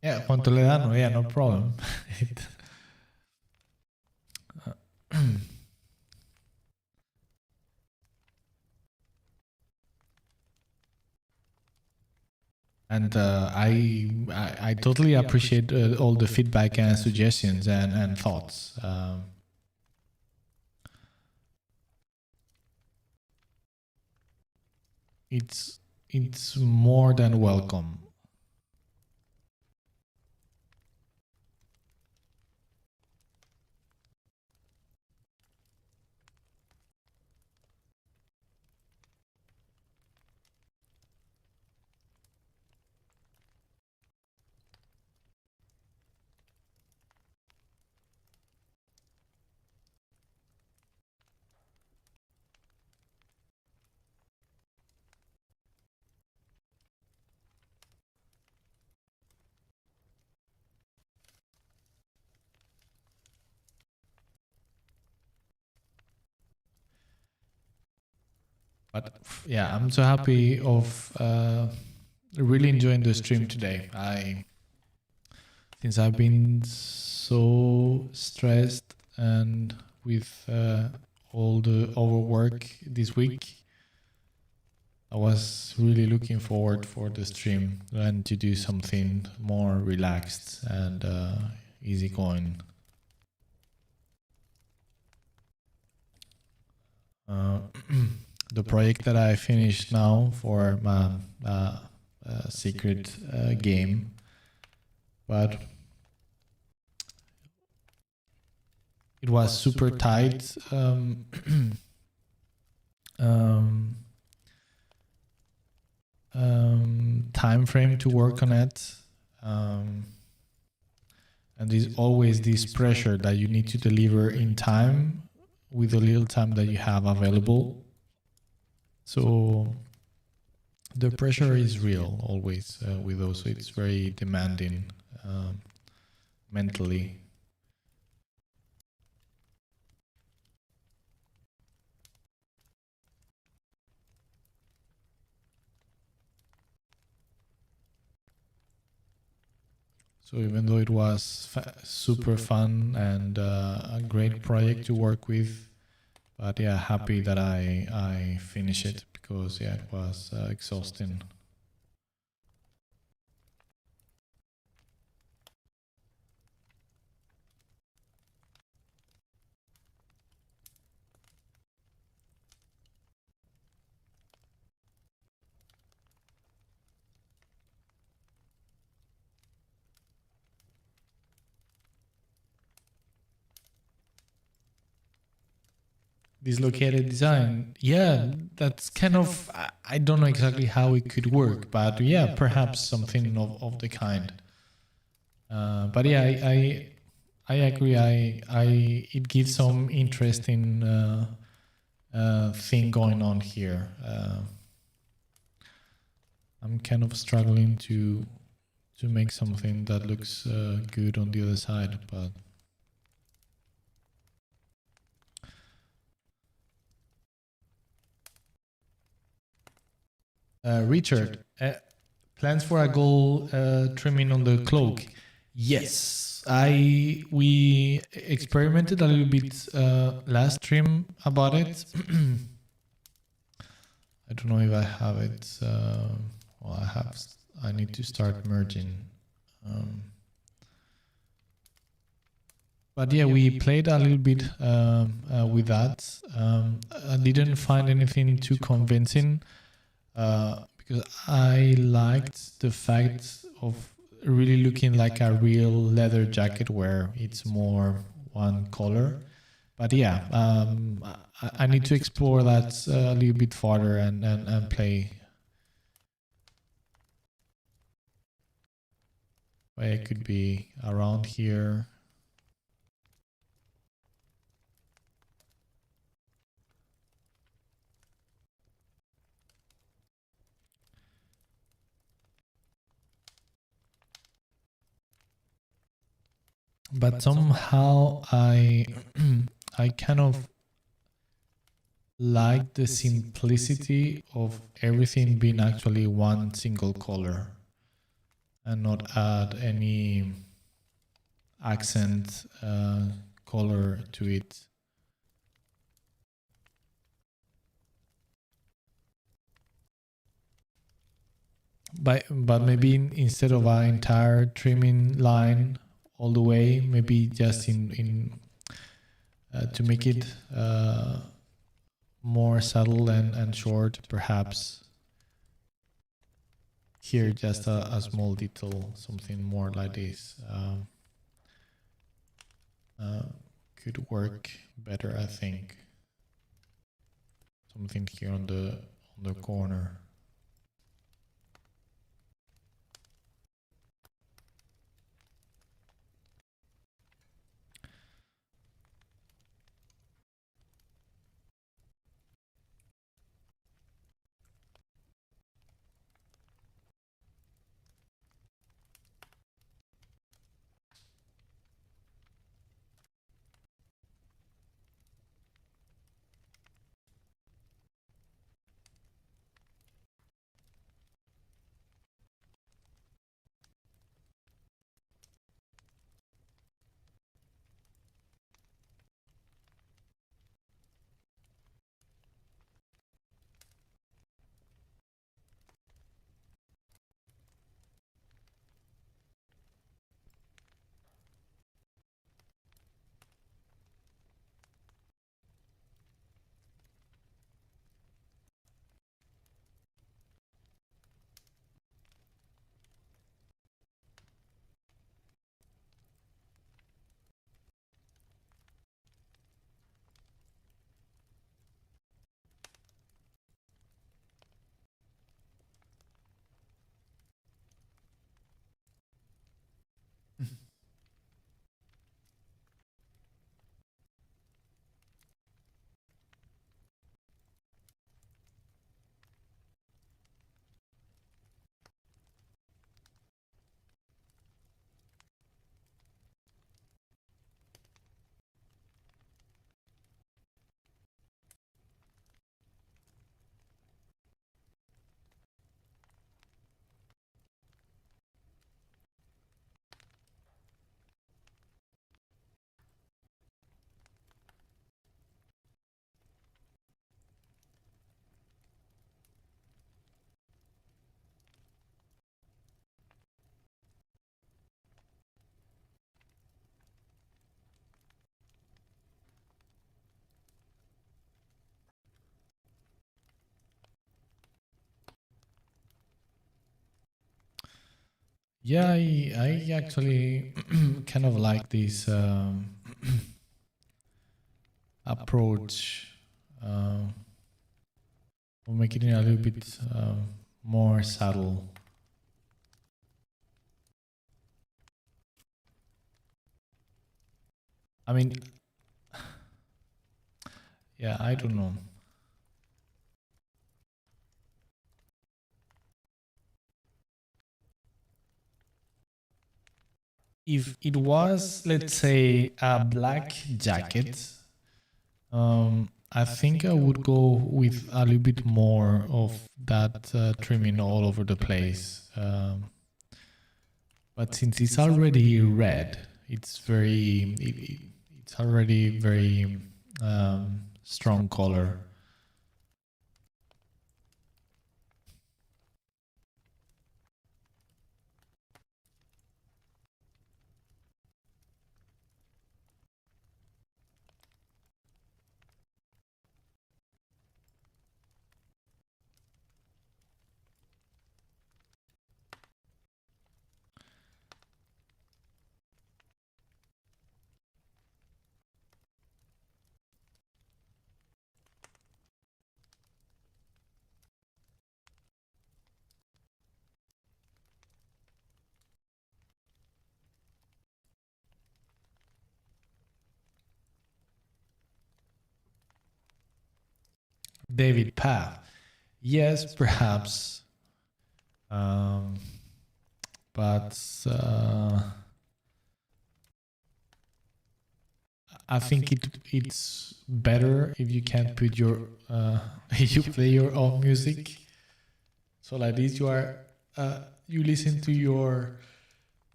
Yeah, Juan Toledano, yeah, no problem. And I totally appreciate all the feedback and suggestions and thoughts. It's more than welcome. But yeah, I'm so happy of really enjoying the stream today. Since I've been so stressed and with all the overwork this week, I was really looking forward for the stream and to do something more relaxed and easygoing. The project that I finished now for my secret game, but it was super tight time frame to work on it, and there's always this pressure that you need to deliver in time with the little time that you have available. So the pressure is real always with those. So it's very demanding mentally. So even though it was super fun and a great project to work with, but yeah, happy that I finished it because yeah, it was exhausting. Dislocated design, yeah, that's kind of, I don't know exactly how it could work, but yeah, perhaps something of the kind. But yeah, I agree. It gives some interesting thing going on here. I'm kind of struggling to make something that looks good on the other side, but. Richard, plans for a goal trimming on the cloak? Yes, we experimented a little bit last stream about it. I don't know if I have it. Well, I need to start merging. But yeah, we played a little bit with that. I didn't find anything too convincing. Because I liked the fact of really looking like a real leather jacket where it's more one color. But yeah, I need to explore that a little bit farther and play. It could be around here. But somehow I kind of like the simplicity of everything being actually one single color. and not add any accent color to it. But maybe instead of an entire trimming line all the way, maybe just in to make it more subtle and short, perhaps here just a small detail, something more like this could work better, I think. Something here on the corner. Yeah, I actually kind of like this approach of making it a little bit more subtle. I mean, yeah, I don't know. If it was, let's say, a black jacket, I think I would go with a little bit more of that trimming all over the place. But since it's already red, it's it's already very strong color. David Path. Yes, perhaps. But I think it's better if you can put your if you play your own music. So like this, you are you listen to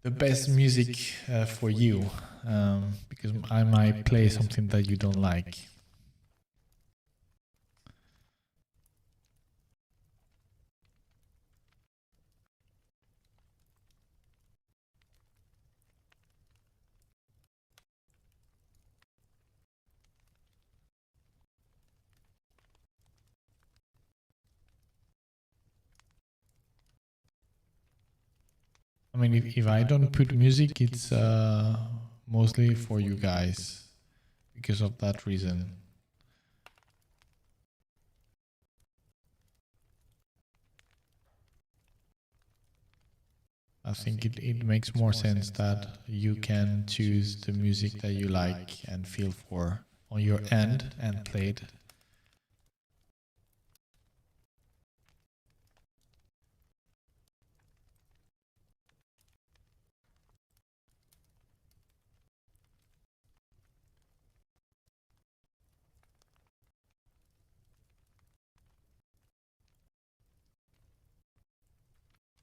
the best music for you, because I might play something that you don't like. I mean, if I don't put music, it's mostly for you guys because of that reason. I think it makes more sense that you can choose the music that you like and feel for on your end and play it.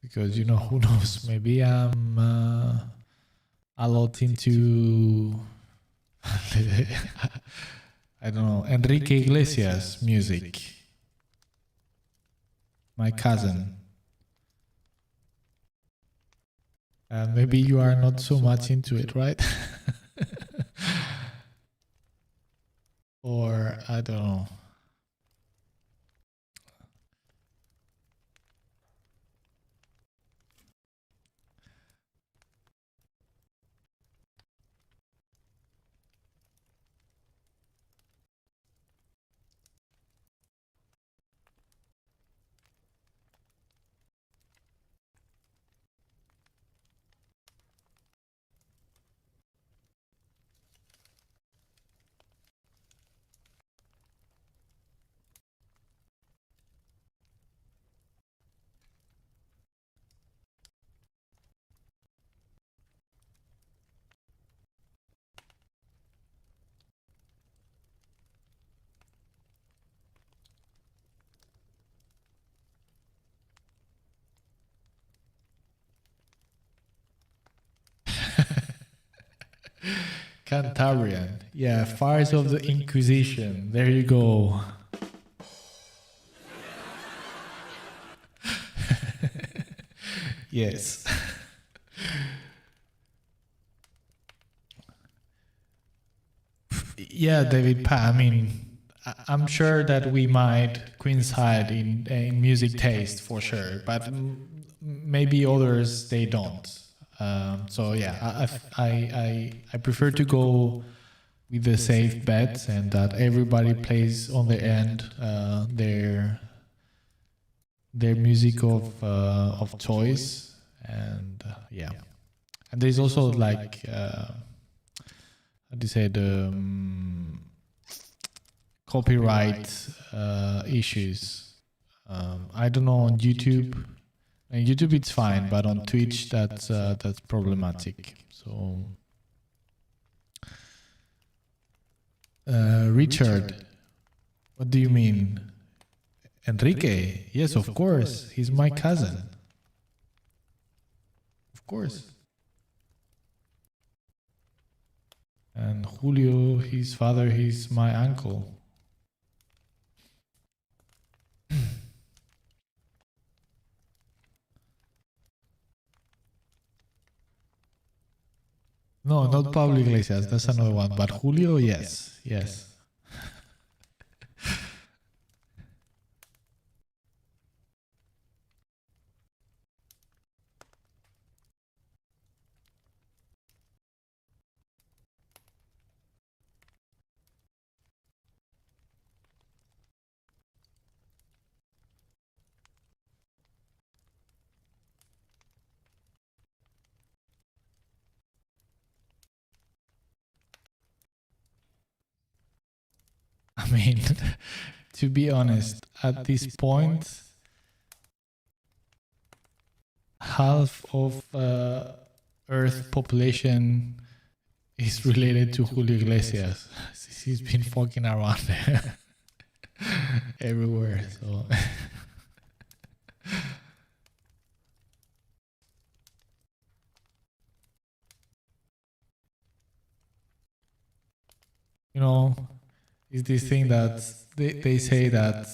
Because, you know, who knows, maybe I'm a lot into, I don't know, Enrique Iglesias music. My cousin. Maybe you are not so much into it, right? Or, I don't know. Cantabrian. Yeah, Fires of the Inquisition. There you go. Yes. Yeah, David Pa. I mean, I'm sure that we might coincide in music taste for sure, but maybe others they don't. So yeah, I prefer to go with the safe bet and that everybody plays on the end their music of choice, and yeah, and there's also like how do you say, the copyright issues. I don't know on YouTube. On YouTube it's fine, but on Twitch that's problematic. So Richard, what do you mean? Enrique? Yes, of course. He's my cousin. Of course. And Julio, his father, he's my uncle. No, not Pablo Iglesias. That's another one. But Julio, yes. Yes. I mean, to be honest, at this point, half of Earth population is related to Julio Iglesias. He's been fucking around everywhere. So you know, is this thing that they say that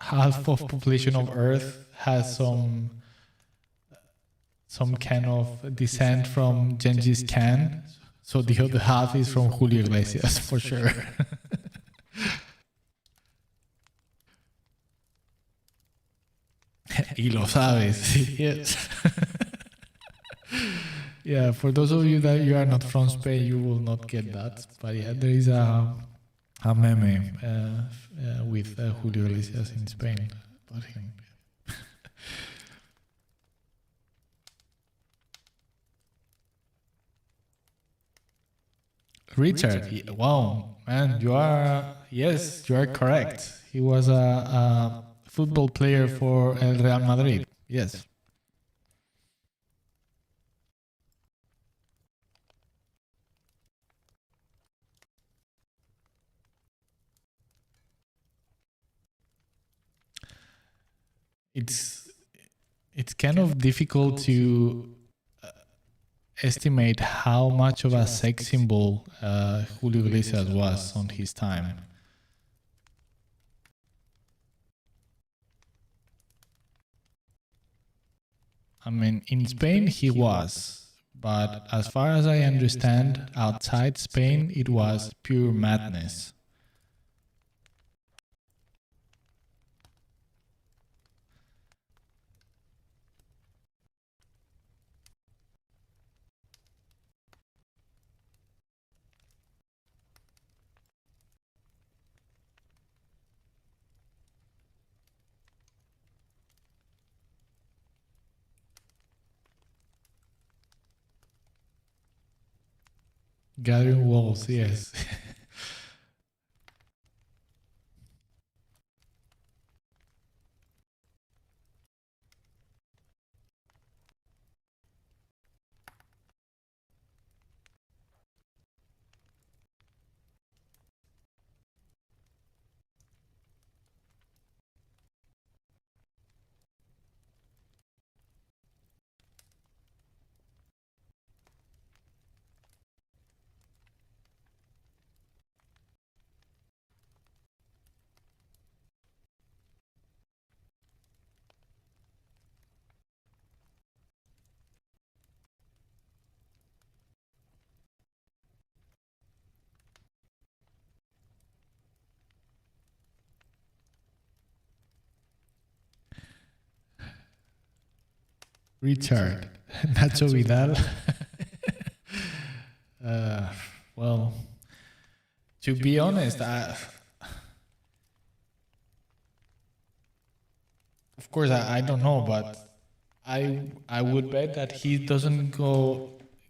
half of population of Earth has some kind of descent from Genghis Khan. So the other half is from Julio Iglesias, for sure. Y lo sabes, yes. Yeah, for those of you that you are not from Spain, you will not get that. But yeah, there is a meme with Julio Iglesias in Spain about him. Richard, wow, man, you are, yes, you are correct. He was a football player for El Real Madrid, yes. It's kind of difficult to estimate how much of a sex symbol Julio Iglesias was on his time. I mean, in Spain he was, but as far as I understand, outside Spain it was pure madness. Gathering walls, yes. Richard, Nacho Vidal. Well, to be honest, of course I don't know, but I would bet that he doesn't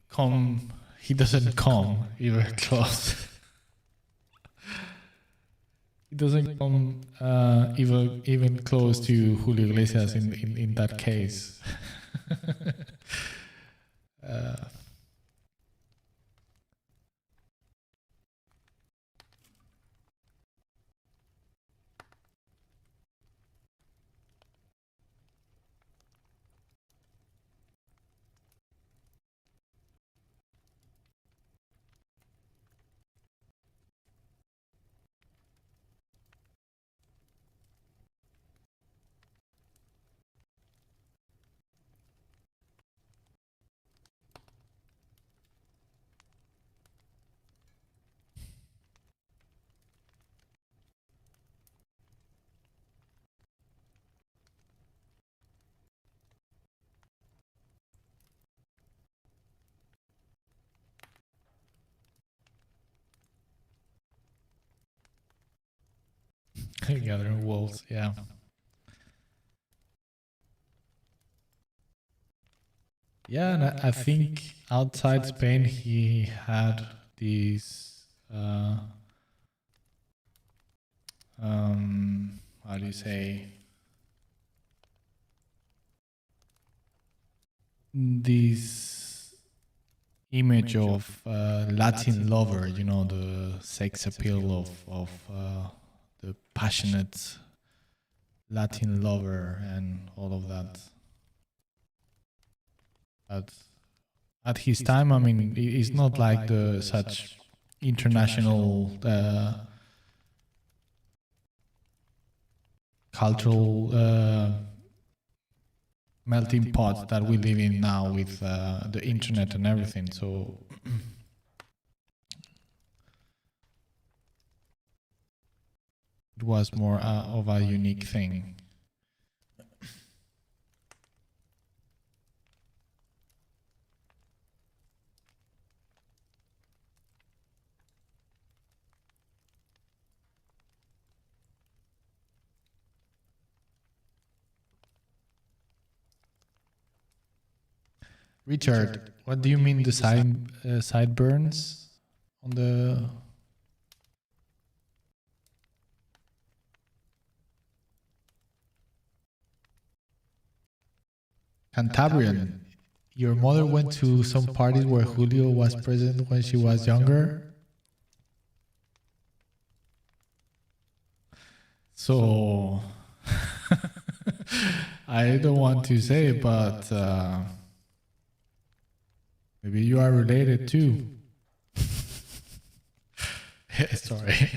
come even close. He doesn't come even close to Julio Iglesias in that case. Gathering walls, yeah. Yeah, and I think outside Spain he had these how do you say, this image of Latin lover, you know, the sex appeal of the passionate Latin lover and all of that. But at his time, I mean, it's not like the such international cultural melting pot that we live in now with the internet and everything. So it was more of a unique thing. Richard, what do you mean the sideburns on the... Cantabrian, your mother went to some parties where Julio was present when she was younger? So, I don't want to say, but maybe you are related too. Sorry.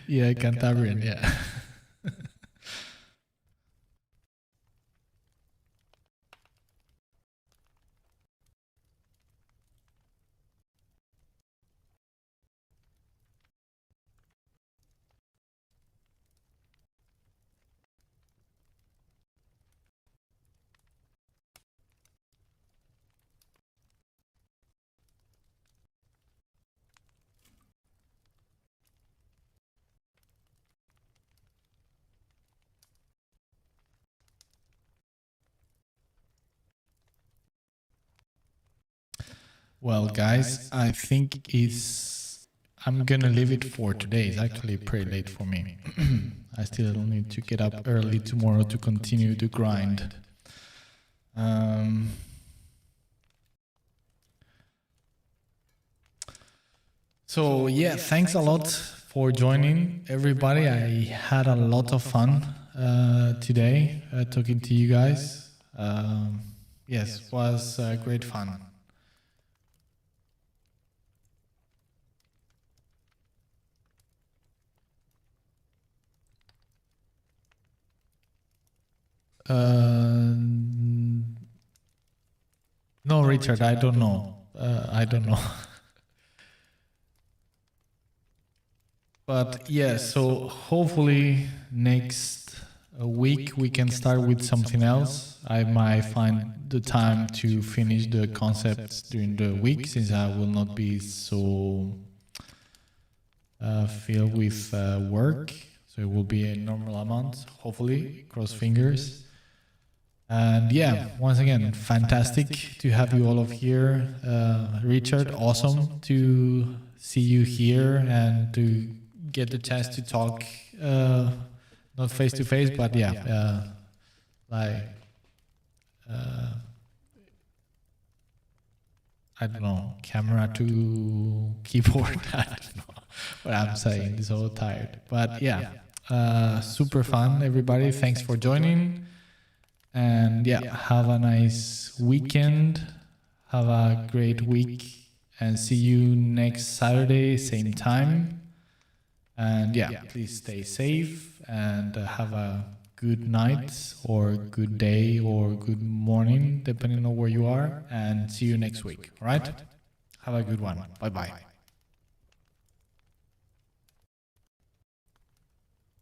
Yeah, Cantabrian, yeah. Well, guys, I think I'm gonna leave it for today. It's actually pretty late for me. I still need to get up early tomorrow to continue the grind. So yeah, thanks a lot for joining, everybody. I had a lot of fun today talking to you guys. Yes, it was great fun. No, Richard, I don't know. I don't know. But yeah, so hopefully next week we can start with something else. I might find the time to finish the concepts during the week, since I will not be so filled with work. So it will be a normal amount, hopefully, cross fingers. And yeah, once again, fantastic to have you all of here. Richard, awesome to see you here and to get the chance to talk, not face to face, but yeah, like, I don't know, camera to keyboard. I don't know what I'm saying, I'm so tired. But yeah, super fun, everybody. Thanks for joining. And yeah, have a nice weekend. Have a great week. And see you next Saturday, same time. And yeah, please stay safe and have a good night or good day or good morning, depending on where you are. And see you next week. All right? Have a good one. Bye-bye.